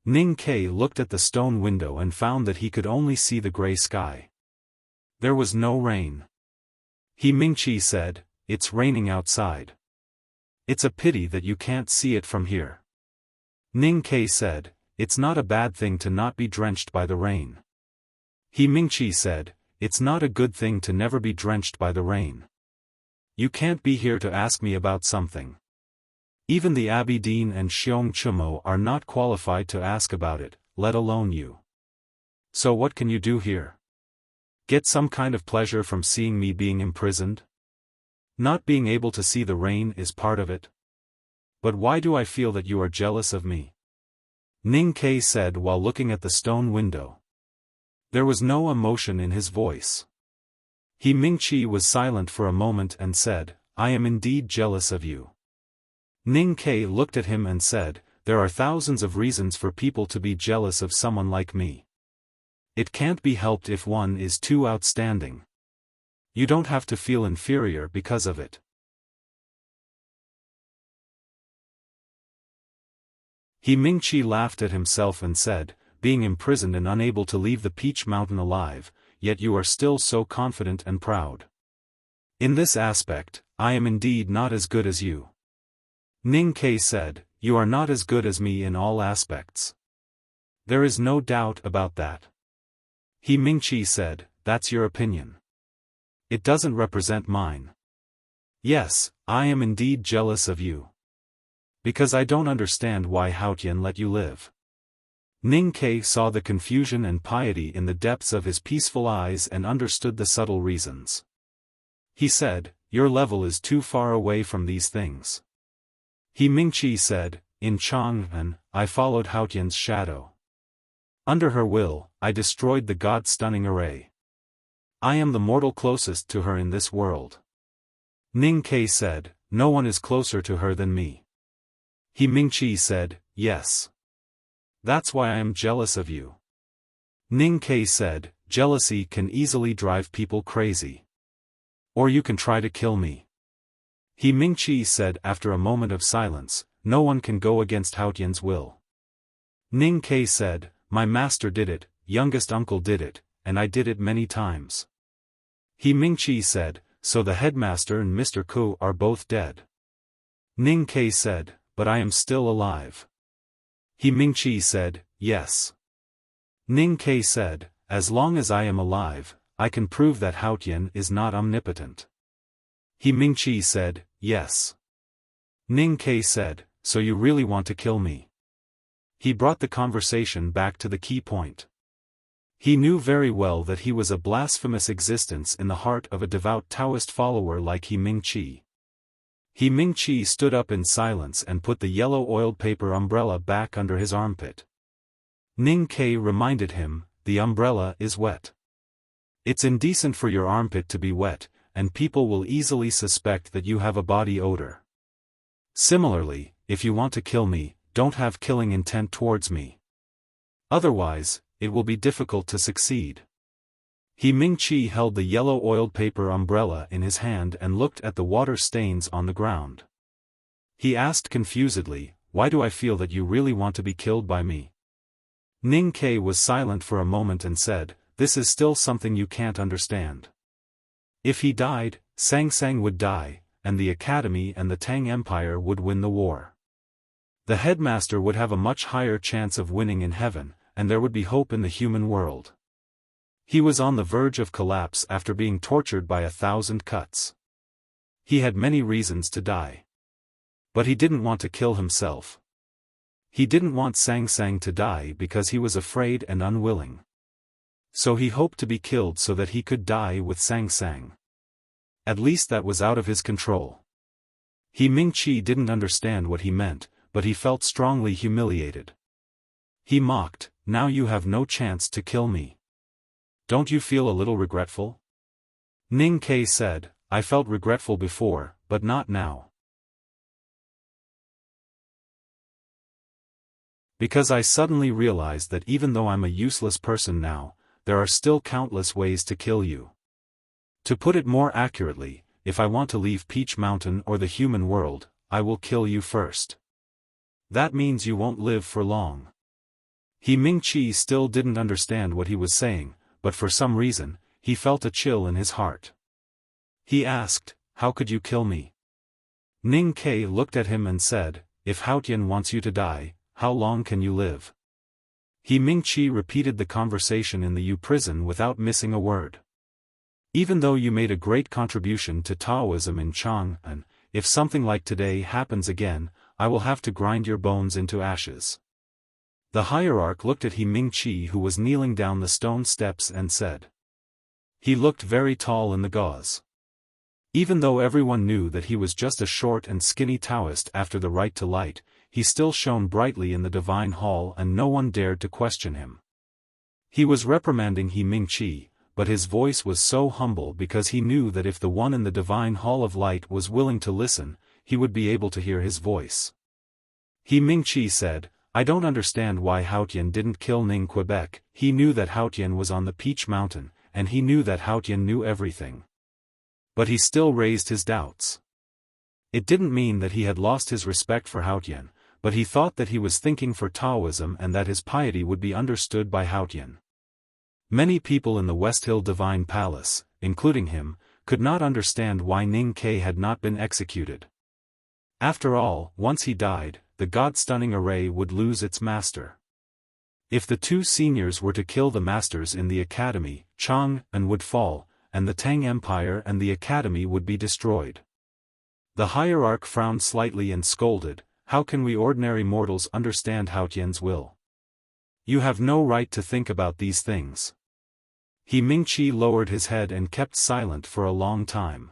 Ning Ke looked at the stone window and found that he could only see the gray sky. There was no rain. He Mingqi said, "It's raining outside. It's a pity that you can't see it from here." Ning Ke said, "It's not a bad thing to not be drenched by the rain." He Mingqi said, "It's not a good thing to never be drenched by the rain. You can't be here to ask me about something. Even the Abbey Dean and Xiong Chumo are not qualified to ask about it, let alone you. So what can you do here? Get some kind of pleasure from seeing me being imprisoned? Not being able to see the rain is part of it. But why do I feel that you are jealous of me?" Ning Ke said while looking at the stone window. There was no emotion in his voice. He Mingqi was silent for a moment and said, "I am indeed jealous of you." Ning Ke looked at him and said, "There are thousands of reasons for people to be jealous of someone like me. It can't be helped if one is too outstanding. You don't have to feel inferior because of it." He Mingqi laughed at himself and said, "Being imprisoned and unable to leave the Peach Mountain alive, yet you are still so confident and proud. In this aspect, I am indeed not as good as you. Ning Ke said, you are not as good as me in all aspects. There is no doubt about that. He Mingqi said, that's your opinion. It doesn't represent mine. Yes, I am indeed jealous of you. Because I don't understand why Haotian let you live. Ning Ke saw the confusion and piety in the depths of his peaceful eyes and understood the subtle reasons. He said, your level is too far away from these things. He Mingqi said, in Chang'an, I followed Haotian's shadow. Under her will, I destroyed the god-stunning array. I am the mortal closest to her in this world. Ning Ke said, no one is closer to her than me. He Mingqi said, yes. That's why I am jealous of you. Ning Ke said, jealousy can easily drive people crazy. Or you can try to kill me. He Mingqi said after a moment of silence, no one can go against Haotian's will. Ning Ke said, my master did it, youngest uncle did it, and I did it many times. He Mingqi said, so the headmaster and Mr. Ku are both dead. Ning Ke said, but I am still alive. He Mingqi said, yes. Ning Ke said, as long as I am alive, I can prove that Haotian is not omnipotent. He Mingqi said, yes. Ning Ke said, so you really want to kill me? He brought the conversation back to the key point. He knew very well that he was a blasphemous existence in the heart of a devout Taoist follower like He Mingqi. He Mingqi stood up in silence and put the yellow oiled paper umbrella back under his armpit. Ning Ke reminded him, the umbrella is wet. It's indecent for your armpit to be wet, and people will easily suspect that you have a body odor. Similarly, if you want to kill me, don't have killing intent towards me. Otherwise, it will be difficult to succeed. He Mingqi held the yellow oiled paper umbrella in his hand and looked at the water stains on the ground. He asked confusedly, why do I feel that you really want to be killed by me? Ning Ke was silent for a moment and said, this is still something you can't understand. If he died, Sang Sang would die, and the Academy and the Tang Empire would win the war. The headmaster would have a much higher chance of winning in heaven, and there would be hope in the human world. He was on the verge of collapse after being tortured by 1,000 cuts. He had many reasons to die. But he didn't want to kill himself. He didn't want Sang Sang to die because he was afraid and unwilling. So he hoped to be killed so that he could die with Sang Sang. At least that was out of his control. He Mingqi didn't understand what he meant, but he felt strongly humiliated. He mocked, now you have no chance to kill me. Don't you feel a little regretful? Ning Ke said, I felt regretful before, but not now. Because I suddenly realized that even though I'm a useless person now, there are still countless ways to kill you. To put it more accurately, if I want to leave Peach Mountain or the human world, I will kill you first. That means you won't live for long. He Mingqi still didn't understand what he was saying, but for some reason, he felt a chill in his heart. He asked, how could you kill me? Ning Ke looked at him and said, if Haotian wants you to die, how long can you live? He Mingqi repeated the conversation in the U prison without missing a word. Even though you made a great contribution to Taoism in Chang'an, if something like today happens again, I will have to grind your bones into ashes. The hierarch looked at He Mingqi who was kneeling down the stone steps and said. He looked very tall in the gauze. Even though everyone knew that he was just a short and skinny Taoist after the right to light, he still shone brightly in the divine hall and no one dared to question him. He was reprimanding He Mingqi, but his voice was so humble because he knew that if the one in the divine hall of light was willing to listen, he would be able to hear his voice. He Mingqi said, I don't understand why Haotian didn't kill Ning Quebec. He knew that Haotian was on the Peach Mountain, and he knew that Haotian knew everything. But he still raised his doubts. It didn't mean that he had lost his respect for Haotian, but he thought that he was thinking for Taoism and that his piety would be understood by Haotian. Many people in the West Hill Divine Palace, including him, could not understand why Ning Ke had not been executed. After all, once he died, the god-stunning array would lose its master. If the two seniors were to kill the masters in the academy, Chang'an would fall, and the Tang Empire and the academy would be destroyed. The hierarch frowned slightly and scolded, "How can we ordinary mortals understand Haotian's will? You have no right to think about these things." He Mingqi lowered his head and kept silent for a long time.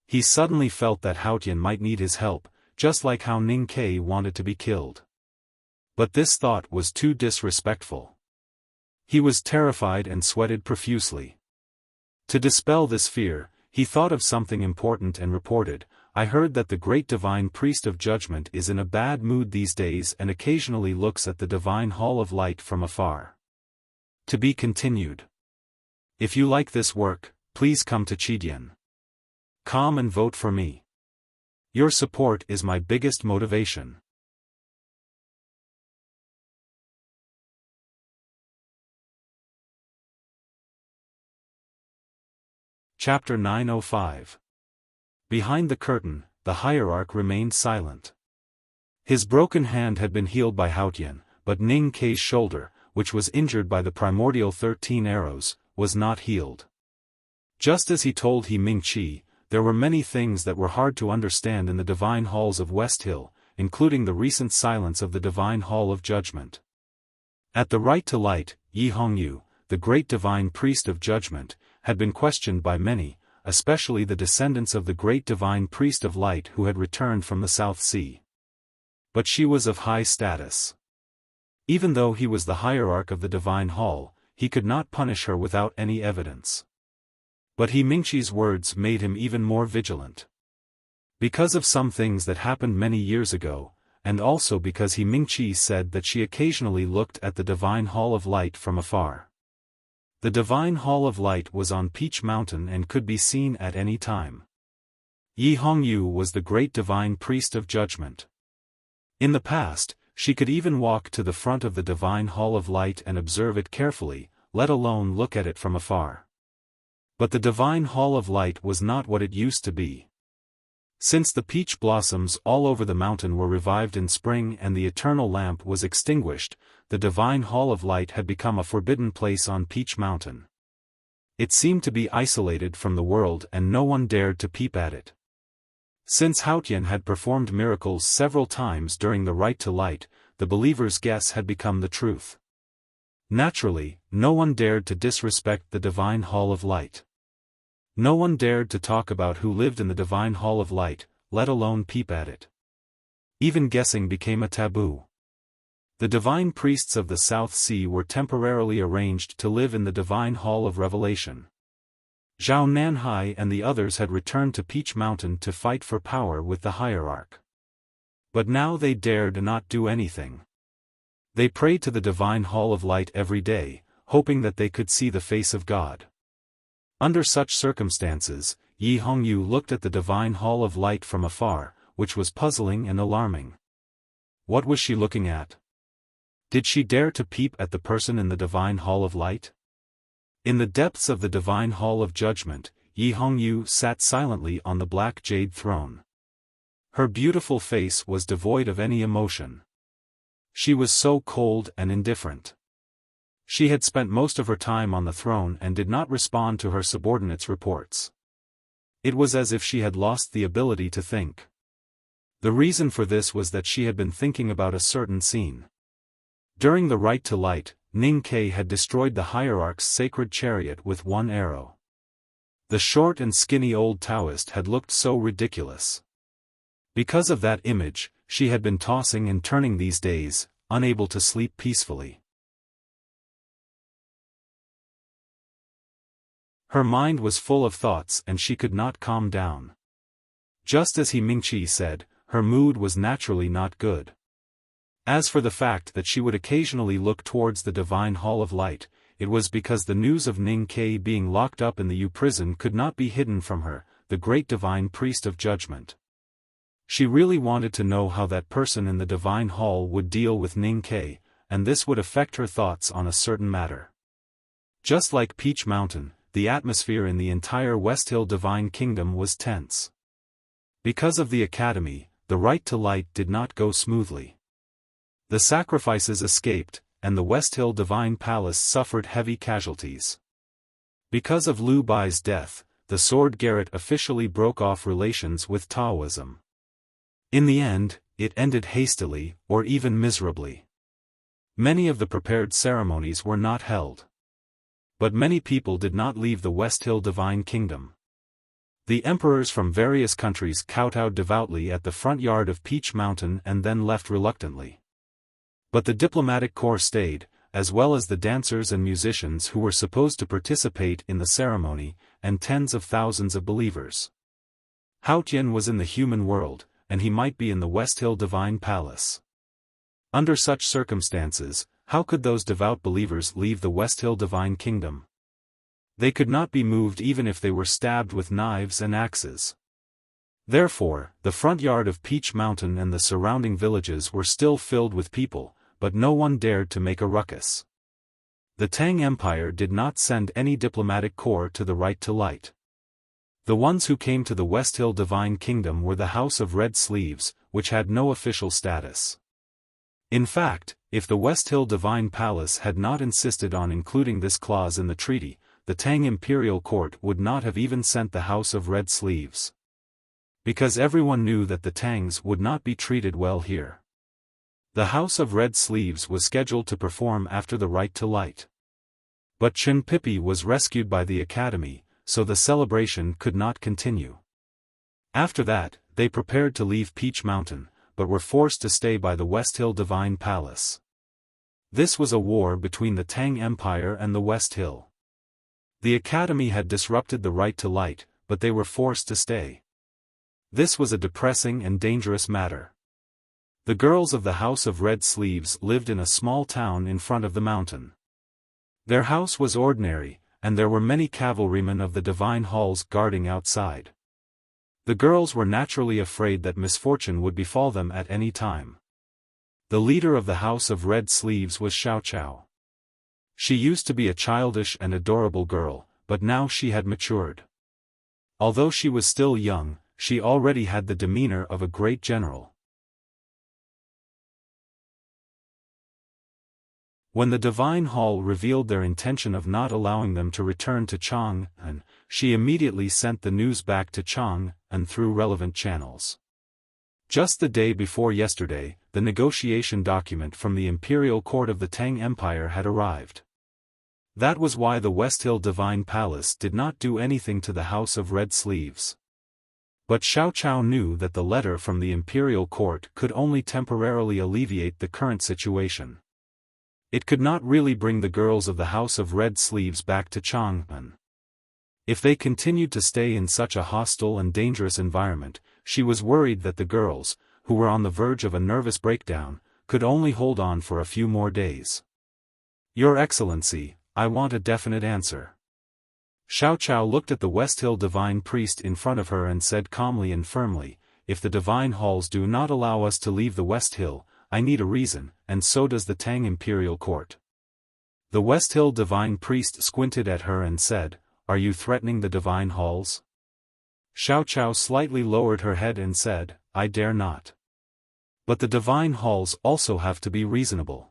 He suddenly felt that Haotian might need his help, just like how Ning Ke wanted to be killed. But this thought was too disrespectful. He was terrified and sweated profusely. To dispel this fear, he thought of something important and reported, "I heard that the great divine priest of judgment is in a bad mood these days and occasionally looks at the divine hall of light from afar." To be continued. If you like this work, please come to Chidian. Come and vote for me. Your support is my biggest motivation. Chapter 905. Behind the curtain, the hierarch remained silent. His broken hand had been healed by Haotian, but Ning Ke's shoulder, which was injured by the primordial 13 arrows, was not healed. Just as he told He Mingqi, there were many things that were hard to understand in the divine halls of West Hill, including the recent silence of the divine hall of judgment. At the Right to Light, Yi Hongyu, the great divine priest of judgment, had been questioned by many, especially the descendants of the great divine priest of light who had returned from the South Sea. But she was of high status. Even though he was the hierarch of the divine hall, he could not punish her without any evidence. But He Mingqi's words made him even more vigilant. Because of some things that happened many years ago, and also because He Mingqi said that she occasionally looked at the divine hall of light from afar. The divine hall of light was on Peach Mountain and could be seen at any time. Yi Hongyu was the great divine priest of judgment. In the past, she could even walk to the front of the divine hall of light and observe it carefully, let alone look at it from afar. But the divine hall of light was not what it used to be. Since the peach blossoms all over the mountain were revived in spring and the eternal lamp was extinguished, the divine hall of light had become a forbidden place on Peach Mountain. It seemed to be isolated from the world and no one dared to peep at it. Since Haotian had performed miracles several times during the Right to Light, the believer's guess had become the truth. Naturally, no one dared to disrespect the divine hall of light. No one dared to talk about who lived in the divine hall of light, let alone peep at it. Even guessing became a taboo. The divine priests of the South Sea were temporarily arranged to live in the divine hall of revelation. Zhao Nanhai and the others had returned to Peach Mountain to fight for power with the hierarch. But now they dared not do anything. They prayed to the divine hall of light every day, hoping that they could see the face of God. Under such circumstances, Yi Hongyu looked at the divine hall of light from afar, which was puzzling and alarming. What was she looking at? Did she dare to peep at the person in the divine hall of light? In the depths of the divine hall of judgment, Yi Hongyu sat silently on the black jade throne. Her beautiful face was devoid of any emotion. She was so cold and indifferent. She had spent most of her time on the throne and did not respond to her subordinates' reports. It was as if she had lost the ability to think. The reason for this was that she had been thinking about a certain scene. During the Right to Light, Ning Ke had destroyed the hierarch's sacred chariot with one arrow. The short and skinny old Taoist had looked so ridiculous. Because of that image, she had been tossing and turning these days, unable to sleep peacefully. Her mind was full of thoughts and she could not calm down. Just as He Mingqi said, her mood was naturally not good. As for the fact that she would occasionally look towards the divine hall of light, it was because the news of Ning Ke being locked up in the U prison could not be hidden from her, the great divine priest of judgment. She really wanted to know how that person in the divine hall would deal with Ning Ke, and this would affect her thoughts on a certain matter. Just like Peach Mountain, the atmosphere in the entire West Hill Divine Kingdom was tense. Because of the Academy, the right to light did not go smoothly. The sacrifices escaped, and the West Hill Divine Palace suffered heavy casualties. Because of Liu Bai's death, the Sword Garret officially broke off relations with Taoism. In the end, it ended hastily, or even miserably. Many of the prepared ceremonies were not held. But many people did not leave the West Hill Divine Kingdom. The emperors from various countries kowtowed devoutly at the front yard of Peach Mountain and then left reluctantly. But the diplomatic corps stayed, as well as the dancers and musicians who were supposed to participate in the ceremony, and tens of thousands of believers. Haotian was in the human world, and he might be in the West Hill Divine Palace. Under such circumstances, how could those devout believers leave the West Hill Divine Kingdom? They could not be moved even if they were stabbed with knives and axes. Therefore, the front yard of Peach Mountain and the surrounding villages were still filled with people, but no one dared to make a ruckus. The Tang Empire did not send any diplomatic corps to the right to light. The ones who came to the West Hill Divine Kingdom were the House of Red Sleeves, which had no official status. In fact, if the West Hill Divine Palace had not insisted on including this clause in the treaty, the Tang Imperial Court would not have even sent the House of Red Sleeves. Because everyone knew that the Tangs would not be treated well here. The House of Red Sleeves was scheduled to perform after the right to light. But Chen Pipi was rescued by the Academy, so the celebration could not continue. After that, they prepared to leave Peach Mountain, but were forced to stay by the West Hill Divine Palace. This was a war between the Tang Empire and the West Hill. The Academy had disrupted the right to light, but they were forced to stay. This was a depressing and dangerous matter. The girls of the House of Red Sleeves lived in a small town in front of the mountain. Their house was ordinary, and there were many cavalrymen of the Divine Halls guarding outside. The girls were naturally afraid that misfortune would befall them at any time. The leader of the House of Red Sleeves was Xiaochao. She used to be a childish and adorable girl, but now she had matured. Although she was still young, she already had the demeanor of a great general. When the Divine Hall revealed their intention of not allowing them to return to Chang'an, she immediately sent the news back to Chang'an through relevant channels. Just the day before yesterday, the negotiation document from the Imperial Court of the Tang Empire had arrived. That was why the West Hill Divine Palace did not do anything to the House of Red Sleeves. But Xiaochao knew that the letter from the Imperial Court could only temporarily alleviate the current situation. It could not really bring the girls of the House of Red Sleeves back to Chang'an. If they continued to stay in such a hostile and dangerous environment, she was worried that the girls, who were on the verge of a nervous breakdown, could only hold on for a few more days. Your Excellency, I want a definite answer. Xiaochao looked at the West Hill Divine Priest in front of her and said calmly and firmly, if the Divine Halls do not allow us to leave the West Hill, I need a reason, and so does the Tang Imperial Court. The West Hill Divine Priest squinted at her and said, are you threatening the Divine Halls? Xiaochao slightly lowered her head and said, I dare not. But the Divine Halls also have to be reasonable.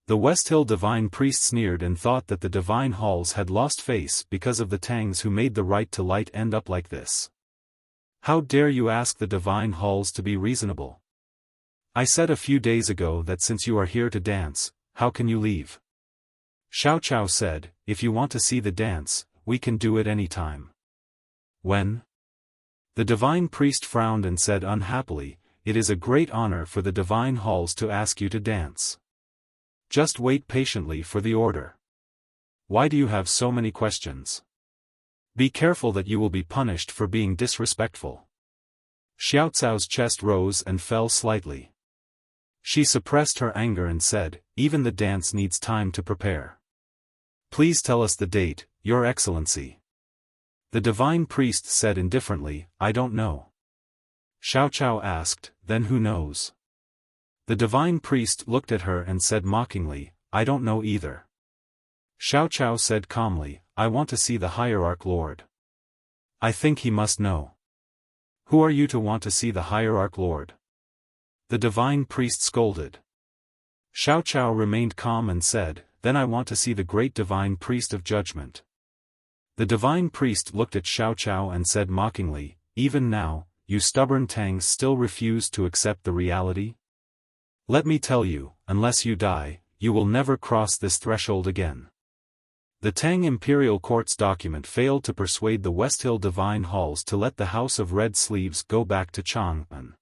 The West Hill Divine Priest sneered and thought that the Divine Halls had lost face because of the Tangs who made the right to light end up like this. How dare you ask the Divine Halls to be reasonable? I said a few days ago that since you are here to dance, how can you leave? Xiaochao said, if you want to see the dance, we can do it any time. When? The Divine Priest frowned and said unhappily, it is a great honor for the Divine Halls to ask you to dance. Just wait patiently for the order. Why do you have so many questions? Be careful that you will be punished for being disrespectful. Xiaocao's chest rose and fell slightly. She suppressed her anger and said, even the dance needs time to prepare. Please tell us the date, Your Excellency. The Divine Priest said indifferently, I don't know. Xiaochao asked, then who knows? The Divine Priest looked at her and said mockingly, I don't know either. Xiaochao said calmly, I want to see the Hierarch Lord. I think he must know. Who are you to want to see the Hierarch Lord? The divine priest scolded. Xiao Chao remained calm and said, Then I want to see the great divine priest of judgment. The divine priest looked at Xiao Chao and said mockingly, Even now, you stubborn Tangs still refuse to accept the reality? Let me tell you, unless you die, you will never cross this threshold again. The Tang Imperial Court's document failed to persuade the West Hill Divine Halls to let the House of Red Sleeves go back to Chang'an.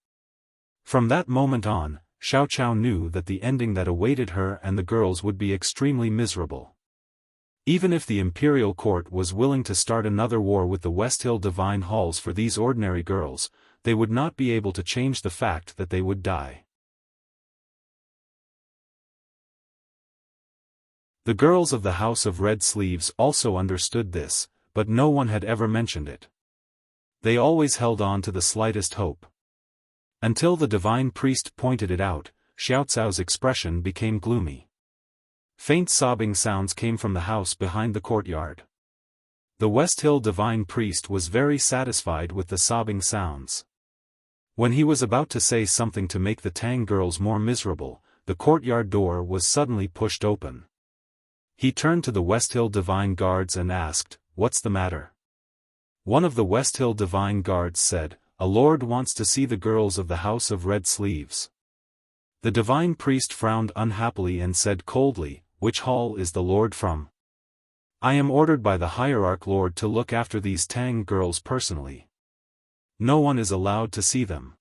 From that moment on, Xiao Chao knew that the ending that awaited her and the girls would be extremely miserable. Even if the Imperial Court was willing to start another war with the West Hill Divine Halls for these ordinary girls, they would not be able to change the fact that they would die. The girls of the House of Red Sleeves also understood this, but no one had ever mentioned it. They always held on to the slightest hope. Until the divine priest pointed it out, Xiao Cao's expression became gloomy. Faint sobbing sounds came from the house behind the courtyard. The West Hill divine priest was very satisfied with the sobbing sounds. When he was about to say something to make the Tang girls more miserable, the courtyard door was suddenly pushed open. He turned to the West Hill Divine Guards and asked, What's the matter? One of the West Hill Divine Guards said, A lord wants to see the girls of the House of Red Sleeves. The divine priest frowned unhappily and said coldly, Which hall is the lord from? I am ordered by the Hierarch Lord to look after these Tang girls personally. No one is allowed to see them.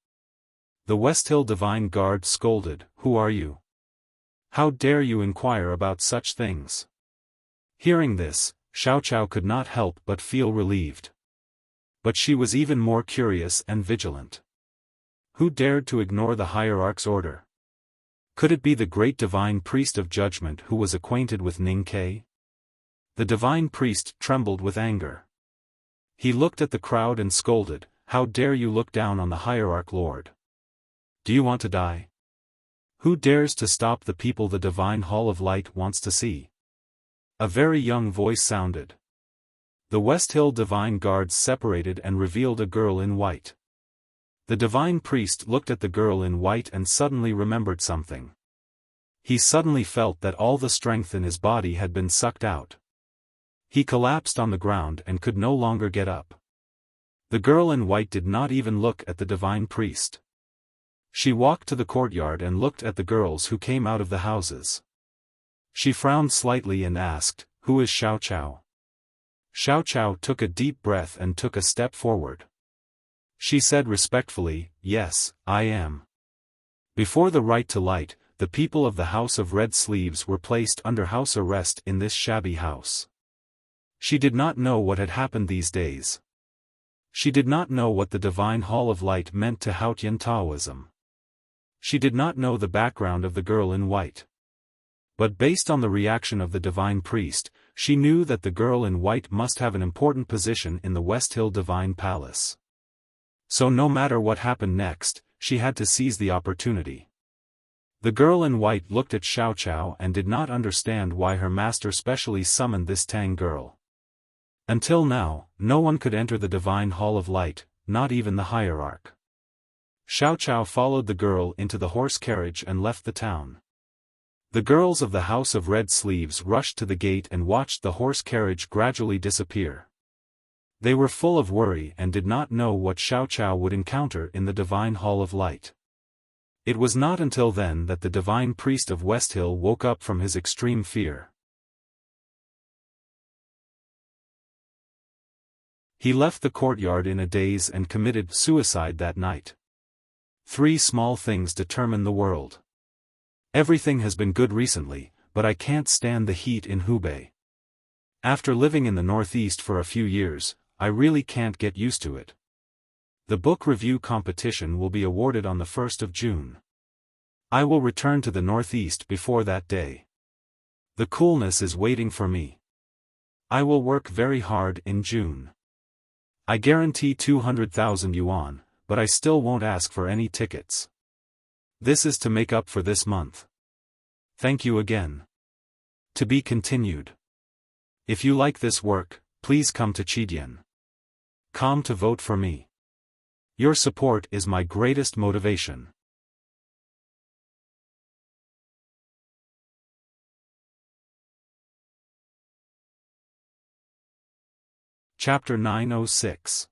The West Hill Divine Guard scolded, Who are you? How dare you inquire about such things? Hearing this, Xiao Chao could not help but feel relieved. But she was even more curious and vigilant. Who dared to ignore the hierarch's order? Could it be the great divine priest of judgment who was acquainted with Ning Ke? The divine priest trembled with anger. He looked at the crowd and scolded, How dare you look down on the Hierarch Lord? Do you want to die? Who dares to stop the people the Divine Hall of Light wants to see? A very young voice sounded. The West Hill Divine Guards separated and revealed a girl in white. The divine priest looked at the girl in white and suddenly remembered something. He suddenly felt that all the strength in his body had been sucked out. He collapsed on the ground and could no longer get up. The girl in white did not even look at the divine priest. She walked to the courtyard and looked at the girls who came out of the houses. She frowned slightly and asked, Who is Xiao Chao? Xiao Chao took a deep breath and took a step forward. She said respectfully, Yes, I am. Before the right to light, the people of the House of Red Sleeves were placed under house arrest in this shabby house. She did not know what had happened these days. She did not know what the Divine Hall of Light meant to Haotian Taoism. She did not know the background of the girl in white. But based on the reaction of the divine priest, she knew that the girl in white must have an important position in the West Hill Divine Palace. So no matter what happened next, she had to seize the opportunity. The girl in white looked at Xiao Chao and did not understand why her master specially summoned this Tang girl. Until now, no one could enter the Divine Hall of Light, not even the hierarch. Xiao Chao followed the girl into the horse carriage and left the town. The girls of the House of Red Sleeves rushed to the gate and watched the horse carriage gradually disappear. They were full of worry and did not know what Xiao Chao would encounter in the Divine Hall of Light. It was not until then that the divine priest of West Hill woke up from his extreme fear. He left the courtyard in a daze and committed suicide that night. 3 small things determine the world. Everything has been good recently, but I can't stand the heat in Hubei. After living in the Northeast for a few years, I really can't get used to it. The book review competition will be awarded on the 1st of June. I will return to the Northeast before that day. The coolness is waiting for me. I will work very hard in June. I guarantee 200,000 yuan, but I still won't ask for any tickets. This is to make up for this month. Thank you again. To be continued. If you like this work, please come to Chidian.com to vote for me. Your support is my greatest motivation. Chapter 906.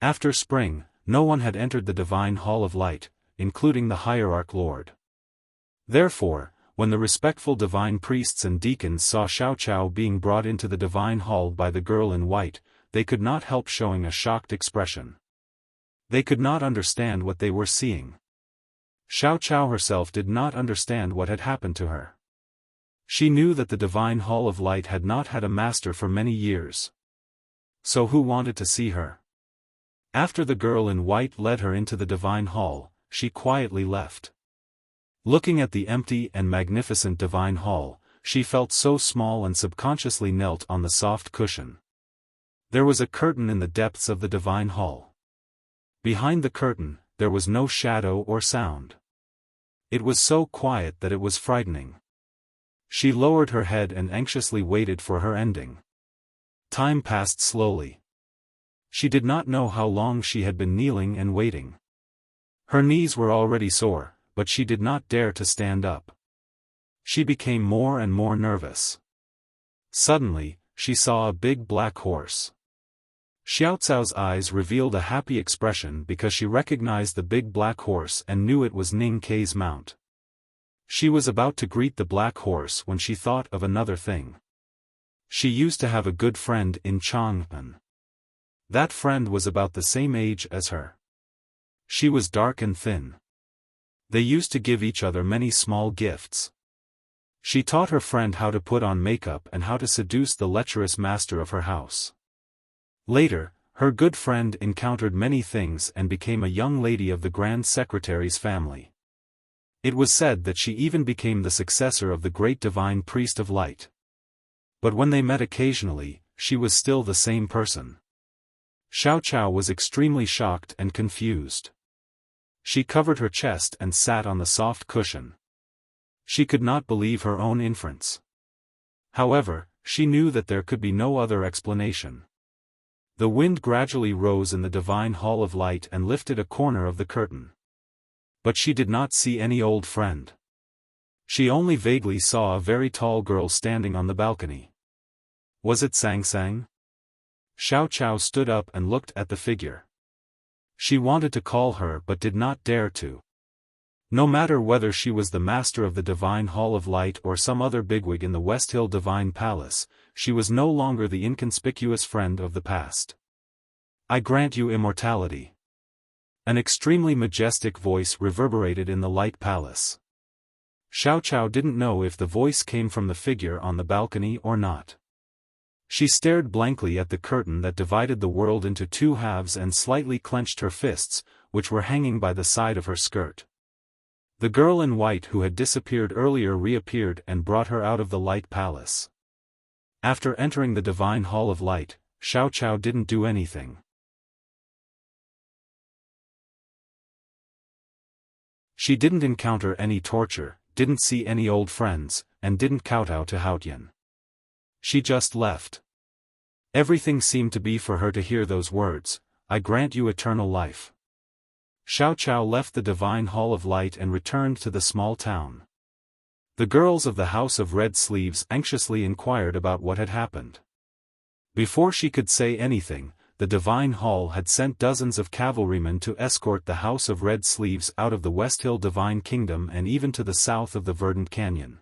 After spring, no one had entered the Divine Hall of Light, including the Hierarch Lord. Therefore, when the respectful divine priests and deacons saw Xiaochao being brought into the Divine Hall by the girl in white, they could not help showing a shocked expression. They could not understand what they were seeing. Xiaochao herself did not understand what had happened to her. She knew that the Divine Hall of Light had not had a master for many years. So who wanted to see her? After the girl in white led her into the Divine Hall, she quietly left. Looking at the empty and magnificent Divine Hall, she felt so small and subconsciously knelt on the soft cushion. There was a curtain in the depths of the Divine Hall. Behind the curtain, there was no shadow or sound. It was so quiet that it was frightening. She lowered her head and anxiously waited for her ending. Time passed slowly. She did not know how long she had been kneeling and waiting. Her knees were already sore, but she did not dare to stand up. She became more and more nervous. Suddenly, she saw a big black horse. Xiaocao's eyes revealed a happy expression because she recognized the big black horse and knew it was Ning Kei's mount. She was about to greet the black horse when she thought of another thing. She used to have a good friend in Chang'an. That friend was about the same age as her. She was dark and thin. They used to give each other many small gifts. She taught her friend how to put on makeup and how to seduce the lecherous master of her house. Later, her good friend encountered many things and became a young lady of the Grand Secretary's family. It was said that she even became the successor of the great divine priest of light. But when they met occasionally, she was still the same person. Xiaochao was extremely shocked and confused. She covered her chest and sat on the soft cushion. She could not believe her own inference. However, she knew that there could be no other explanation. The wind gradually rose in the Divine Hall of Light and lifted a corner of the curtain. But she did not see any old friend. She only vaguely saw a very tall girl standing on the balcony. Was it Sang? Xiaochao stood up and looked at the figure. She wanted to call her but did not dare to. No matter whether she was the master of the Divine Hall of Light or some other bigwig in the West Hill Divine Palace, she was no longer the inconspicuous friend of the past. I grant you immortality. An extremely majestic voice reverberated in the Light Palace. Xiaochao didn't know if the voice came from the figure on the balcony or not. She stared blankly at the curtain that divided the world into two halves and slightly clenched her fists, which were hanging by the side of her skirt. The girl in white who had disappeared earlier reappeared and brought her out of the Light Palace. After entering the Divine Hall of Light, Xiaochao didn't do anything. She didn't encounter any torture, didn't see any old friends, and didn't kowtow to Haotian. She just left. Everything seemed to be for her to hear those words, I grant you eternal life. Xiaochao left the Divine Hall of Light and returned to the small town. The girls of the House of Red Sleeves anxiously inquired about what had happened. Before she could say anything, the Divine Hall had sent dozens of cavalrymen to escort the House of Red Sleeves out of the West Hill Divine Kingdom and even to the south of the Verdant Canyon.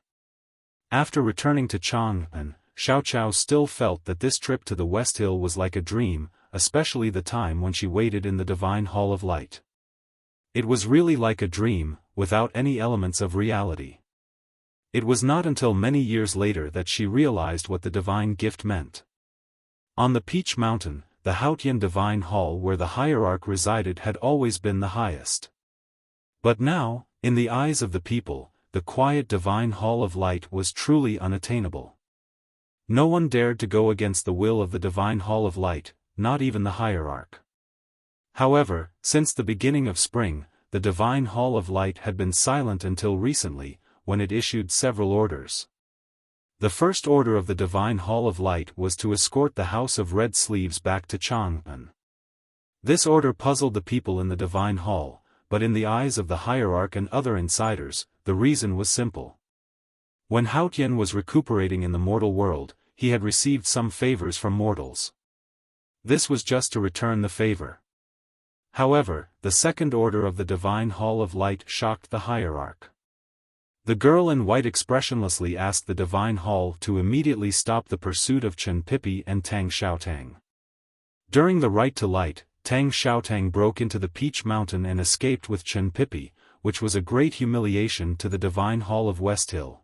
After returning to Chang'an, Xiaochao still felt that this trip to the West Hill was like a dream, especially the time when she waited in the Divine Hall of Light. It was really like a dream, without any elements of reality. It was not until many years later that she realized what the divine gift meant. On the Peach Mountain, the Haotian Divine Hall where the hierarch resided had always been the highest. But now, in the eyes of the people, the quiet Divine Hall of Light was truly unattainable. No one dared to go against the will of the Divine Hall of Light, not even the hierarch. However, since the beginning of spring, the Divine Hall of Light had been silent until recently, when it issued several orders. The first order of the Divine Hall of Light was to escort the House of Red Sleeves back to Chang'an. This order puzzled the people in the Divine Hall, but in the eyes of the hierarch and other insiders, the reason was simple. When Haotian was recuperating in the mortal world, he had received some favors from mortals. This was just to return the favor. However, the second order of the Divine Hall of Light shocked the hierarch. The girl in white expressionlessly asked the Divine Hall to immediately stop the pursuit of Chen Pipi and Tang Xiaotang. During the Right to Light, Tang Xiaotang broke into the Peach Mountain and escaped with Chen Pipi, which was a great humiliation to the Divine Hall of West Hill.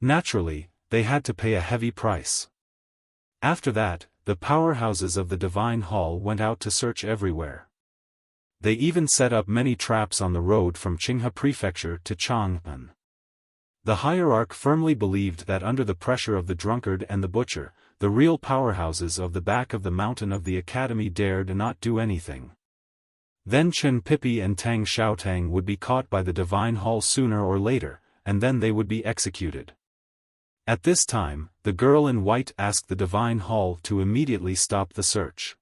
Naturally, they had to pay a heavy price. After that, the powerhouses of the Divine Hall went out to search everywhere. They even set up many traps on the road from Qinghe Prefecture to Chang'an. The hierarch firmly believed that under the pressure of the drunkard and the butcher, the real powerhouses of the back of the mountain of the academy dared not do anything. Then Chen Pipi and Tang Xiaotang would be caught by the Divine Hall sooner or later, and then they would be executed. At this time, the girl in white asked the Divine Hall to immediately stop the search.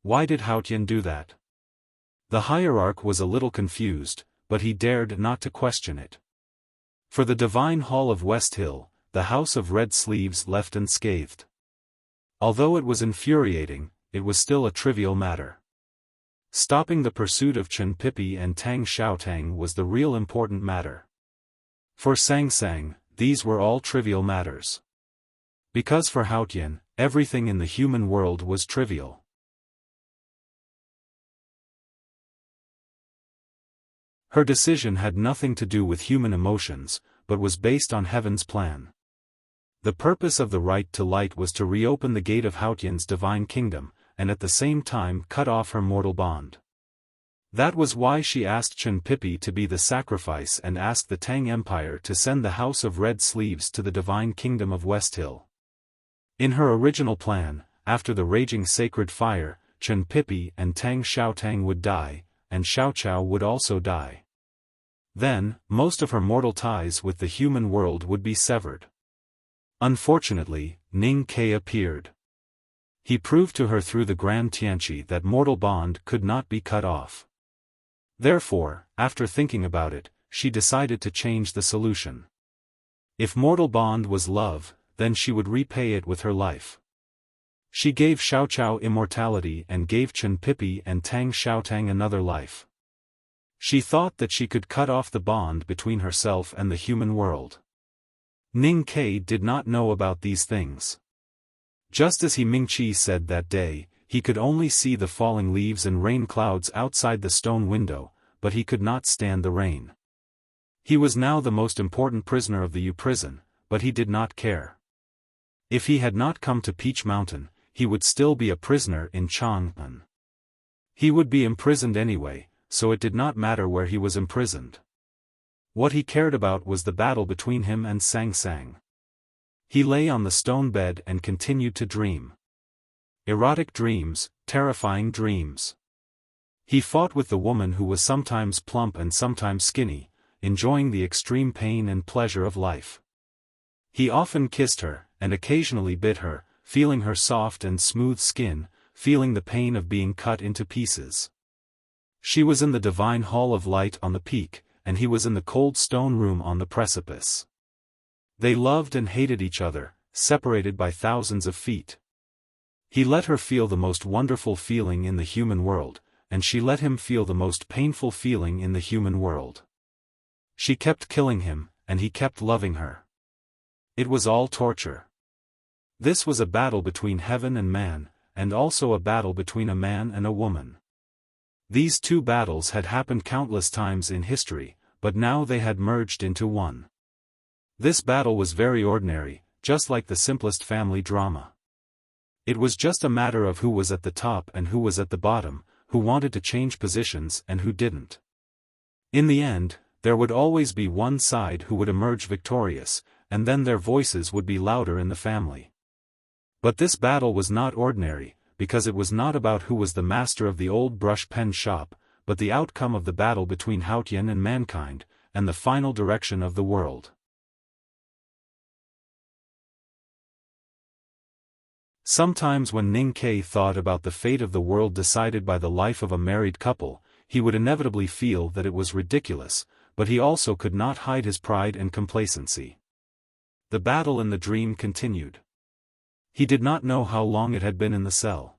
Why did Haotian do that? The hierarch was a little confused, but he dared not to question it. For the Divine Hall of West Hill, the House of Red Sleeves left unscathed. Although it was infuriating, it was still a trivial matter. Stopping the pursuit of Chen Pipi and Tang Xiaotang was the real important matter. For Sang Sang, these were all trivial matters. Because for Haotian, everything in the human world was trivial. Her decision had nothing to do with human emotions, but was based on heaven's plan. The purpose of the Right to Light was to reopen the gate of Haotian's divine kingdom, and at the same time cut off her mortal bond. That was why she asked Chen Pipi to be the sacrifice and asked the Tang Empire to send the House of Red Sleeves to the divine kingdom of West Hill. In her original plan, after the raging sacred fire, Chen Pipi and Tang Xiaotang would die, and Xiao Chao would also die. Then, most of her mortal ties with the human world would be severed. Unfortunately, Ning Ke appeared. He proved to her through the Grand Tianqi that mortal bond could not be cut off. Therefore, after thinking about it, she decided to change the solution. If mortal bond was love, then she would repay it with her life. She gave Xiao Chao immortality and gave Chen Pipi and Tang Xiaotang another life. She thought that she could cut off the bond between herself and the human world. Ning Ke did not know about these things. Just as Mingqi said that day, he could only see the falling leaves and rain clouds outside the stone window, but he could not stand the rain. He was now the most important prisoner of the Yu prison, but he did not care. If he had not come to Peach Mountain, he would still be a prisoner in Chang'an. He would be imprisoned anyway, so it did not matter where he was imprisoned. What he cared about was the battle between him and Sang Sang. He lay on the stone bed and continued to dream. Erotic dreams, terrifying dreams. He fought with the woman who was sometimes plump and sometimes skinny, enjoying the extreme pain and pleasure of life. He often kissed her, and occasionally bit her, feeling her soft and smooth skin, feeling the pain of being cut into pieces. She was in the Divine Hall of Light on the peak, and he was in the cold stone room on the precipice. They loved and hated each other, separated by thousands of feet. He let her feel the most wonderful feeling in the human world, and she let him feel the most painful feeling in the human world. She kept killing him, and he kept loving her. It was all torture. This was a battle between heaven and man, and also a battle between a man and a woman. These two battles had happened countless times in history, but now they had merged into one. This battle was very ordinary, just like the simplest family drama. It was just a matter of who was at the top and who was at the bottom, who wanted to change positions and who didn't. In the end, there would always be one side who would emerge victorious, and then their voices would be louder in the family. But this battle was not ordinary, because it was not about who was the master of the old brush pen shop, but the outcome of the battle between Haotian and mankind, and the final direction of the world. Sometimes when Ning Ke thought about the fate of the world decided by the life of a married couple, he would inevitably feel that it was ridiculous, but he also could not hide his pride and complacency. The battle in the dream continued. He did not know how long it had been in the cell.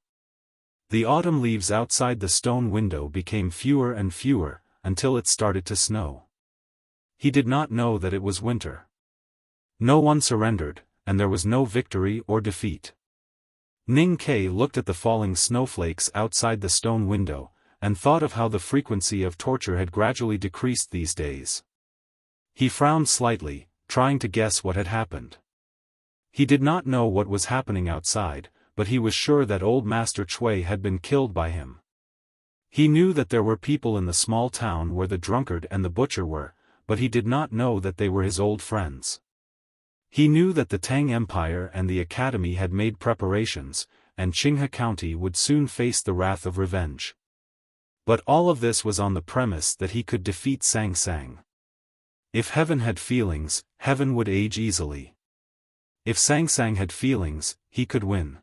The autumn leaves outside the stone window became fewer and fewer, until it started to snow. He did not know that it was winter. No one surrendered, and there was no victory or defeat. Ning Ke looked at the falling snowflakes outside the stone window, and thought of how the frequency of torture had gradually decreased these days. He frowned slightly, trying to guess what had happened. He did not know what was happening outside, but he was sure that old Master Chui had been killed by him. He knew that there were people in the small town where the drunkard and the butcher were, but he did not know that they were his old friends. He knew that the Tang Empire and the Academy had made preparations, and Qinghe County would soon face the wrath of revenge. But all of this was on the premise that he could defeat Sang Sang. If heaven had feelings, heaven would age easily. If Sang Sang had feelings, he could win.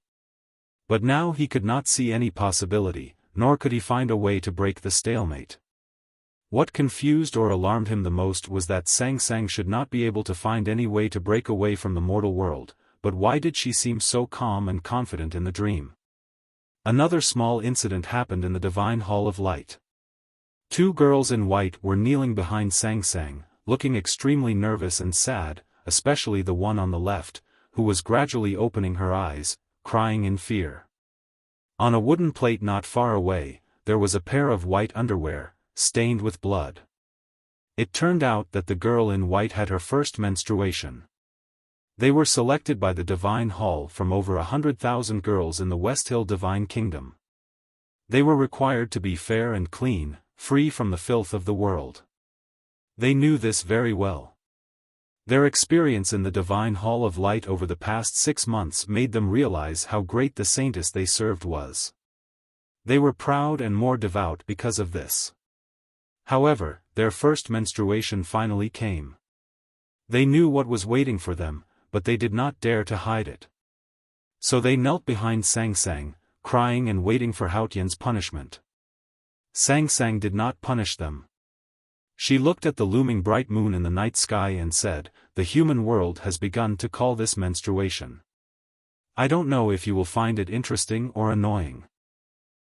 But now he could not see any possibility, nor could he find a way to break the stalemate. What confused or alarmed him the most was that Sang Sang should not be able to find any way to break away from the mortal world, but why did she seem so calm and confident in the dream? Another small incident happened in the Divine Hall of Light. Two girls in white were kneeling behind Sang Sang, looking extremely nervous and sad, especially the one on the left, who was gradually opening her eyes, crying in fear. On a wooden plate not far away, there was a pair of white underwear, stained with blood. It turned out that the girl in white had her first menstruation. They were selected by the Divine Hall from over 100,000 girls in the West Hill Divine Kingdom. They were required to be fair and clean, free from the filth of the world. They knew this very well. Their experience in the Divine Hall of Light over the past 6 months made them realize how great the saintess they served was. They were proud and more devout because of this. However, their first menstruation finally came. They knew what was waiting for them, but they did not dare to hide it. So they knelt behind Sang Sang, crying and waiting for Haotian's punishment. Sang Sang did not punish them. She looked at the looming bright moon in the night sky and said, "The human world has begun to call this menstruation. I don't know if you will find it interesting or annoying."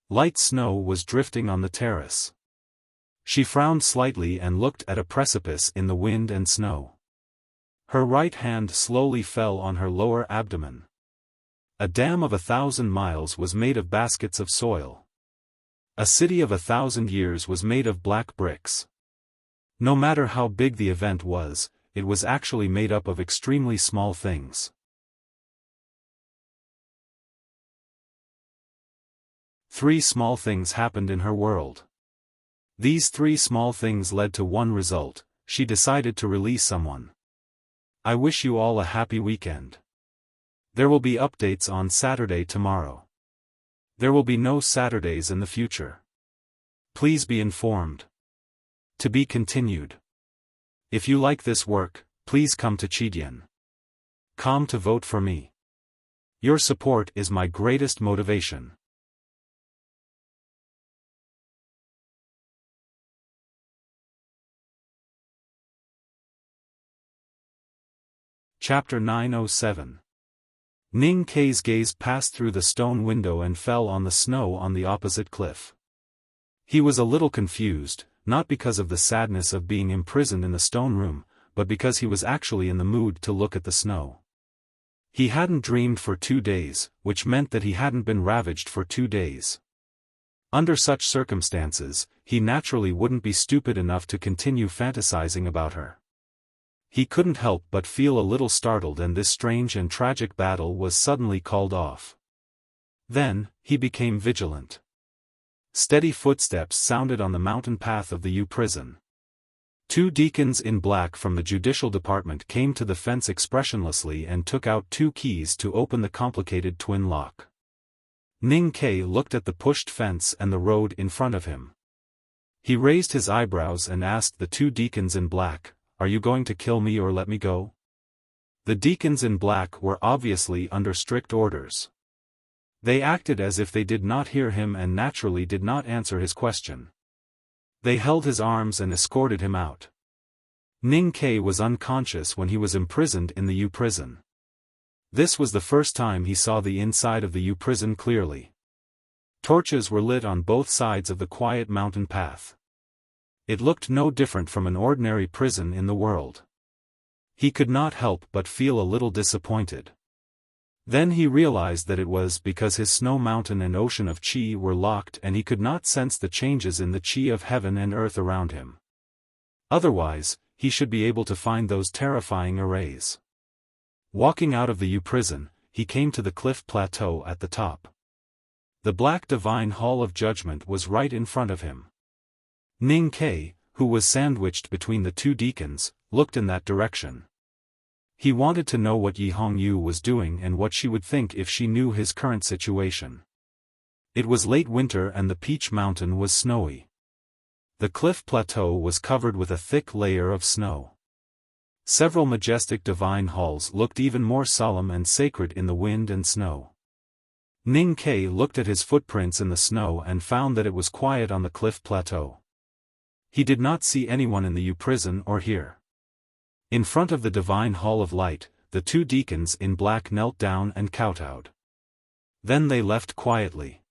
Light snow was drifting on the terrace. She frowned slightly and looked at a precipice in the wind and snow. Her right hand slowly fell on her lower abdomen. A dam of 1,000 miles was made of baskets of soil. A city of 1,000 years was made of black bricks. No matter how big the event was, it was actually made up of extremely small things. 3 small things happened in her world. These 3 small things led to one result: she decided to release someone. I wish you all a happy weekend. There will be updates on Saturday tomorrow. There will be no Saturdays in the future. Please be informed. To be continued. If you like this work, please come to Chidian.com to vote for me. Your support is my greatest motivation. Chapter 907. Ning Ke's gaze passed through the stone window and fell on the snow on the opposite cliff. He was a little confused, not because of the sadness of being imprisoned in the stone room, but because he was actually in the mood to look at the snow. He hadn't dreamed for 2 days, which meant that he hadn't been ravaged for 2 days. Under such circumstances, he naturally wouldn't be stupid enough to continue fantasizing about her. He couldn't help but feel a little startled, and this strange and tragic battle was suddenly called off. Then, he became vigilant. Steady footsteps sounded on the mountain path of the U prison. 2 deacons in black from the judicial department came to the fence expressionlessly and took out 2 keys to open the complicated twin lock. Ning Ke looked at the pushed fence and the road in front of him. He raised his eyebrows and asked the 2 deacons in black, "Are you going to kill me or let me go?" The deacons in black were obviously under strict orders. They acted as if they did not hear him and naturally did not answer his question. They held his arms and escorted him out. Ning Ke was unconscious when he was imprisoned in the U prison. This was the first time he saw the inside of the U prison clearly. Torches were lit on both sides of the quiet mountain path. It looked no different from an ordinary prison in the world. He could not help but feel a little disappointed. Then he realized that it was because his snow mountain and ocean of qi were locked and he could not sense the changes in the qi of heaven and earth around him. Otherwise, he should be able to find those terrifying arrays. Walking out of the U prison, he came to the cliff plateau at the top. The black divine hall of judgment was right in front of him. Ning Ke, who was sandwiched between the two deacons, looked in that direction. He wanted to know what Yi Hongyu was doing and what she would think if she knew his current situation. It was late winter and the Peach Mountain was snowy. The cliff plateau was covered with a thick layer of snow. Several majestic divine halls looked even more solemn and sacred in the wind and snow. Ning Ke looked at his footprints in the snow and found that it was quiet on the cliff plateau. He did not see anyone in the U prison or here. In front of the divine hall of light, the two deacons in black knelt down and kowtowed. Then they left quietly.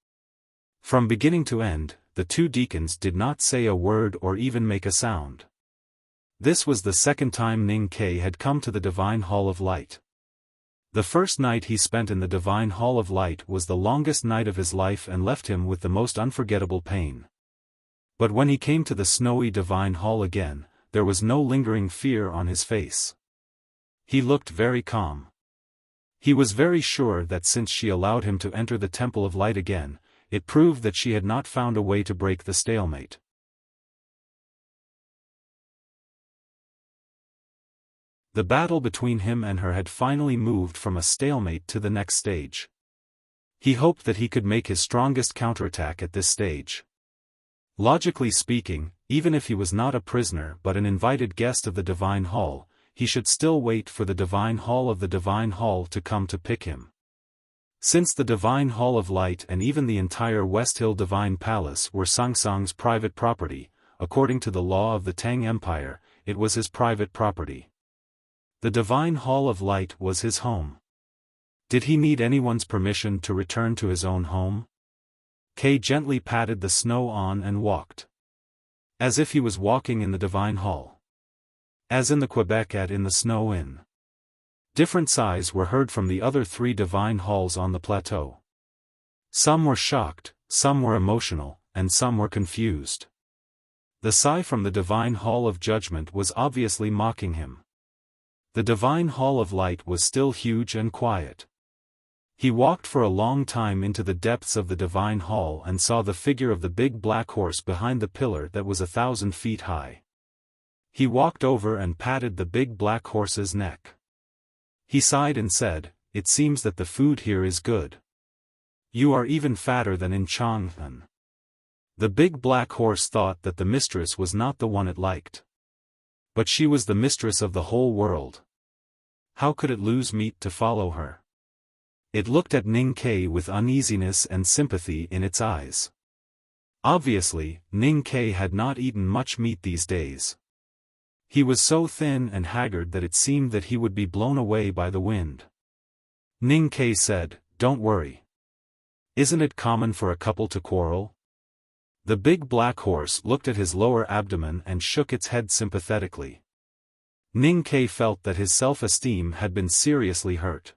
From beginning to end, the two deacons did not say a word or even make a sound. This was the second time Ning Ke had come to the divine hall of light. The first night he spent in the divine hall of light was the longest night of his life and left him with the most unforgettable pain. But when he came to the snowy divine hall again, there was no lingering fear on his face. He looked very calm. He was very sure that since she allowed him to enter the Temple of Light again, it proved that she had not found a way to break the stalemate. The battle between him and her had finally moved from a stalemate to the next stage. He hoped that he could make his strongest counterattack at this stage. Logically speaking, even if he was not a prisoner but an invited guest of the Divine Hall, he should still wait for the Divine Hall of the Divine Hall to come to pick him. Since the Divine Hall of Light and even the entire West Hill Divine Palace were Sangsang's private property, according to the law of the Tang Empire, it was his private property. The Divine Hall of Light was his home. Did he need anyone's permission to return to his own home? Kay gently patted the snow on and walked. As if he was walking in the Divine Hall. As in the Quebec in the Snow Inn. Different sighs were heard from the other 3 Divine Halls on the plateau. Some were shocked, some were emotional, and some were confused. The sigh from the Divine Hall of Judgment was obviously mocking him. The Divine Hall of Light was still huge and quiet. He walked for a long time into the depths of the Divine Hall and saw the figure of the big black horse behind the pillar that was 1,000 feet high. He walked over and patted the big black horse's neck. He sighed and said, "It seems that the food here is good. You are even fatter than in Chang'an." The big black horse thought that the mistress was not the one it liked. But she was the mistress of the whole world. How could it lose meat to follow her? It looked at Ning Ke with uneasiness and sympathy in its eyes. Obviously, Ning Ke had not eaten much meat these days. He was so thin and haggard that it seemed that he would be blown away by the wind. Ning Ke said, "Don't worry. Isn't it common for a couple to quarrel?" The big black horse looked at his lower abdomen and shook its head sympathetically. Ning Ke felt that his self-esteem had been seriously hurt.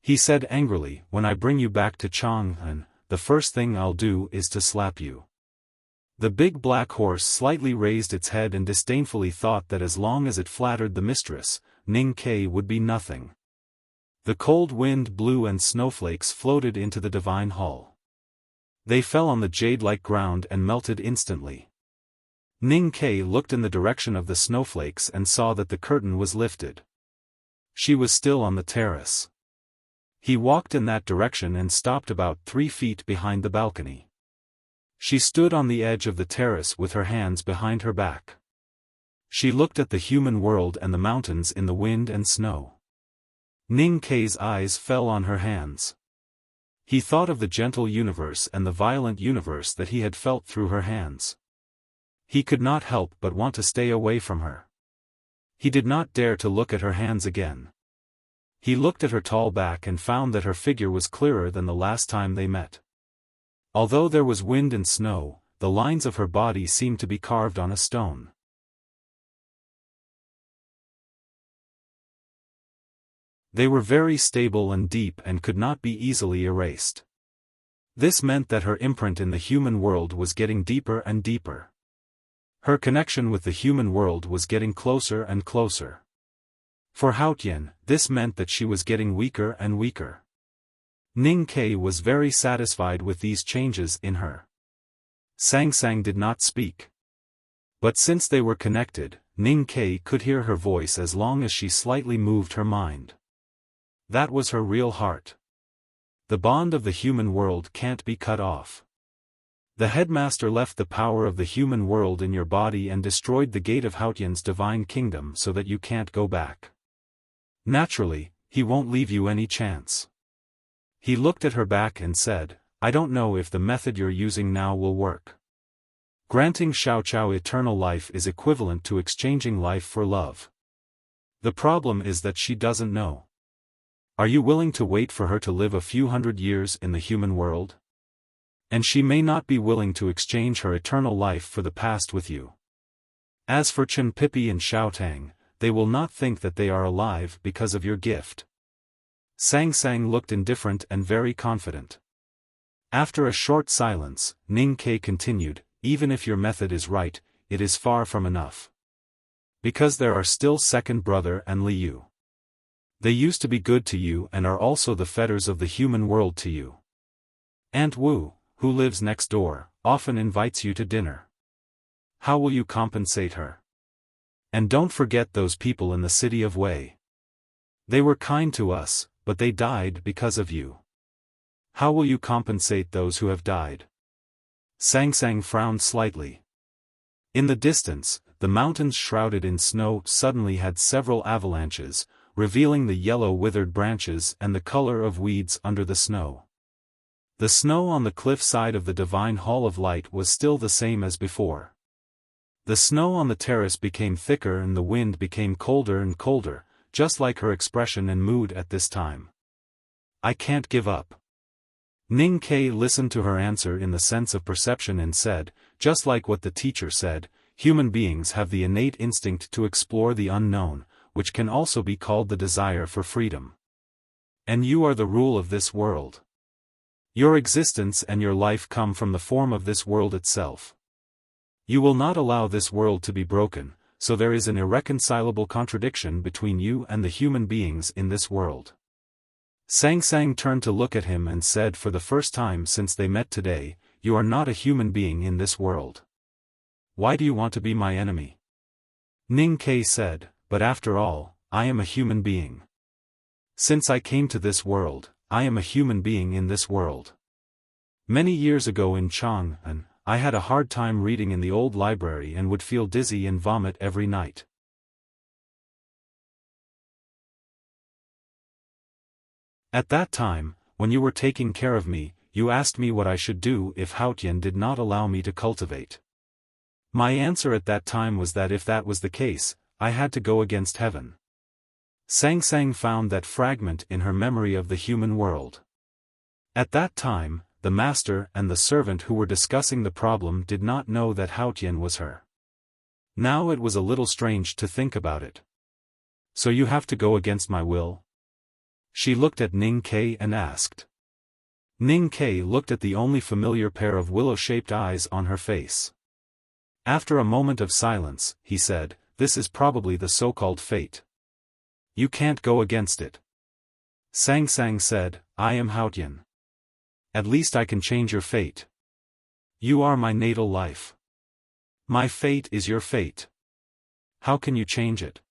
He said angrily, "When I bring you back to Chang'an, the first thing I'll do is to slap you." The big black horse slightly raised its head and disdainfully thought that as long as it flattered the mistress, Ning Ke would be nothing. The cold wind blew and snowflakes floated into the Divine Hall. They fell on the jade-like ground and melted instantly. Ning Ke looked in the direction of the snowflakes and saw that the curtain was lifted. She was still on the terrace. He walked in that direction and stopped about 3 feet behind the balcony. She stood on the edge of the terrace with her hands behind her back. She looked at the human world and the mountains in the wind and snow. Ning Ke's eyes fell on her hands. He thought of the gentle universe and the violent universe that he had felt through her hands. He could not help but want to stay away from her. He did not dare to look at her hands again. He looked at her tall back and found that her figure was clearer than the last time they met. Although there was wind and snow, the lines of her body seemed to be carved on a stone. They were very stable and deep and could not be easily erased. This meant that her imprint in the human world was getting deeper and deeper. Her connection with the human world was getting closer and closer. For Haotian, this meant that she was getting weaker and weaker. Ning Ke was very satisfied with these changes in her. Sang Sang did not speak. But since they were connected, Ning Ke could hear her voice as long as she slightly moved her mind. That was her real heart. The bond of the human world can't be cut off. The headmaster left the power of the human world in your body and destroyed the gate of Haotian's divine kingdom so that you can't go back. Naturally, he won't leave you any chance. He looked at her back and said, I don't know if the method you're using now will work. Granting Xiao Chao eternal life is equivalent to exchanging life for love. The problem is that she doesn't know. Are you willing to wait for her to live a few hundred years in the human world? And she may not be willing to exchange her eternal life for the past with you. As for Chen Pipi and Xiao Tang, they will not think that they are alive because of your gift. Sang Sang looked indifferent and very confident. After a short silence, Ning Ke continued, even if your method is right, it is far from enough. Because there are still second brother and Liu. They used to be good to you and are also the fetters of the human world to you. Aunt Wu, who lives next door, often invites you to dinner. How will you compensate her? And don't forget those people in the city of Wei. They were kind to us, but they died because of you. How will you compensate those who have died? Sang Sang frowned slightly. In the distance, the mountains shrouded in snow suddenly had several avalanches, revealing the yellow withered branches and the color of weeds under the snow. The snow on the cliff side of the Divine Hall of Light was still the same as before. The snow on the terrace became thicker and the wind became colder and colder, just like her expression and mood at this time. I can't give up. Ning Ke listened to her answer in the sense of perception and said, just like what the teacher said, human beings have the innate instinct to explore the unknown, which can also be called the desire for freedom. And you are the rule of this world. Your existence and your life come from the form of this world itself. You will not allow this world to be broken, so there is an irreconcilable contradiction between you and the human beings in this world. Sang Sang turned to look at him and said for the first time since they met today, you are not a human being in this world. Why do you want to be my enemy? Ning Ke said, but after all, I am a human being. Since I came to this world, I am a human being in this world. Many years ago in Chang'an, I had a hard time reading in the old library and would feel dizzy and vomit every night. At that time, when you were taking care of me, you asked me what I should do if Haotian did not allow me to cultivate. My answer at that time was that if that was the case, I had to go against heaven. Sang Sang found that fragment in her memory of the human world. At that time, the master and the servant who were discussing the problem did not know that Haotian was her. Now it was a little strange to think about it. So you have to go against my will? She looked at Ning Ke and asked. Ning Ke looked at the only familiar pair of willow-shaped eyes on her face. After a moment of silence, he said, this is probably the so-called fate. You can't go against it. Sang Sang said, I am Haotian. At least I can change your fate. You are my natal life. My fate is your fate. How can you change it?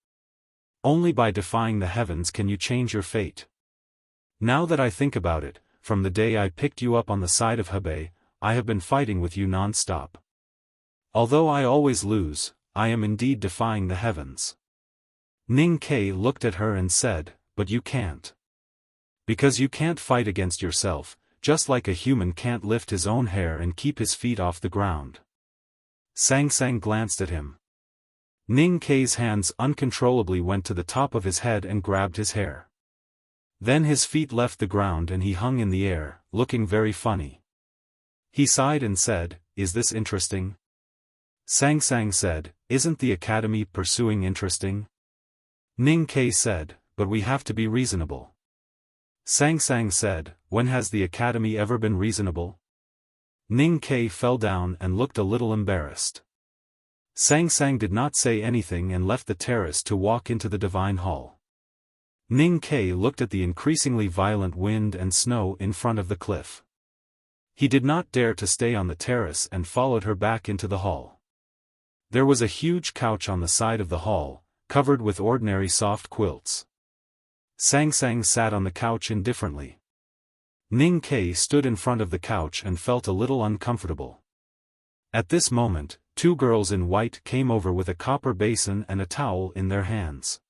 Only by defying the heavens can you change your fate. Now that I think about it, from the day I picked you up on the side of Hebei, I have been fighting with you non-stop. Although I always lose, I am indeed defying the heavens. Ning Ke looked at her and said, but you can't. Because you can't fight against yourself, just like a human can't lift his own hair and keep his feet off the ground. Sang Sang glanced at him. Ning Kei's hands uncontrollably went to the top of his head and grabbed his hair. Then his feet left the ground and he hung in the air, looking very funny. He sighed and said, "Is this interesting?" Sang Sang said, "Isn't the academy pursuing interesting?" Ning Kei said, "But we have to be reasonable." Sang Sang said, "When has the academy ever been reasonable?" Ning Kei fell down and looked a little embarrassed. Sang Sang did not say anything and left the terrace to walk into the divine hall. Ning Kei looked at the increasingly violent wind and snow in front of the cliff. He did not dare to stay on the terrace and followed her back into the hall. There was a huge couch on the side of the hall, covered with ordinary soft quilts. Sang Sang sat on the couch indifferently. Ning Kei stood in front of the couch and felt a little uncomfortable. At this moment, two girls in white came over with a copper basin and a towel in their hands.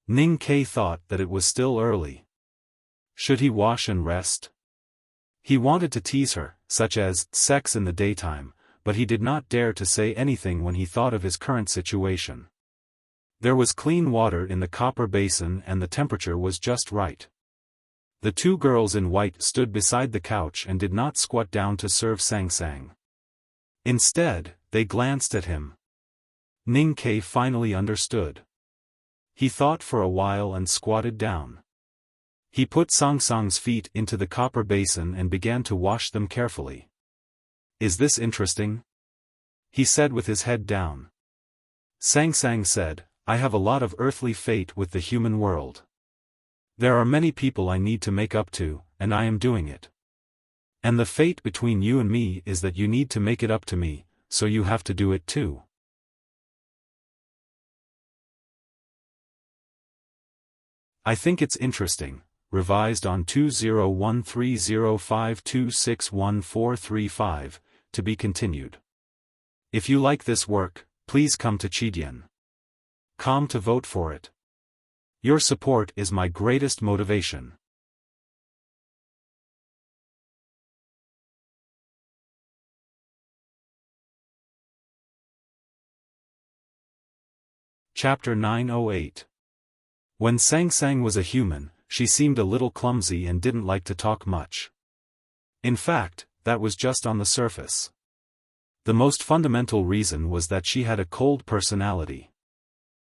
Ning Kei thought that it was still early. Should he wash and rest? He wanted to tease her, such as sex in the daytime, but he did not dare to say anything when he thought of his current situation. There was clean water in the copper basin and the temperature was just right. The two girls in white stood beside the couch and did not squat down to serve Sang Sang. Instead, they glanced at him. Ning Kei finally understood. He thought for a while and squatted down. He put Sang Sang's feet into the copper basin and began to wash them carefully. "Is this interesting?" he said with his head down. Sang Sang said, "I have a lot of earthly fate with the human world. There are many people I need to make up to, and I am doing it. And the fate between you and me is that you need to make it up to me, so you have to do it too." I think it's interesting. Revised on 201305261435, to be continued. If you like this work, please come to Chidian.com to vote for it. Your support is my greatest motivation. Chapter 908. When Sang Sang was a human, she seemed a little clumsy and didn't like to talk much. In fact, that was just on the surface. The most fundamental reason was that she had a cold personality.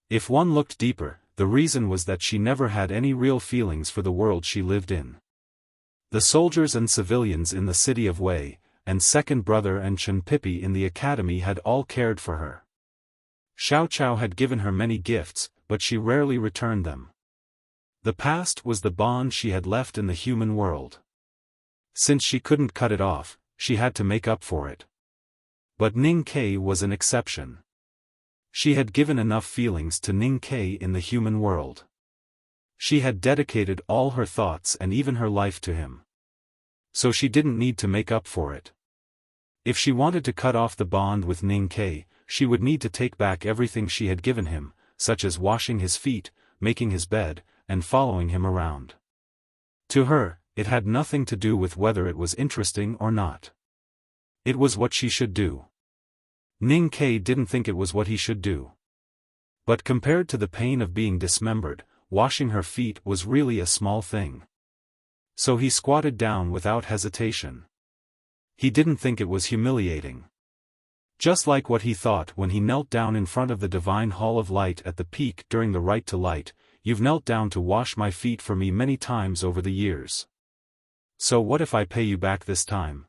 If one looked deeper, the reason was that she never had any real feelings for the world she lived in. The soldiers and civilians in the city of Wei, and second brother and Chen Pipi in the academy had all cared for her. Xiao Chao had given her many gifts, but she rarely returned them. The past was the bond she had left in the human world. Since she couldn't cut it off, she had to make up for it. But Ning Kei was an exception. She had given enough feelings to Ning Kei in the human world. She had dedicated all her thoughts and even her life to him. So she didn't need to make up for it. If she wanted to cut off the bond with Ning Kei, she would need to take back everything she had given him, such as washing his feet, making his bed, and following him around. To her, it had nothing to do with whether it was interesting or not. It was what she should do. Ning Kei didn't think it was what he should do. But compared to the pain of being dismembered, washing her feet was really a small thing. So he squatted down without hesitation. He didn't think it was humiliating. Just like what he thought when he knelt down in front of the divine hall of light at the peak during the Right to Light, "You've knelt down to wash my feet for me many times over the years. So what if I pay you back this time?"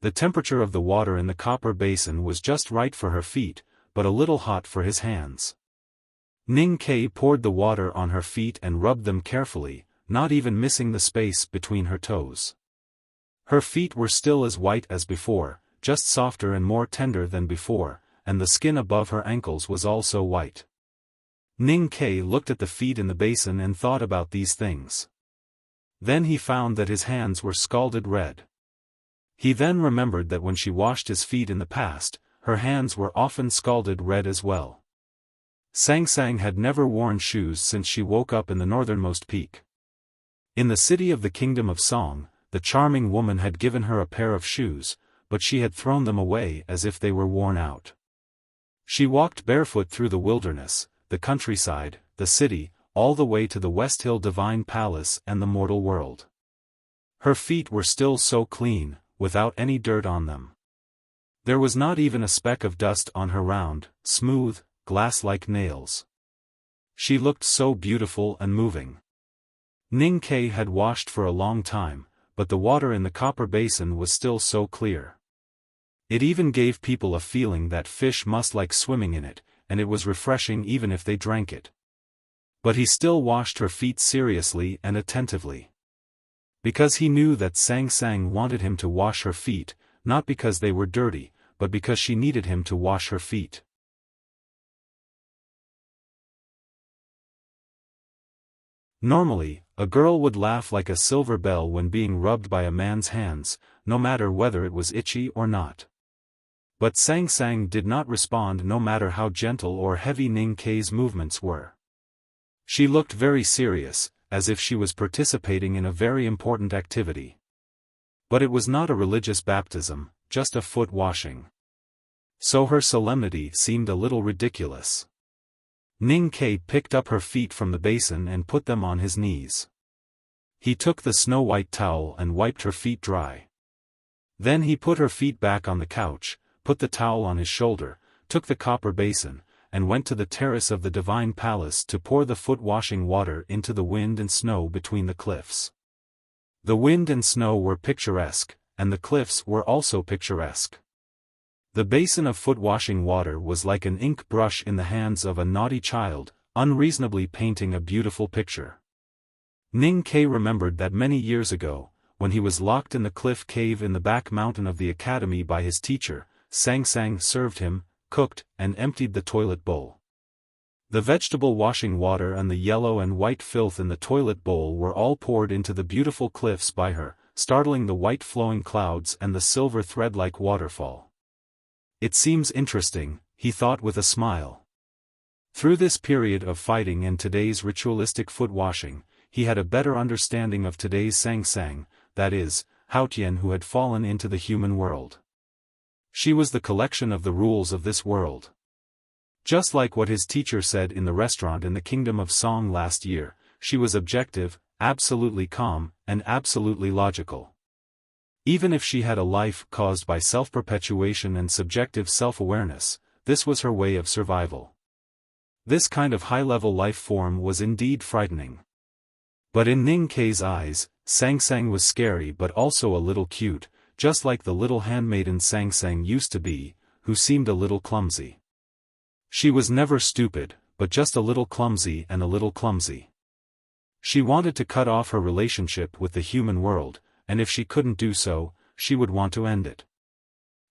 The temperature of the water in the copper basin was just right for her feet, but a little hot for his hands. Ning Kei poured the water on her feet and rubbed them carefully, not even missing the space between her toes. Her feet were still as white as before, just softer and more tender than before, and the skin above her ankles was also white. Ning Kei looked at the feet in the basin and thought about these things. Then he found that his hands were scalded red. He then remembered that when she washed his feet in the past, her hands were often scalded red as well. Sang Sang had never worn shoes since she woke up in the northernmost peak. In the city of the Kingdom of Song, the charming woman had given her a pair of shoes, but she had thrown them away as if they were worn out. She walked barefoot through the wilderness, the countryside, the city, all the way to the West Hill Divine Palace and the mortal world. Her feet were still so clean, without any dirt on them. There was not even a speck of dust on her round, smooth, glass-like nails. She looked so beautiful and moving. Ning Ke had washed for a long time, but the water in the copper basin was still so clear. It even gave people a feeling that fish must like swimming in it, and it was refreshing even if they drank it. But he still washed her feet seriously and attentively. Because he knew that Sang Sang wanted him to wash her feet, not because they were dirty, but because she needed him to wash her feet. Normally, a girl would laugh like a silver bell when being rubbed by a man's hands, no matter whether it was itchy or not. But Sang Sang did not respond no matter how gentle or heavy Ning Ke's movements were. She looked very serious, as if she was participating in a very important activity. But it was not a religious baptism, just a foot washing. So her solemnity seemed a little ridiculous. Ning Ke picked up her feet from the basin and put them on his knees. He took the snow-white towel and wiped her feet dry. Then he put her feet back on the couch, put the towel on his shoulder, took the copper basin, and went to the terrace of the divine palace to pour the foot-washing water into the wind and snow between the cliffs. The wind and snow were picturesque, and the cliffs were also picturesque. The basin of foot-washing water was like an ink brush in the hands of a naughty child, unreasonably painting a beautiful picture. Ning Ke remembered that many years ago, when he was locked in the cliff cave in the back mountain of the academy by his teacher, Sang Sang served him, cooked, and emptied the toilet bowl. The vegetable washing water and the yellow and white filth in the toilet bowl were all poured into the beautiful cliffs by her, startling the white flowing clouds and the silver thread-like waterfall. It seems interesting, he thought with a smile. Through this period of fighting and today's ritualistic foot washing, he had a better understanding of today's Sang Sang, that is, Haotian who had fallen into the human world. She was the collection of the rules of this world. Just like what his teacher said in the restaurant in the Kingdom of Song last year, she was objective, absolutely calm, and absolutely logical. Even if she had a life caused by self-perpetuation and subjective self-awareness, this was her way of survival. This kind of high-level life form was indeed frightening. But in Ning Ke's eyes, Sang Sang was scary but also a little cute, just like the little handmaiden Sang Sang used to be, who seemed a little clumsy. She was never stupid, but just a little clumsy and a little clumsy. She wanted to cut off her relationship with the human world, and if she couldn't do so, she would want to end it.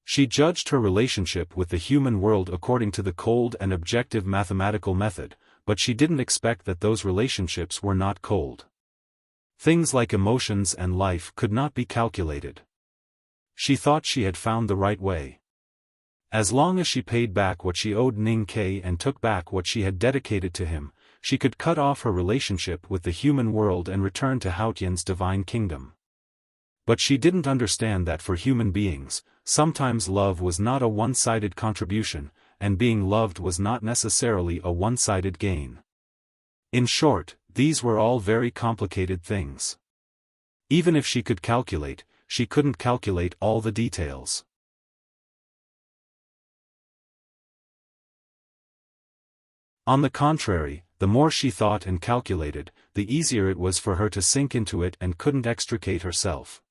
She judged her relationship with the human world according to the cold and objective mathematical method, but she didn't expect that those relationships were not cold. Things like emotions and life could not be calculated. She thought she had found the right way. As long as she paid back what she owed Ning Ke and took back what she had dedicated to him, she could cut off her relationship with the human world and return to Haotian's divine kingdom. But she didn't understand that for human beings, sometimes love was not a one-sided contribution, and being loved was not necessarily a one-sided gain. In short, these were all very complicated things. Even if she could calculate, she couldn't calculate all the details. On the contrary, the more she thought and calculated, the easier it was for her to sink into it and couldn't extricate herself.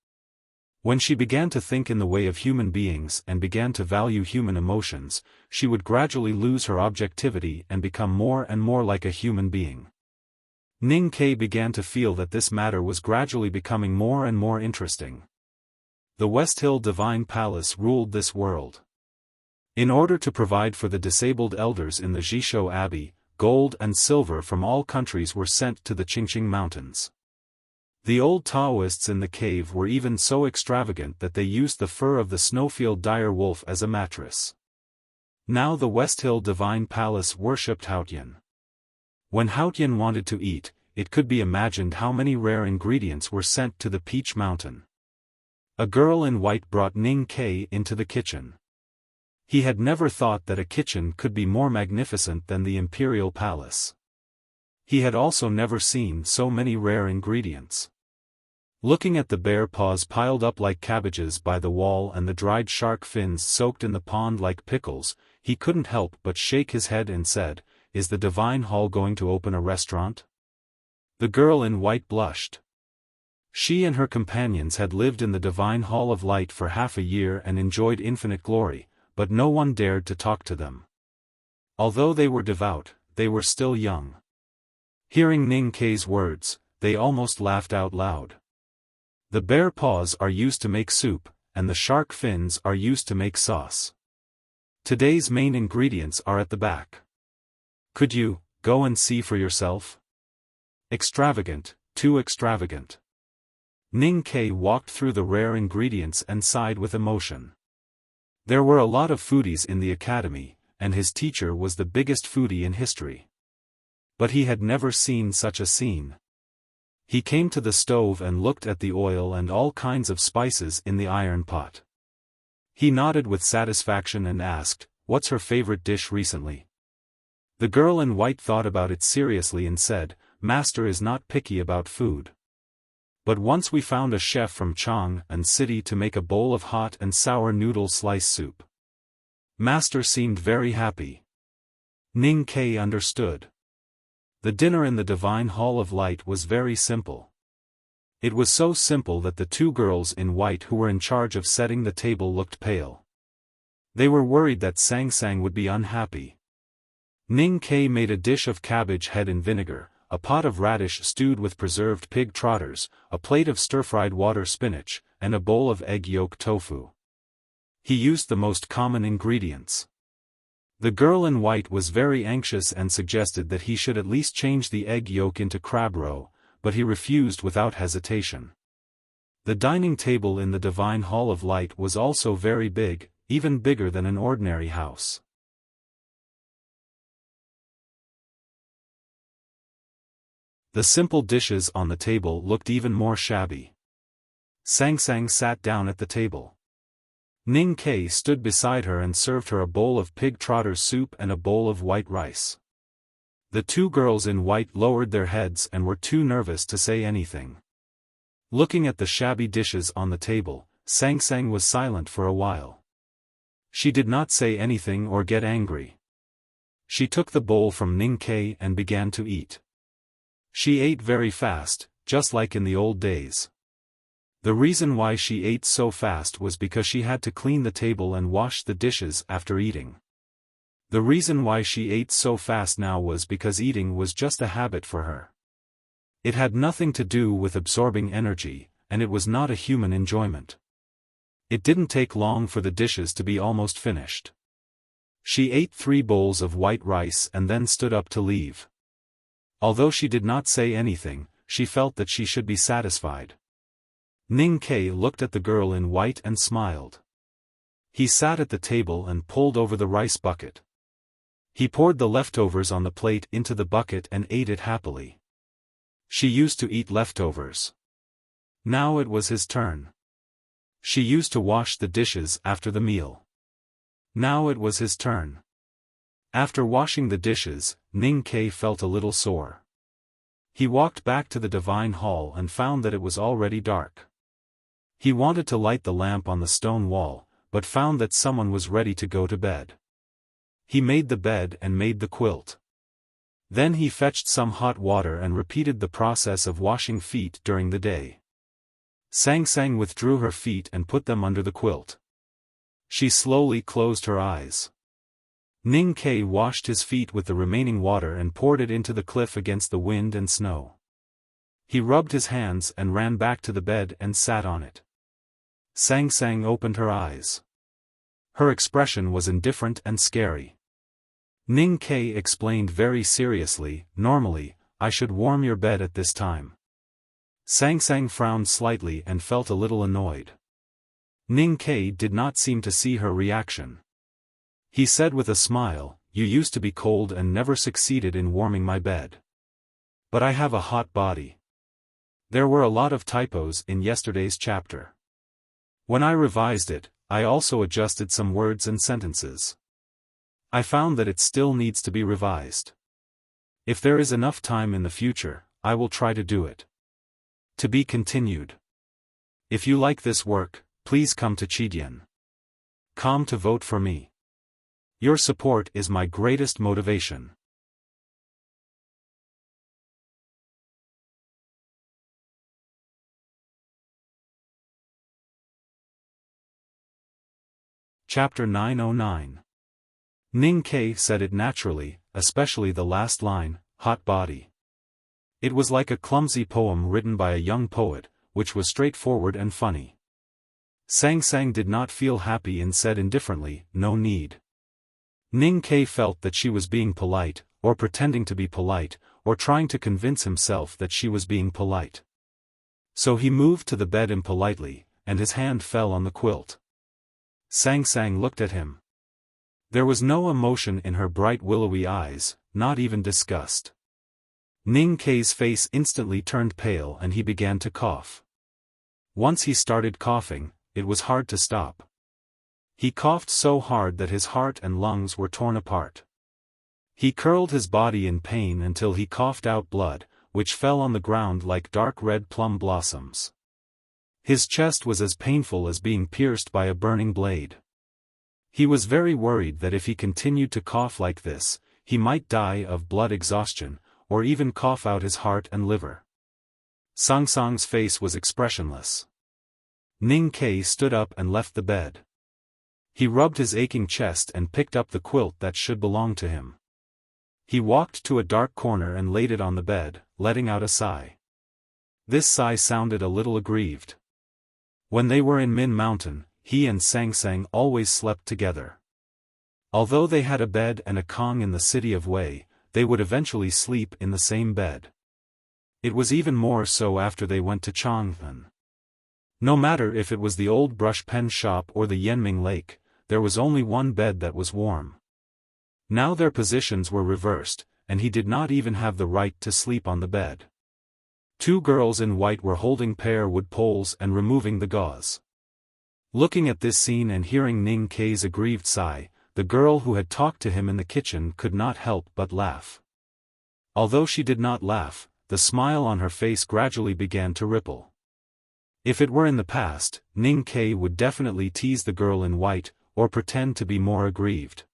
When she began to think in the way of human beings and began to value human emotions, she would gradually lose her objectivity and become more and more like a human being. Ning Ke began to feel that this matter was gradually becoming more and more interesting. The West Hill Divine Palace ruled this world. In order to provide for the disabled elders in the Jishou Abbey, gold and silver from all countries were sent to the Qingqing Mountains. The old Taoists in the cave were even so extravagant that they used the fur of the snowfield dire wolf as a mattress. Now the West Hill Divine Palace worshipped Haotian. When Haotian wanted to eat, it could be imagined how many rare ingredients were sent to the Peach Mountain. A girl in white brought Ning Kai into the kitchen. He had never thought that a kitchen could be more magnificent than the imperial palace. He had also never seen so many rare ingredients. Looking at the bear paws piled up like cabbages by the wall and the dried shark fins soaked in the pond like pickles, he couldn't help but shake his head and said, "Is the Divine Hall going to open a restaurant?" The girl in white blushed. She and her companions had lived in the Divine Hall of Light for half a year and enjoyed infinite glory, but no one dared to talk to them. Although they were devout, they were still young. Hearing Ning Kai's words, they almost laughed out loud. The bear paws are used to make soup, and the shark fins are used to make sauce. Today's main ingredients are at the back. Could you go and see for yourself? Extravagant, too extravagant. Ning Kai walked through the rare ingredients and sighed with emotion. There were a lot of foodies in the academy, and his teacher was the biggest foodie in history. But he had never seen such a scene. He came to the stove and looked at the oil and all kinds of spices in the iron pot. He nodded with satisfaction and asked, "What's her favorite dish recently?" The girl in white thought about it seriously and said, "Master is not picky about food. But once we found a chef from Chang'an City to make a bowl of hot and sour noodle slice soup. Master seemed very happy." Ning Kai understood. The dinner in the Divine Hall of Light was very simple. It was so simple that the two girls in white who were in charge of setting the table looked pale. They were worried that Sang Sang would be unhappy. Ning Kai made a dish of cabbage head in vinegar, a pot of radish stewed with preserved pig trotters, a plate of stir-fried water spinach, and a bowl of egg yolk tofu. He used the most common ingredients. The girl in white was very anxious and suggested that he should at least change the egg yolk into crab roe, but he refused without hesitation. The dining table in the Divine Hall of Light was also very big, even bigger than an ordinary house. The simple dishes on the table looked even more shabby. Sang Sang sat down at the table. Ning Kai stood beside her and served her a bowl of pig trotter soup and a bowl of white rice. The two girls in white lowered their heads and were too nervous to say anything. Looking at the shabby dishes on the table, Sang Sang was silent for a while. She did not say anything or get angry. She took the bowl from Ning Kai and began to eat. She ate very fast, just like in the old days. The reason why she ate so fast was because she had to clean the table and wash the dishes after eating. The reason why she ate so fast now was because eating was just a habit for her. It had nothing to do with absorbing energy, and it was not a human enjoyment. It didn't take long for the dishes to be almost finished. She ate 3 bowls of white rice and then stood up to leave. Although she did not say anything, she felt that she should be satisfied. Ning Kai looked at the girl in white and smiled. He sat at the table and pulled over the rice bucket. He poured the leftovers on the plate into the bucket and ate it happily. She used to eat leftovers. Now it was his turn. She used to wash the dishes after the meal. Now it was his turn. After washing the dishes, Ning Kai felt a little sore. He walked back to the Divine Hall and found that it was already dark. He wanted to light the lamp on the stone wall, but found that someone was ready to go to bed. He made the bed and made the quilt. Then he fetched some hot water and repeated the process of washing feet during the day. Sang Sang withdrew her feet and put them under the quilt. She slowly closed her eyes. Ning Kai washed his feet with the remaining water and poured it into the cliff against the wind and snow. He rubbed his hands and ran back to the bed and sat on it. Sang Sang opened her eyes. Her expression was indifferent and scary. Ning Kai explained very seriously, "Normally, I should warm your bed at this time." Sang Sang frowned slightly and felt a little annoyed. Ning Kai did not seem to see her reaction. He said with a smile, "You used to be cold and never succeeded in warming my bed. But I have a hot body." There were a lot of typos in yesterday's chapter. When I revised it, I also adjusted some words and sentences. I found that it still needs to be revised. If there is enough time in the future, I will try to do it. To be continued. If you like this work, please come to Chidian.com to vote for me. Your support is my greatest motivation. Chapter 909. Ning Ke said it naturally, especially the last line, hot body. It was like a clumsy poem written by a young poet, which was straightforward and funny. Sang Sang did not feel happy and said indifferently, no need. Ning Ke felt that she was being polite, or pretending to be polite, or trying to convince himself that she was being polite. So he moved to the bed impolitely, and his hand fell on the quilt. Sang Sang looked at him. There was no emotion in her bright willowy eyes, not even disgust. Ning Ke's face instantly turned pale and he began to cough. Once he started coughing, it was hard to stop. He coughed so hard that his heart and lungs were torn apart. He curled his body in pain until he coughed out blood, which fell on the ground like dark red plum blossoms. His chest was as painful as being pierced by a burning blade. He was very worried that if he continued to cough like this, he might die of blood exhaustion, or even cough out his heart and liver. Sang Sang's face was expressionless. Ning Ke stood up and left the bed. He rubbed his aching chest and picked up the quilt that should belong to him. He walked to a dark corner and laid it on the bed, letting out a sigh. This sigh sounded a little aggrieved. When they were in Min Mountain, he and Sang Sang always slept together. Although they had a bed and a Kong in the city of Wei, they would eventually sleep in the same bed. It was even more so after they went to Chang'an. No matter if it was the old brush pen shop or the Yanming Lake, there was only one bed that was warm. Now their positions were reversed, and he did not even have the right to sleep on the bed. Two girls in white were holding pear wood poles and removing the gauze. Looking at this scene and hearing Ning Ke's aggrieved sigh, the girl who had talked to him in the kitchen could not help but laugh. Although she did not laugh, the smile on her face gradually began to ripple. If it were in the past, Ning Ke would definitely tease the girl in white, or pretend to be more aggrieved.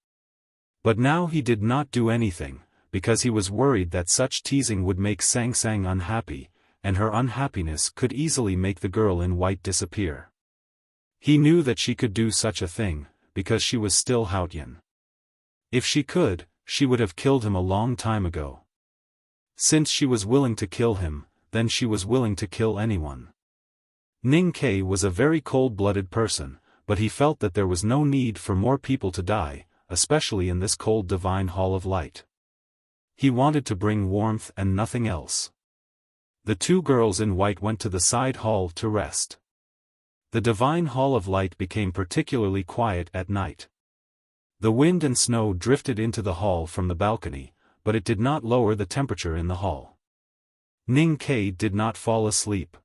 But now he did not do anything, because he was worried that such teasing would make Sang Sang unhappy, and her unhappiness could easily make the girl in white disappear. He knew that she could do such a thing, because she was still Haotian. If she could, she would have killed him a long time ago. Since she was willing to kill him, then she was willing to kill anyone. Ning Ke was a very cold-blooded person, but he felt that there was no need for more people to die, especially in this cold divine hall of light. He wanted to bring warmth and nothing else. The two girls in white went to the side hall to rest. The divine hall of light became particularly quiet at night. The wind and snow drifted into the hall from the balcony, but it did not lower the temperature in the hall. Ning Ke did not fall asleep.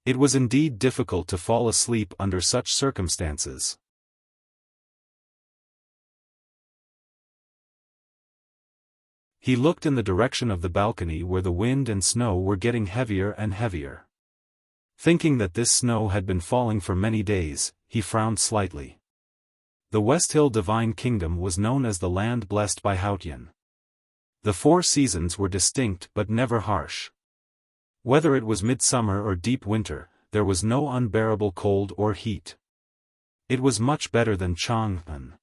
It was indeed difficult to fall asleep under such circumstances. He looked in the direction of the balcony where the wind and snow were getting heavier and heavier. Thinking that this snow had been falling for many days, he frowned slightly. The West Hill Divine Kingdom was known as the land blessed by Haotian. The 4 seasons were distinct but never harsh. Whether it was midsummer or deep winter, there was no unbearable cold or heat. It was much better than Chang'an.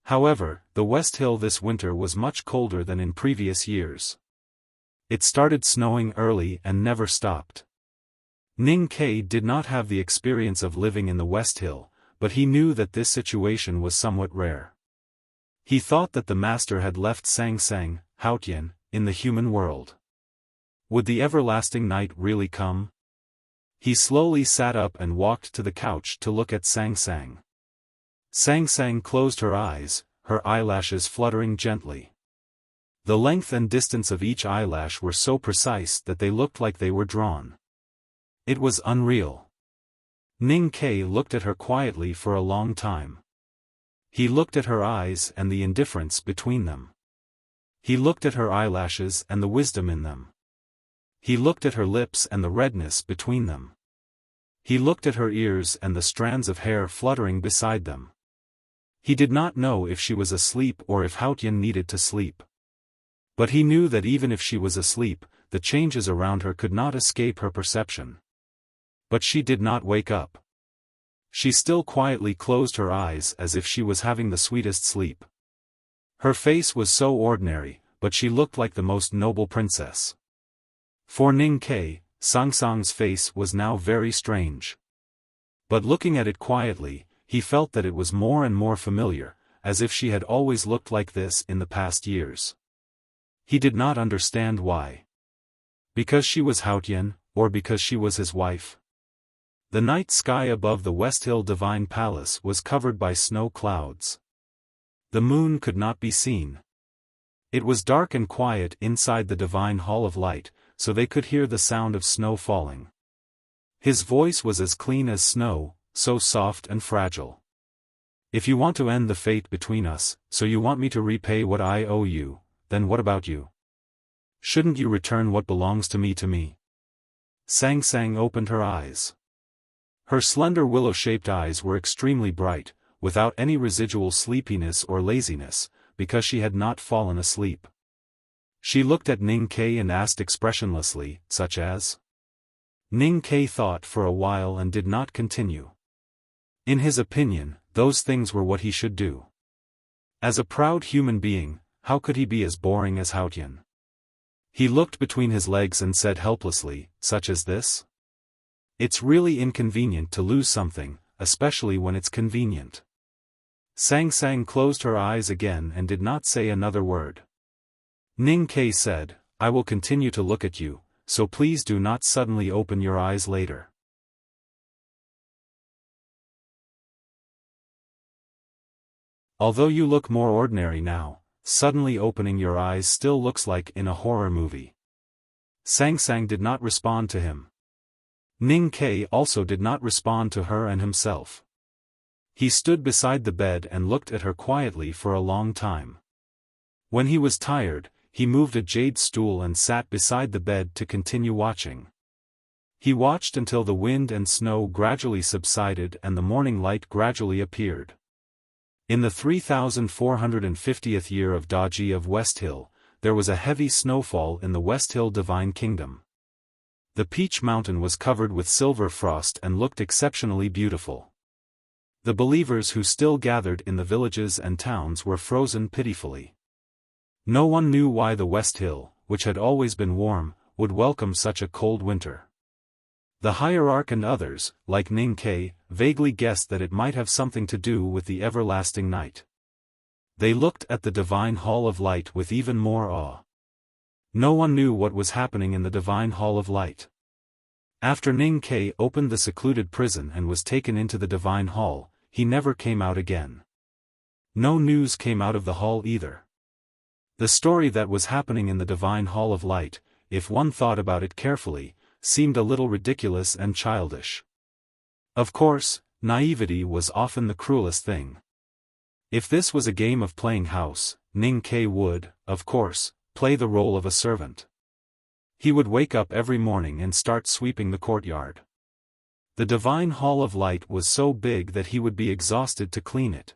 However, the West Hill this winter was much colder than in previous years. It started snowing early and never stopped. Ning Ke did not have the experience of living in the West Hill, but he knew that this situation was somewhat rare. He thought that the master had left Sang Sang, Haotian, in the human world. Would the everlasting night really come? He slowly sat up and walked to the couch to look at Sang Sang. Sang Sang closed her eyes, her eyelashes fluttering gently. The length and distance of each eyelash were so precise that they looked like they were drawn. It was unreal. Ning Ke looked at her quietly for a long time. He looked at her eyes and the indifference between them. He looked at her eyelashes and the wisdom in them. He looked at her lips and the redness between them. He looked at her ears and the strands of hair fluttering beside them. He did not know if she was asleep or if Haotian needed to sleep. But he knew that even if she was asleep, the changes around her could not escape her perception. But she did not wake up. She still quietly closed her eyes as if she was having the sweetest sleep. Her face was so ordinary, but she looked like the most noble princess. For Ning Ke, Sangsang's face was now very strange. But looking at it quietly, he felt that it was more and more familiar, as if she had always looked like this in the past years. He did not understand why. Because she was Haotian, or because she was his wife? The night sky above the West Hill Divine Palace was covered by snow clouds. The moon could not be seen. It was dark and quiet inside the Divine Hall of Light, so they could hear the sound of snow falling. His voice was as clean as snow, so soft and fragile. If you want to end the fate between us, so you want me to repay what I owe you, then what about you? Shouldn't you return what belongs to me to me? Sangsang opened her eyes. Her slender willow-shaped eyes were extremely bright, without any residual sleepiness or laziness, because she had not fallen asleep. She looked at Ning Ke and asked expressionlessly, such as? Ning Ke thought for a while and did not continue. In his opinion, those things were what he should do. As a proud human being, how could he be as boring as Haotian? He looked between his legs and said helplessly, such as this? It's really inconvenient to lose something, especially when it's convenient. Sangsang closed her eyes again and did not say another word. Ning Ke said, I will continue to look at you, so please do not suddenly open your eyes later. Although you look more ordinary now, suddenly opening your eyes still looks like in a horror movie. Sangsang did not respond to him. Ning Ke also did not respond to her and himself. He stood beside the bed and looked at her quietly for a long time. When he was tired, he moved a jade stool and sat beside the bed to continue watching. He watched until the wind and snow gradually subsided and the morning light gradually appeared. In the 3450th year of Daji of West Hill, there was a heavy snowfall in the West Hill Divine Kingdom. The Peach Mountain was covered with silver frost and looked exceptionally beautiful. The believers who still gathered in the villages and towns were frozen pitifully. No one knew why the West Hill, which had always been warm, would welcome such a cold winter. The hierarch and others, like Ning Ke, vaguely guessed that it might have something to do with the everlasting night. They looked at the Divine Hall of Light with even more awe. No one knew what was happening in the Divine Hall of Light. After Ning Ke opened the secluded prison and was taken into the Divine Hall, he never came out again. No news came out of the hall either. The story that was happening in the Divine Hall of Light, if one thought about it carefully, seemed a little ridiculous and childish. Of course, naivety was often the cruelest thing. If this was a game of playing house, Ning Ke would, of course, play the role of a servant. He would wake up every morning and start sweeping the courtyard. The Divine Hall of Light was so big that he would be exhausted to clean it.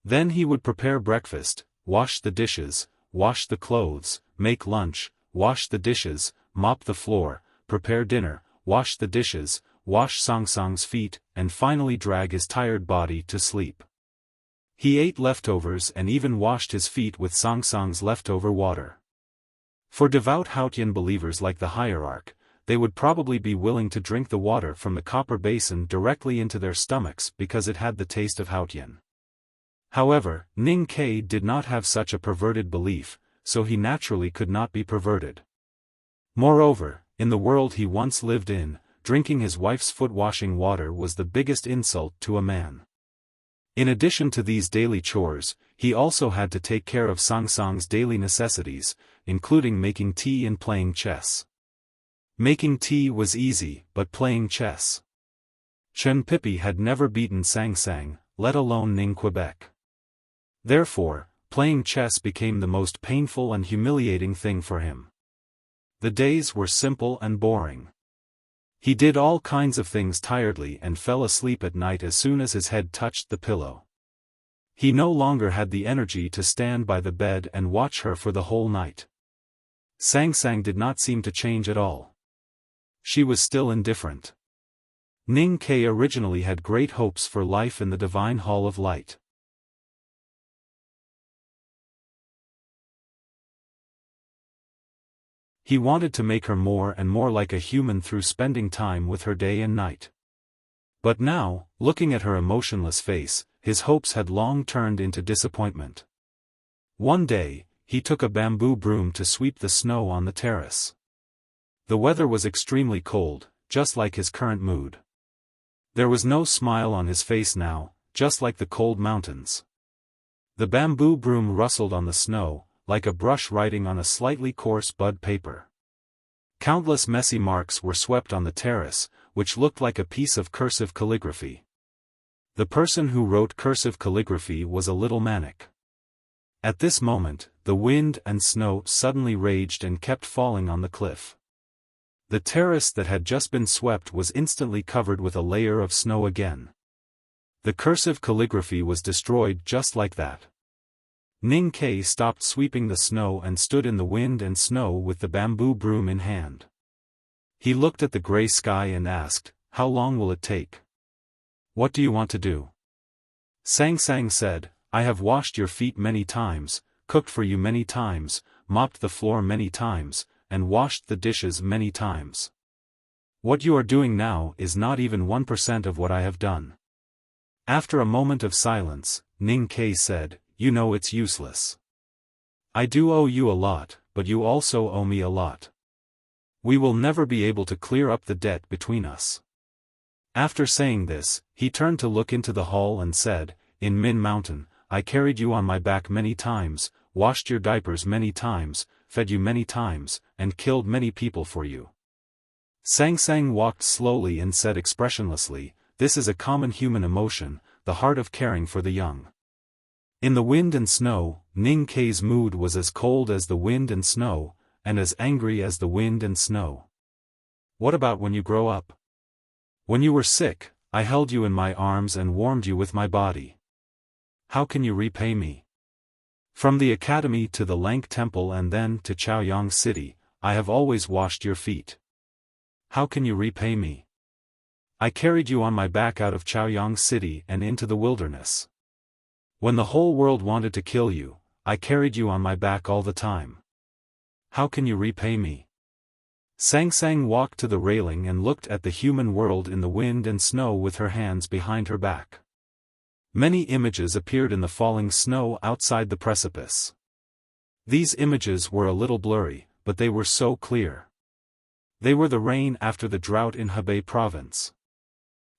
Then he would prepare breakfast, wash the dishes, wash the clothes, make lunch, wash the dishes, mop the floor, prepare dinner, wash the dishes, wash Sangsang's feet, and finally drag his tired body to sleep. He ate leftovers and even washed his feet with Sangsang's leftover water. For devout Haotian believers like the hierarch, they would probably be willing to drink the water from the copper basin directly into their stomachs because it had the taste of Haotian. However, Ning Ke did not have such a perverted belief, so he naturally could not be perverted. Moreover, in the world he once lived in, drinking his wife's foot-washing water was the biggest insult to a man. In addition to these daily chores, he also had to take care of Sangsang's daily necessities, including making tea and playing chess. Making tea was easy, but playing chess. Chen Pipi had never beaten Sang Sang, let alone Ning Quebec. Therefore, playing chess became the most painful and humiliating thing for him. The days were simple and boring. He did all kinds of things tiredly and fell asleep at night as soon as his head touched the pillow. He no longer had the energy to stand by the bed and watch her for the whole night. Sang Sang did not seem to change at all. She was still indifferent. Ning Ke originally had great hopes for life in the Divine Hall of Light. He wanted to make her more and more like a human through spending time with her day and night. But now, looking at her emotionless face, his hopes had long turned into disappointment. One day, he took a bamboo broom to sweep the snow on the terrace. The weather was extremely cold, just like his current mood. There was no smile on his face now, just like the cold mountains. The bamboo broom rustled on the snow, like a brush writing on a slightly coarse bud paper. Countless messy marks were swept on the terrace, which looked like a piece of cursive calligraphy. The person who wrote cursive calligraphy was a little manic. At this moment, the wind and snow suddenly raged and kept falling on the cliff. The terrace that had just been swept was instantly covered with a layer of snow again. The cursive calligraphy was destroyed just like that. Ning Ke stopped sweeping the snow and stood in the wind and snow with the bamboo broom in hand. He looked at the gray sky and asked, "How long will it take? What do you want to do?" Sang Sang said, "I have washed your feet many times, cooked for you many times, mopped the floor many times, and washed the dishes many times. What you are doing now is not even 1% of what I have done." After a moment of silence, Ning Ke said, "You know it's useless. I do owe you a lot, but you also owe me a lot. We will never be able to clear up the debt between us." After saying this, he turned to look into the hall and said, "In Min Mountain, I carried you on my back many times, washed your diapers many times, fed you many times, and killed many people for you." Sang Sang walked slowly and said expressionlessly, "This is a common human emotion, the heart of caring for the young." In the wind and snow, Ning Ke's mood was as cold as the wind and snow, and as angry as the wind and snow. "What about when you grow up? When you were sick, I held you in my arms and warmed you with my body. How can you repay me? From the academy to the Lank Temple and then to Chaoyang City, I have always washed your feet. How can you repay me? I carried you on my back out of Chaoyang City and into the wilderness. When the whole world wanted to kill you, I carried you on my back all the time. How can you repay me?" Sang Sang walked to the railing and looked at the human world in the wind and snow with her hands behind her back. Many images appeared in the falling snow outside the precipice. These images were a little blurry, but they were so clear. They were the rain after the drought in Hebei province.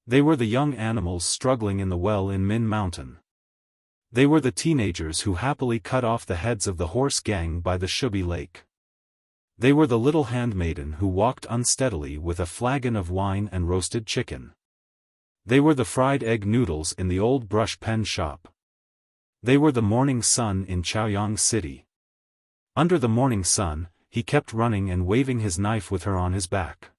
They were the young animals struggling in the well in Min Mountain. They were the teenagers who happily cut off the heads of the horse gang by the Shubi Lake. They were the little handmaiden who walked unsteadily with a flagon of wine and roasted chicken. They were the fried egg noodles in the old brush pen shop. They were the morning sun in Chaoyang City. Under the morning sun, he kept running and waving his knife with her on his back.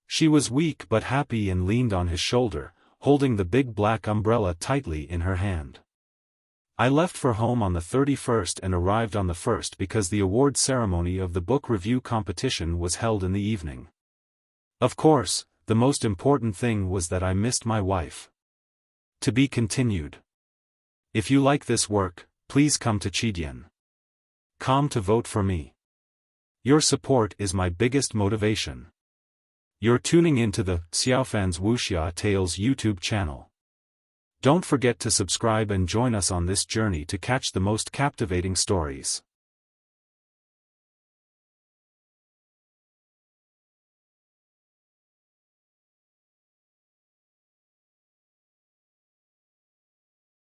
She was weak but happy and leaned on his shoulder, holding the big black umbrella tightly in her hand. "I left for home on the 31st and arrived on the 1st because the award ceremony of the book review competition was held in the evening. Of course, the most important thing was that I missed my wife." To be continued. If you like this work, please come to Chidian.com to vote for me. Your support is my biggest motivation. You're tuning into the Xiaofan's Wuxia Tales YouTube channel. Don't forget to subscribe and join us on this journey to catch the most captivating stories.